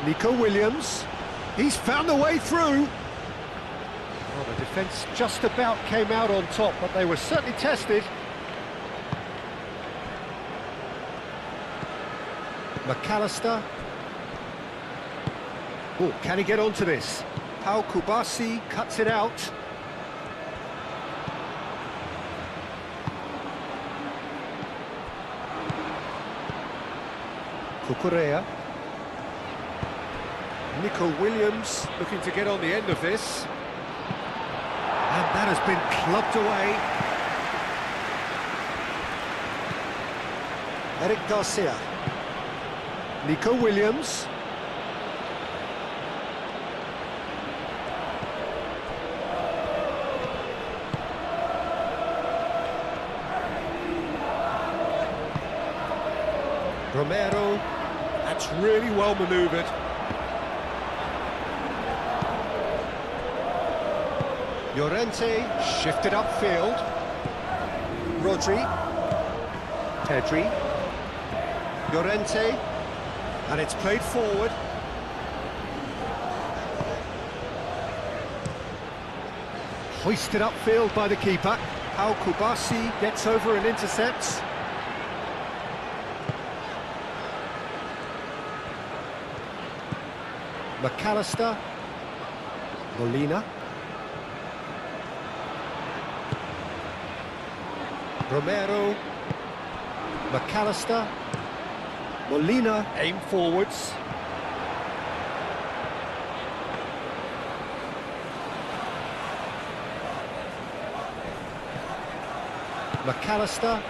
Nico Williams. He's found a way through. Well, the defence just about came out on top, but they were certainly tested. McAllister. Oh, can he get onto this? Pau Kubasi cuts it out. Cucurella. Nico Williams looking to get on the end of this. And that has been clubbed away. Eric Garcia. Nico Williams. Romero. That's really well manoeuvred. Llorente shifted upfield. Rodri. Pedri. Llorente. And it's played forward. Hoisted upfield by the keeper. Pau Kubasi gets over and intercepts. McAllister. Molina. Romero. McAllister. Molina aim forwards. McAllister.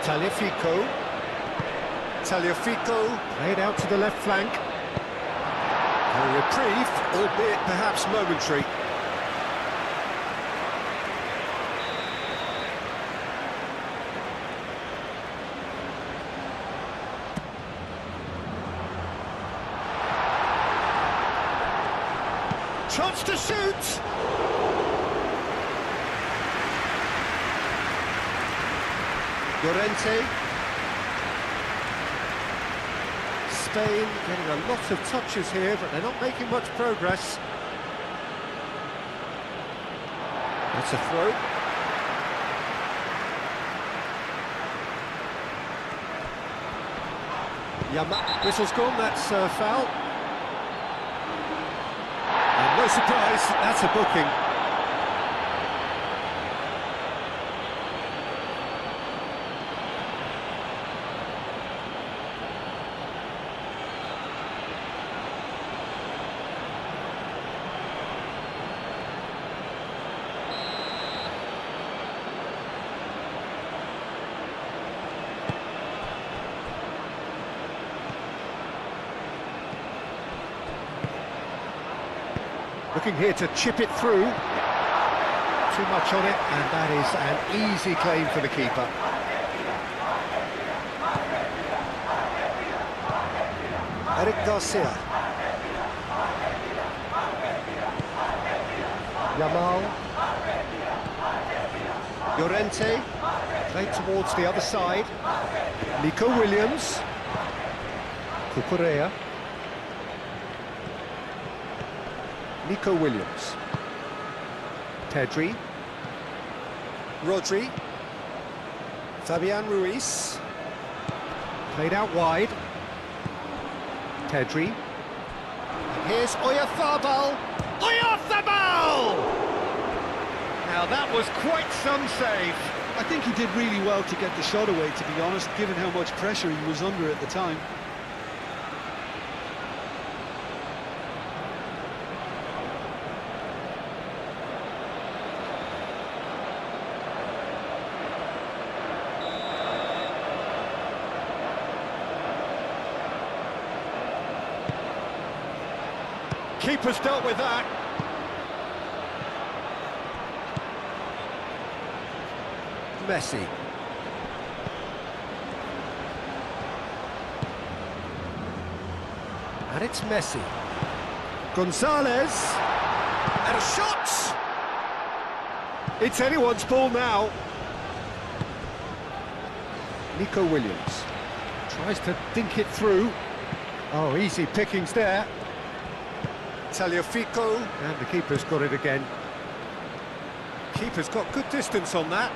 Tagliafico. Tagliafico played out to the left flank. A reprieve, albeit perhaps momentary. Chance to shoot! Llorente. Spain getting a lot of touches here, but they're not making much progress. That's a throw. Whistle's gone, that's a foul. And no surprise, that's a booking. Looking here to chip it through. Too much on it, and that is an easy claim for the keeper. Eric Garcia. Yamal. Llorente. Played towards the other side. Nico Williams. Cucurella. Nico Williams. Pedri. Rodri. Fabian Ruiz. Played out wide. Pedri. And here's Oyarzabal. Oyarzabal! Now that was quite some save. I think he did really well to get the shot away, to be honest, given how much pressure he was under at the time. Keeper's dealt with that. Messi. And it's Messi. Gonzalez. And a shot! It's anyone's ball now. Nico Williams. Tries to dink it through. Oh, easy pickings there. Tagliafico, and the keeper's got it again. Keeper's got good distance on that.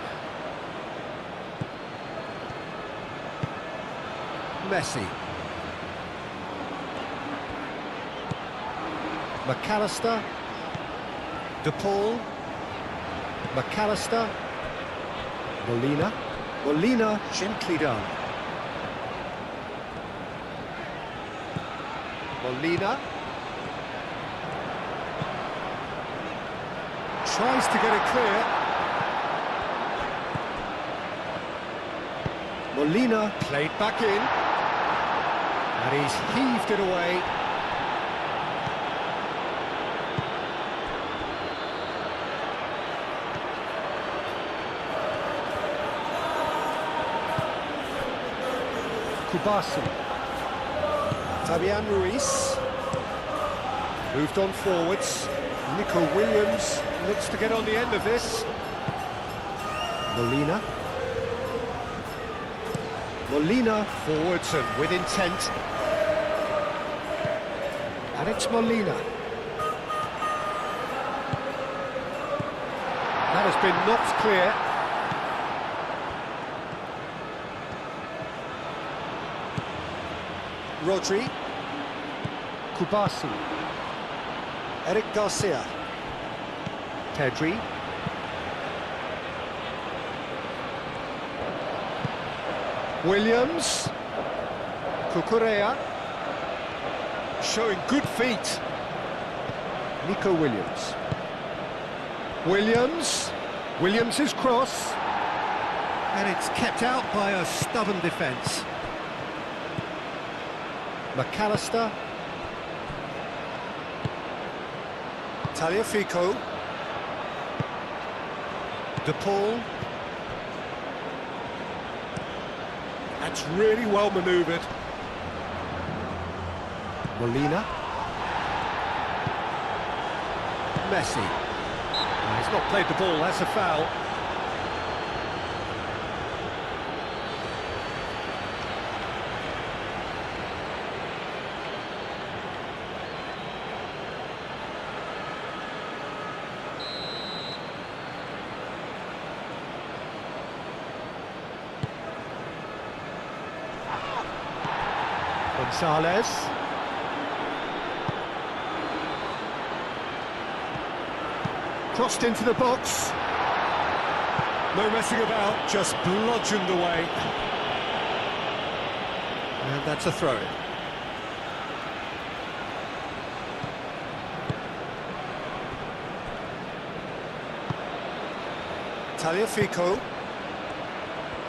Messi. McAllister. De Paul. McAllister. Molina. Molina, gently done. Molina. Tries to get it clear. Molina played back in. And he's heaved it away. Kubasi. Fabian Ruiz. Moved on forwards. Nico Williams looks to get on the end of this. Molina. Molina forwards and with intent. And it's Molina. That has been knocked clear. Rodri. Kubasi. Eric Garcia. Pedri. Williams. Cucurella. Showing good feet. Nico Williams. Williams. Williams' cross. And it's kept out by a stubborn defence. McAllister. Tagliafico. De Paul. That's really well manoeuvred. Molina. Messi. He's not played the ball, that's a foul. Gonzalez. Crossed into the box. No messing about, just bludgeoned away. And that's a throw-in. Tagliafico.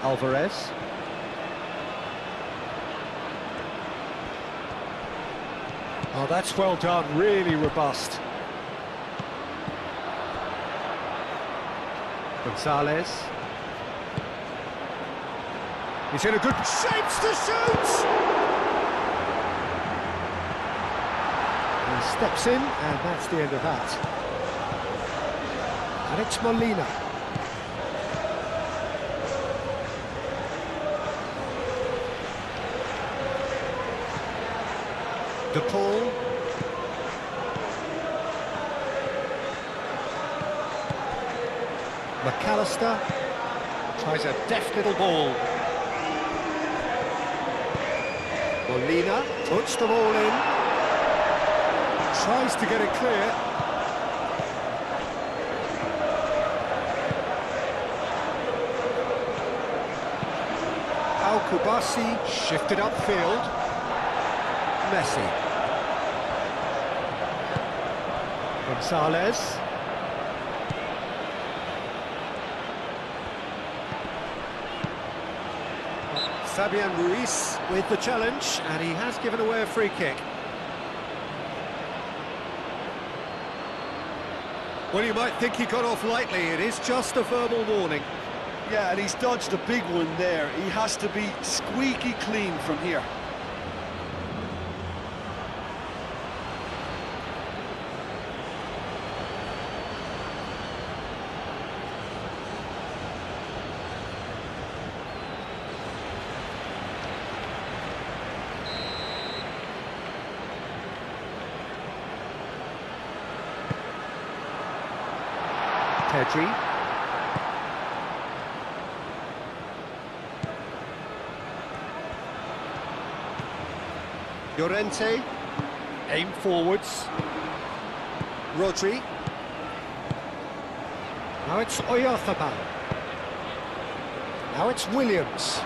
Alvarez. Oh, that's well done, really robust. Gonzalez. He's in a good shapes to shoot! He steps in, and that's the end of that. And it's Molina. De Paul. McAllister tries a deft little ball. Molina puts the ball in. Tries to get it clear. Al-Kubasi shifted upfield. Messi. Gonzalez. Fabian Ruiz with the challenge, and he has given away a free kick. Well, you might think he got off lightly. It is just a verbal warning. Yeah, and he's dodged a big one there. He has to be squeaky clean from here. Pedri. Llorente. Aim forwards. Rodri. Now it's Oyarzabal. Now it's Williams.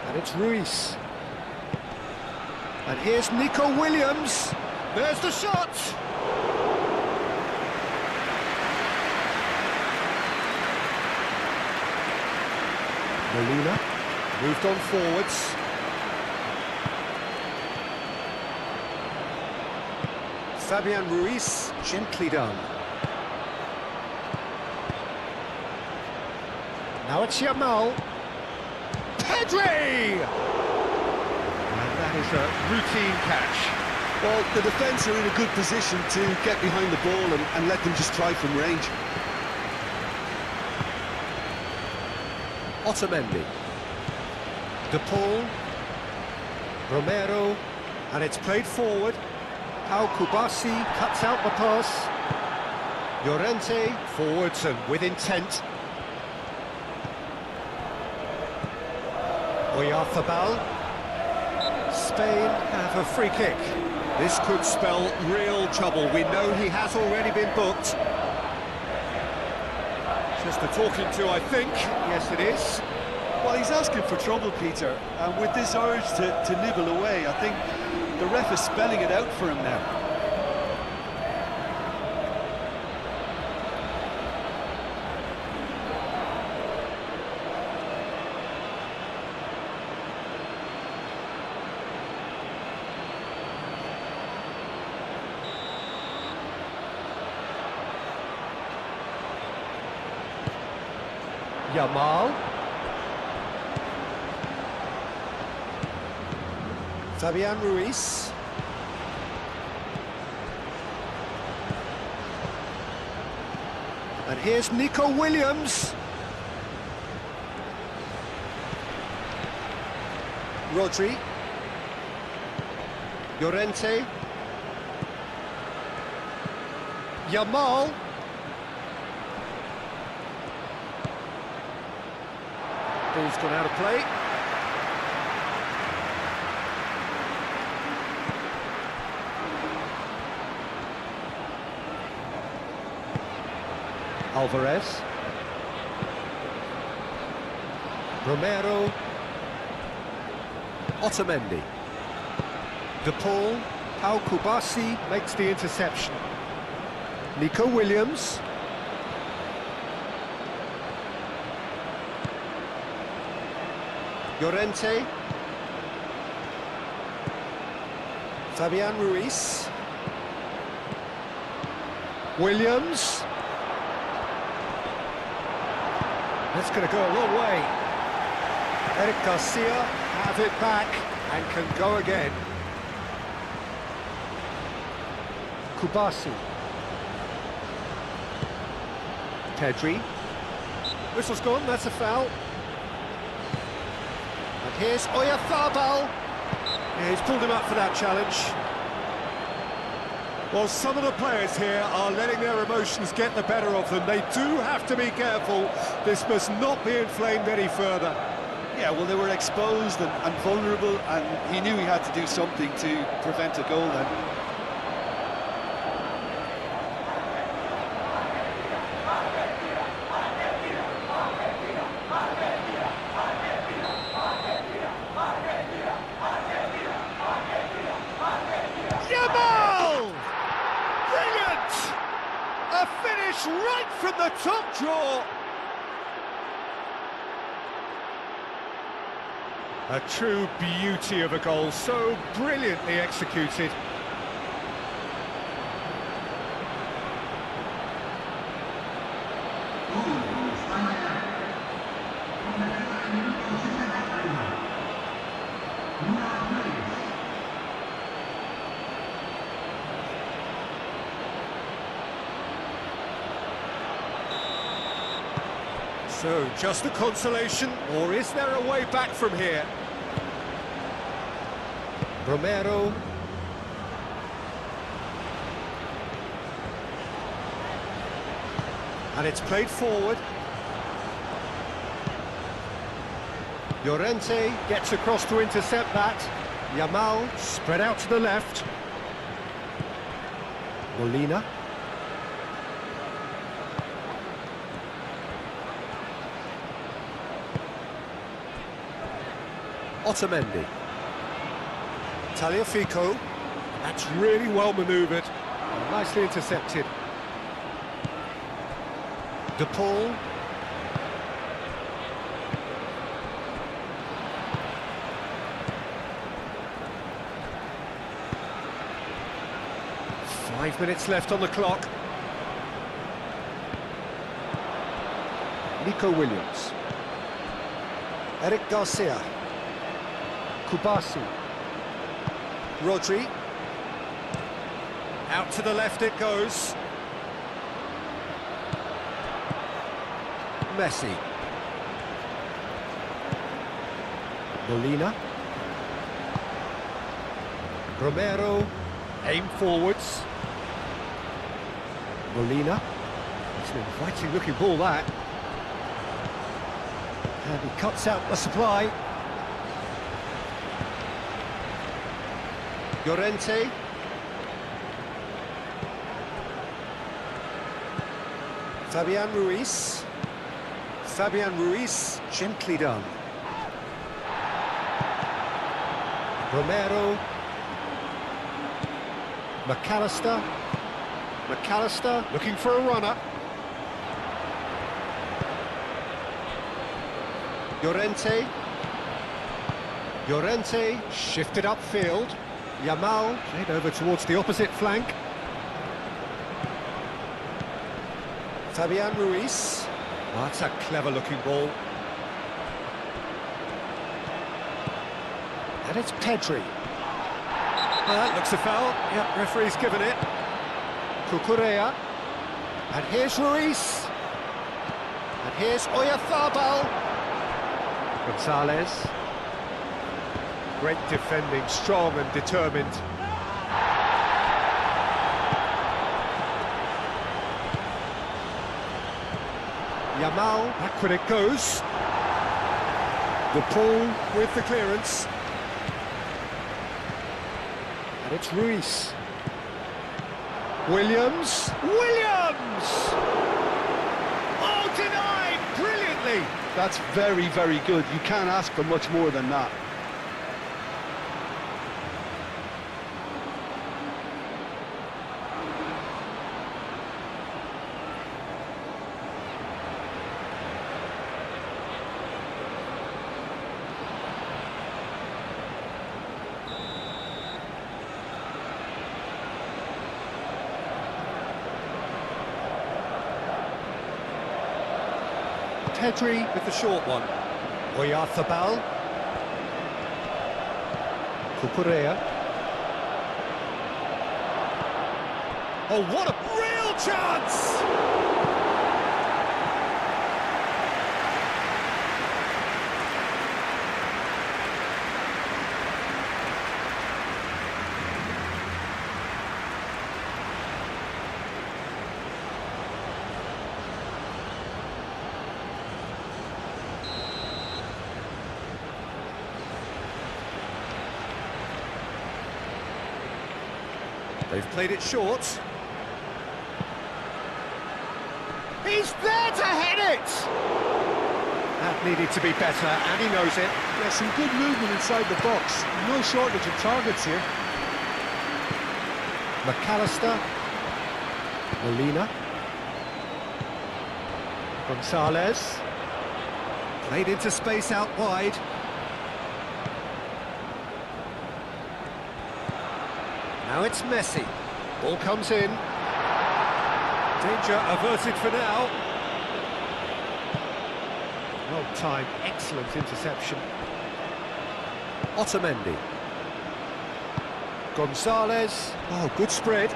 And it's Ruiz. And here's Nico Williams. There's the shot! Molina moved on forwards. Fabian Ruiz, gently done. Now it's Yamal. Pedri! And that is a routine catch. Well, the defence are in a good position to get behind the ball and let them just try from range. Otamendi. De Paul. Romero. And it's played forward. Al-Kubasi cuts out the pass. Llorente forwards and with intent. Oyarzabal. Spain have a free kick. This could spell real trouble. We know he has already been booked. Just a talking to, I think. Yes, it is. Well, he's asking for trouble, Peter, and with this urge to nibble away, I think the ref is spelling it out for him now. Yamal. Fabian Ruiz. And here's Nico Williams. Rodri. Llorente. Yamal. Ball's gone out of play. Alvarez. Romero. Otamendi. De Paul. Pau Kubasi makes the interception. Nico Williams. Llorente. Fabian Ruiz. Williams. That's going to go a long way. Eric Garcia have it back and can go again. Kubasi. Pedri. Whistle's gone, that's a foul. And here's Oyarzabal. Yeah, he's pulled him up for that challenge. Well, some of the players here are letting their emotions get the better of them. They do have to be careful. This must not be inflamed any further. Yeah, well, they were exposed and vulnerable, and he knew he had to do something to prevent a goal then. A finish right from the top drawer. A true beauty of a goal, so brilliantly executed. So, just a consolation, or is there a way back from here? Romero. And it's played forward. Llorente gets across to intercept that. Yamal Spread out to the left. Molina. Otamendi. Tagliafico. That's really well manoeuvred. Nicely intercepted. De Paul. Five minutes left on the clock. Nico Williams. Eric Garcia. Kubasi. Rodri. Out to the left it goes. Messi. Molina. Romero. Aim forwards. Molina. It's an inviting looking ball that. And he cuts out the supply. Llorente. Fabian Ruiz. Fabian Ruiz, gently done. Romero. McAllister. McAllister looking for a runner. Llorente. Llorente shifted upfield. Yamal played over towards the opposite flank. Fabian Ruiz. Oh, that's a clever-looking ball. And it's Pedri. Oh, that looks a foul. Yeah, referee's given it. Cucurella. And here's Ruiz. And here's Oyarzabal. Gonzalez. Great defending, strong and determined. Yamal, backward it goes. The Paul with the clearance. And it's Ruiz. Williams. Williams! Oh, denied! Brilliantly! That's very, very good. You can't ask for much more than that. Pedri with the short one. Oyarzabal. Cucurella. Oh, what a real chance! They've played it short. He's there to head it! That needed to be better, and he knows it. Yeah, some good movement inside the box. No shortage of targets here. McAllister. Molina. Gonzalez. Played into space out wide. Now it's Messi. Ball comes in. Danger averted for now. Well timed, excellent interception. Otamendi. Gonzalez. Oh, good spread.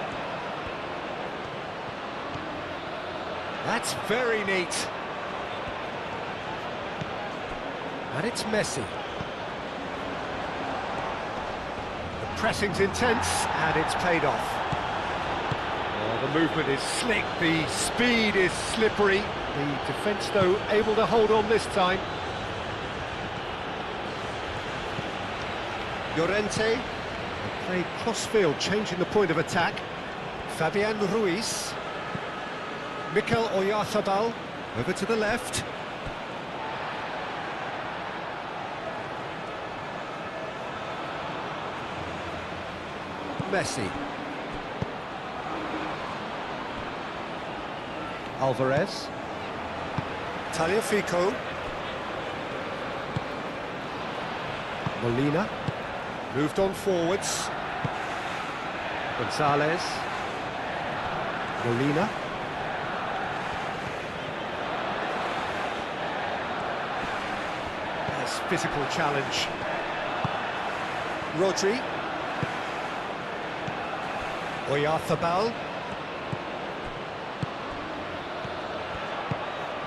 That's very neat. And it's Messi. Pressing's intense, and it's paid off. Oh, the movement is slick, the speed is slippery. The defence, though, able to hold on this time. Llorente. Played cross-field, changing the point of attack. Fabian Ruiz. Mikel Oyarzabal, over to the left. Messi. Alvarez. Tagliafico. Molina. Moved on forwards. Gonzalez. Molina. Nice physical challenge. Rodri. Oyarzabal.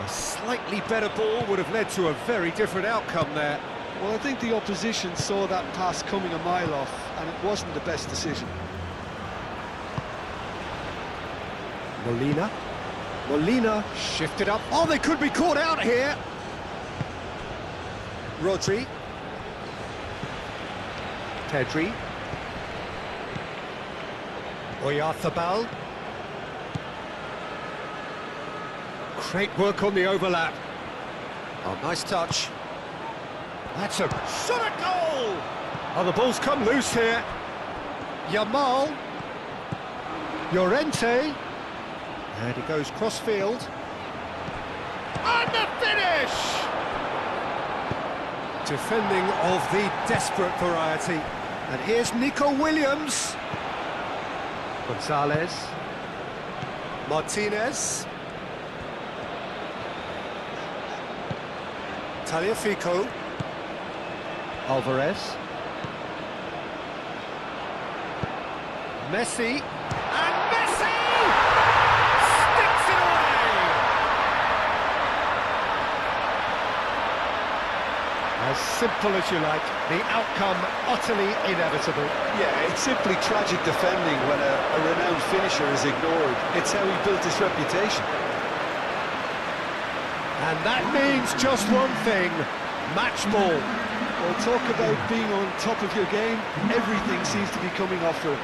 A slightly better ball would have led to a very different outcome there. Well, I think the opposition saw that pass coming a mile off, and it wasn't the best decision. Molina. Molina shifted up. Oh, they could be caught out here. Rodri. Pedri. Oyarzabal. Great work on the overlap. Oh, nice touch. That's a shot at goal! Oh, the ball's come loose here. Yamal. Llorente. And he goes cross-field. And the finish! Defending of the desperate variety. And here's Nico Williams. Gonzalez. Martinez. Tagliafico. Alvarez. Messi. And Messi! Sticks it away! As simple as you like, the outcome utterly inevitable. Yeah, it's simply tragic defending when a renowned finisher is ignored. It's how he built his reputation. And that means just one thing, match ball. Well, talk about being on top of your game. Everything seems to be coming off for it.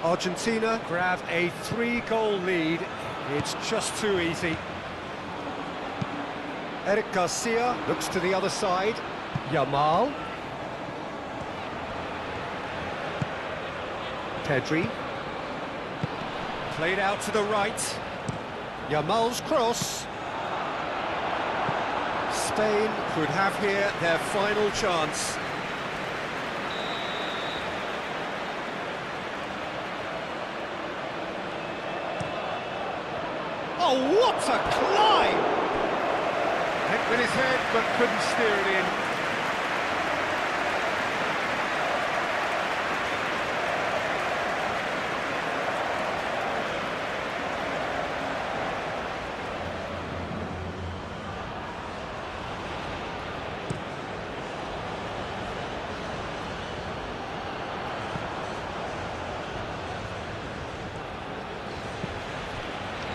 Argentina grab a 3-goal lead. It's just too easy. Eric Garcia looks to the other side. Yamal. Pedri. Played out to the right. Yamal's cross. Spain could have here their final chance. Oh, what a climb! Hit with his head, but couldn't steer it in.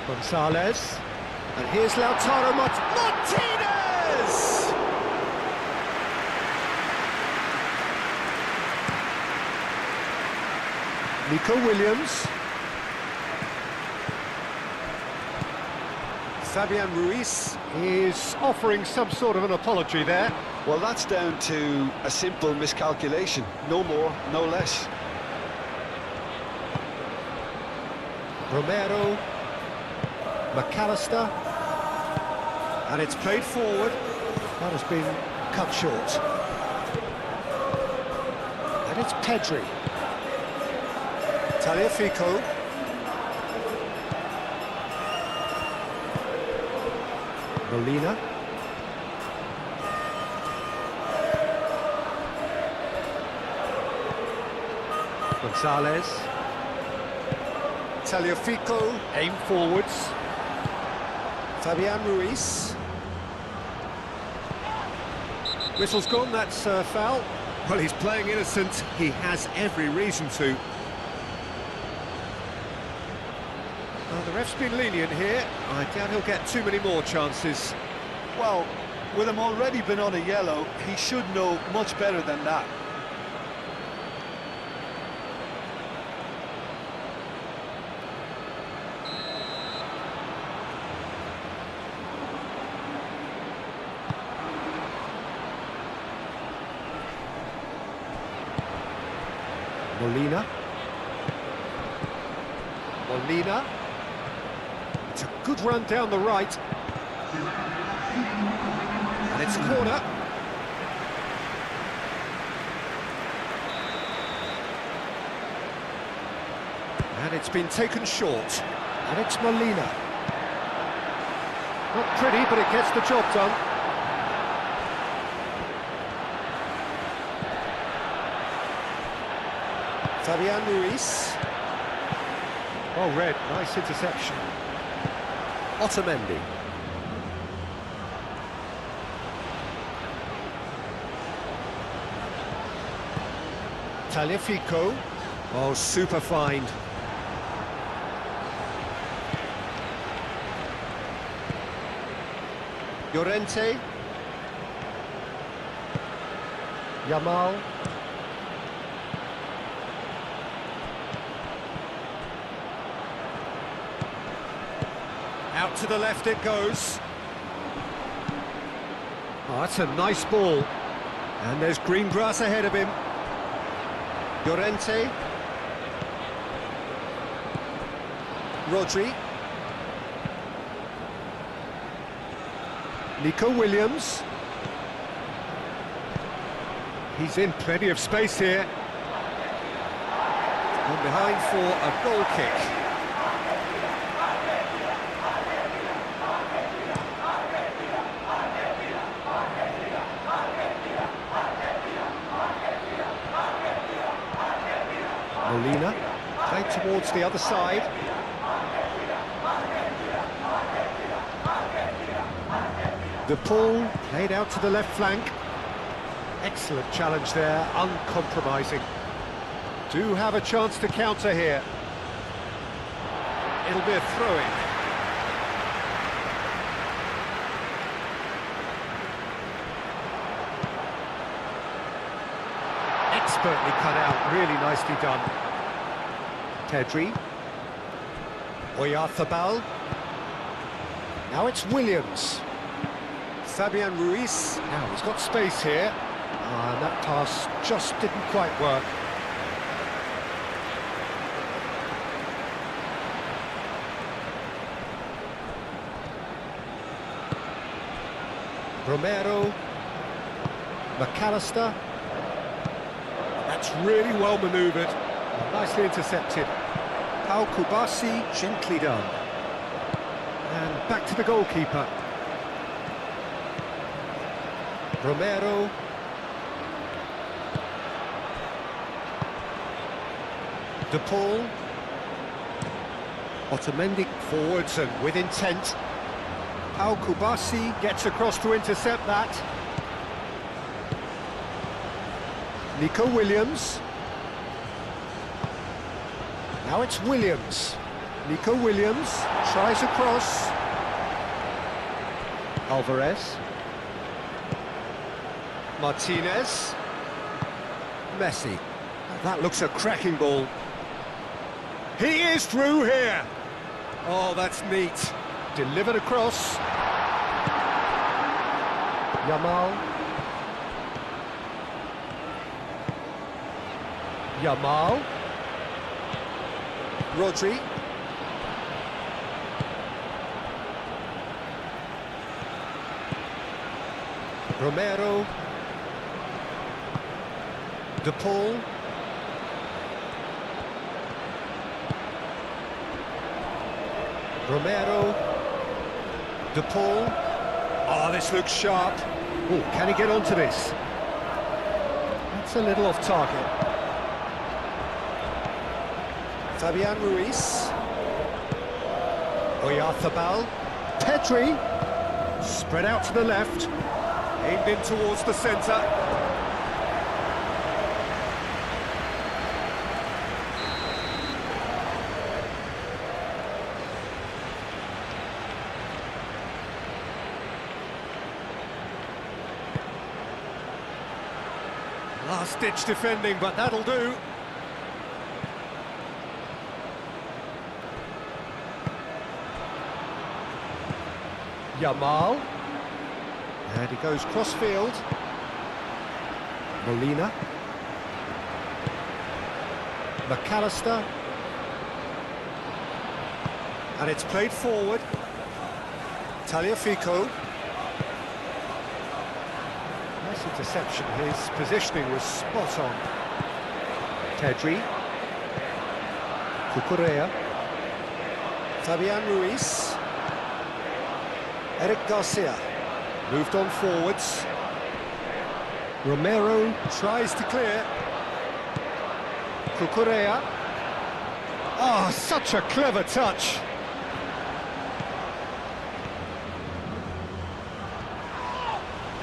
Gonzalez, and here's Lautaro Martinez! Nico Williams. Fabian Ruiz is offering some sort of an apology there. Well, that's down to a simple miscalculation. No more, no less. Romero. McAllister, and it's played forward. That has been cut short. And it's Pedri. Tagliafico. Molina. Gonzalez. Tagliafico, aim forwards. Fabian Ruiz. Whistle's gone, that's foul. Well, he's playing innocent. He has every reason to. Well, the ref's been lenient here. I doubt he'll get too many more chances. Well, with him already been on a yellow, he should know much better than that. Molina. Molina. It's a good run down the right. And it's a corner. And it's been taken short. And it's Molina. Not pretty, but it gets the job done. Fabian Ruiz. Oh, red, nice interception. Otamendi. Tagliafico. Oh, super find. Llorente. Yamal. Out to the left it goes. Oh, that's a nice ball. And there's green grass ahead of him. Llorente. Rodri. Nico Williams. He's in plenty of space here. Gone behind for a goal kick. Molina, played towards the other side. The ball played out to the left flank. Excellent challenge there, uncompromising. Do have a chance to counter here. It'll be a throw-in. Expertly cut out, really nicely done. Pedri. Oyarzabal. Now it's Williams. Fabian Ruiz. Now he's got space here. And that pass just didn't quite work. Romero. McAllister. That's really well manoeuvred. Nicely intercepted. Pau Kubasi, gently done. And back to the goalkeeper. Romero. De Paul. Otamendi forwards and with intent. Pau Kubasi gets across to intercept that. Nico Williams. Now it's Williams. Nico Williams tries across. Alvarez. Martinez. Messi. That looks a cracking ball. He is through here. Oh, that's neat. Delivered across. Yamal. Yamal. Rodri. Romero. De Paul. Romero. De Paul. Oh, this looks sharp. Oh, can he get onto this? That's a little off target. Fabian Ruiz. Oyarzabal. Pedri. Spread out to the left. Aimed in towards the centre. Last-ditch defending, but that'll do. Yamal. And he goes cross-field. Molina. McAllister. And it's played forward. Tagliafico. Nice interception. His positioning was spot on. Pedri. Cucurella. Fabian Ruiz. Eric Garcia. Moved on forwards. Romero tries to clear. Cucurella. Oh, such a clever touch.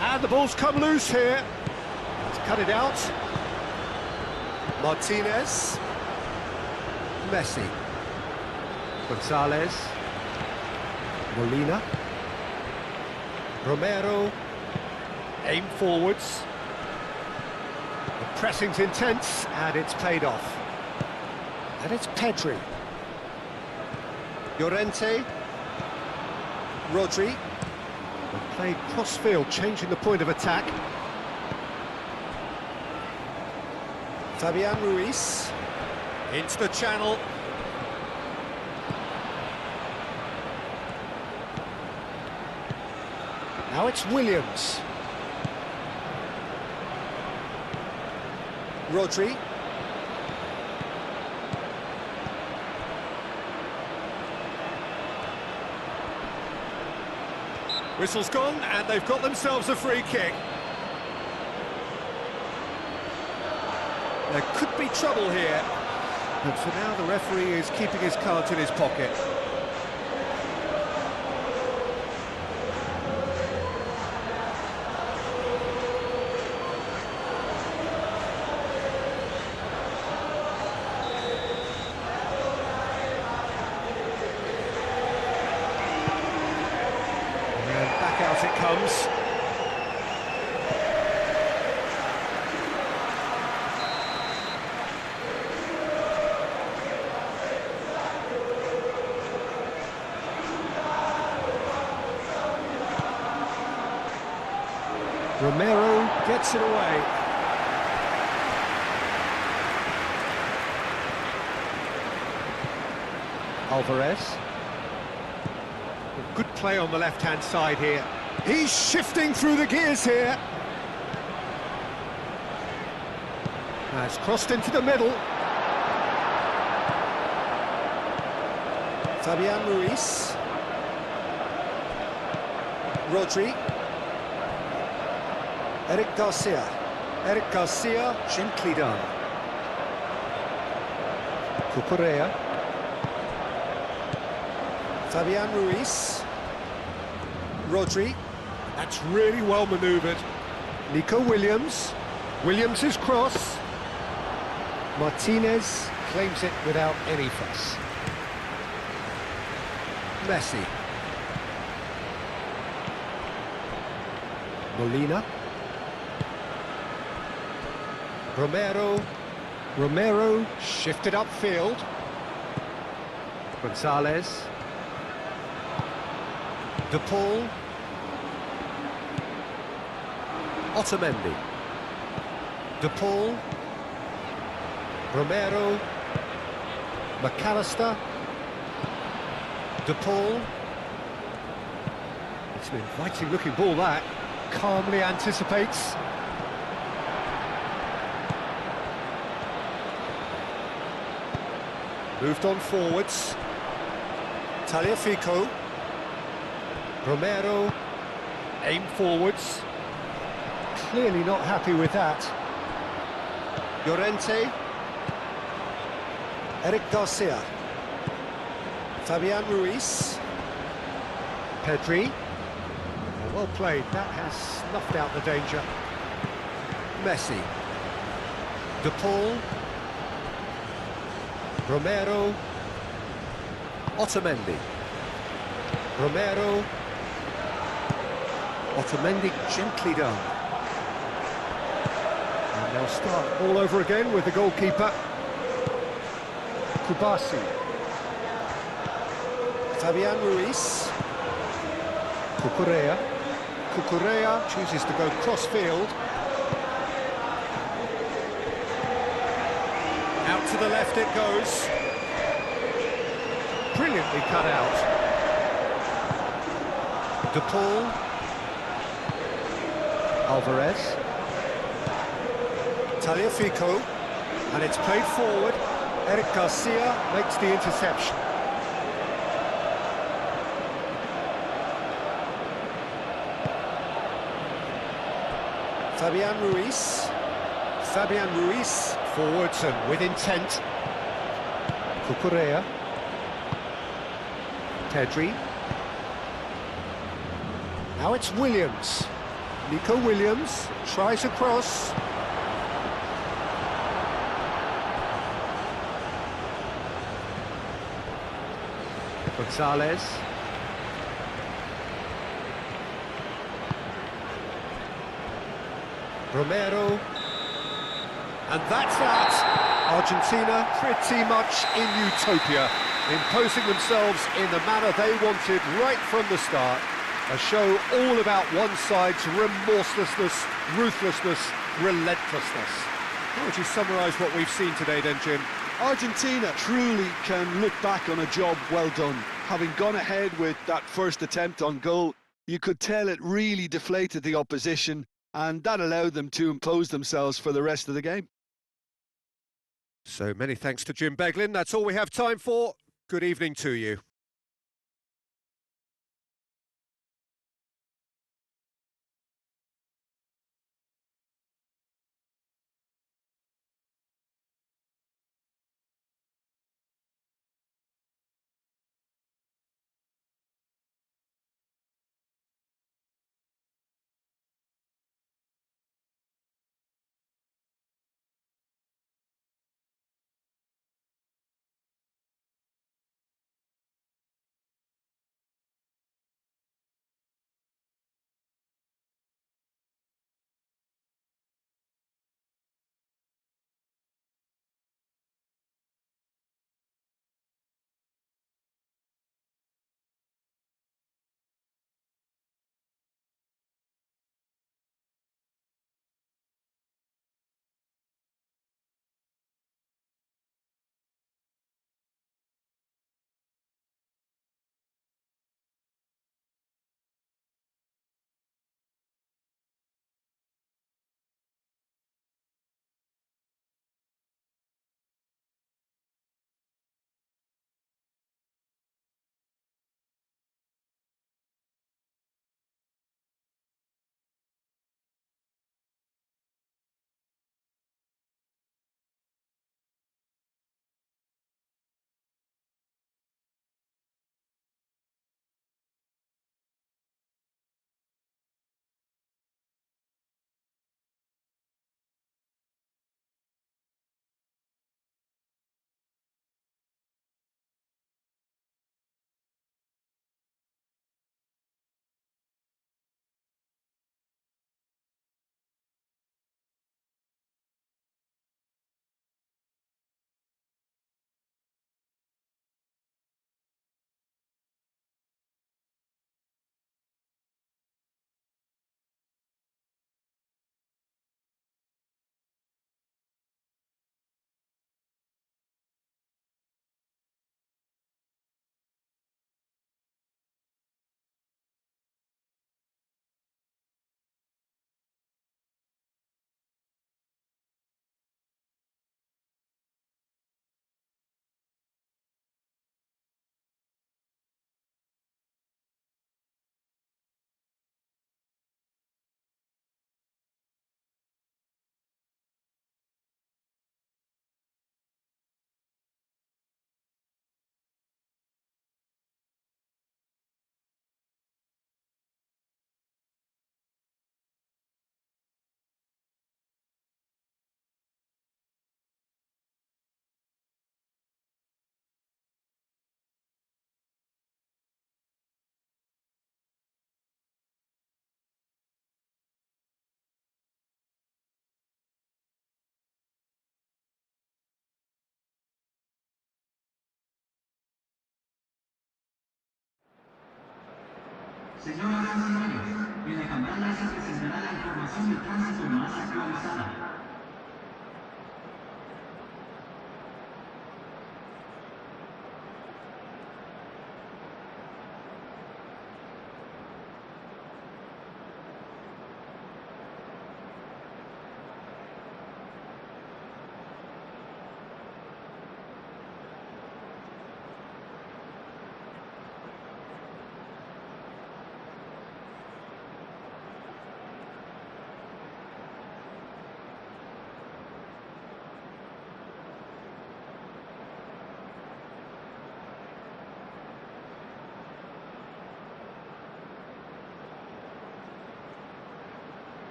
And the ball's come loose here. Let's cut it out. Martinez. Messi. Gonzalez. Molina. Romero. Aim forwards. The pressing's intense, and it's paid off. And it's Pedri. Llorente. Rodri. And played cross-field, changing the point of attack. Fabian Ruiz into the channel. Now it's Williams. Rodri. Whistle's gone, and they've got themselves a free kick. There could be trouble here, but for now the referee is keeping his cards in his pocket. And back out it comes. Romero gets it away. Alvarez. Good play on the left-hand side here. He's shifting through the gears here. Has crossed into the middle. Fabian Ruiz. Rodri. Eric Garcia, gently done. Cucurella. Fabian Ruiz. Rodri. That's really well manoeuvred. Nico Williams. Williams' cross. Martinez claims it without any fuss. Messi. Molina. Romero shifted upfield. Gonzalez. De Paul. Otamendi. De Paul. Romero. McAllister. De Paul. It's an inviting looking ball that. Calmly anticipates. Moved on forwards. Tagliafico. Romero. Aim forwards. Clearly not happy with that. Llorente. Eric Garcia. Fabian Ruiz. Pedri. Well played, that has snuffed out the danger. Messi. De Paul. Romero. Otamendi. Romero. Otamendi gently done. And they'll start all over again with the goalkeeper. Kubasi. Fabian Ruiz. Cucurella chooses to go cross-field. Out to the left it goes. Brilliantly cut out. De Paul. Alvarez. Tagliafico. And it's played forward. Eric Garcia makes the interception. Fabian Ruiz forwards and with intent. Cucurella. Pedri. Now it's Williams. Nico Williams tries a cross. Gonzalez. Romero. And that's that. Argentina pretty much in utopia, imposing themselves in the manner they wanted right from the start. A show all about one side's remorselessness, ruthlessness, relentlessness. How would you summarise what we've seen today then, Jim? Argentina truly can look back on a job well done. Having gone ahead with that first attempt on goal, you could tell it really deflated the opposition, and that allowed them to impose themselves for the rest of the game. So many thanks to Jim Beglin. That's all we have time for. Good evening to you. Señoras y señores, en la pantalla se presentará la información de tránsito más actualizada.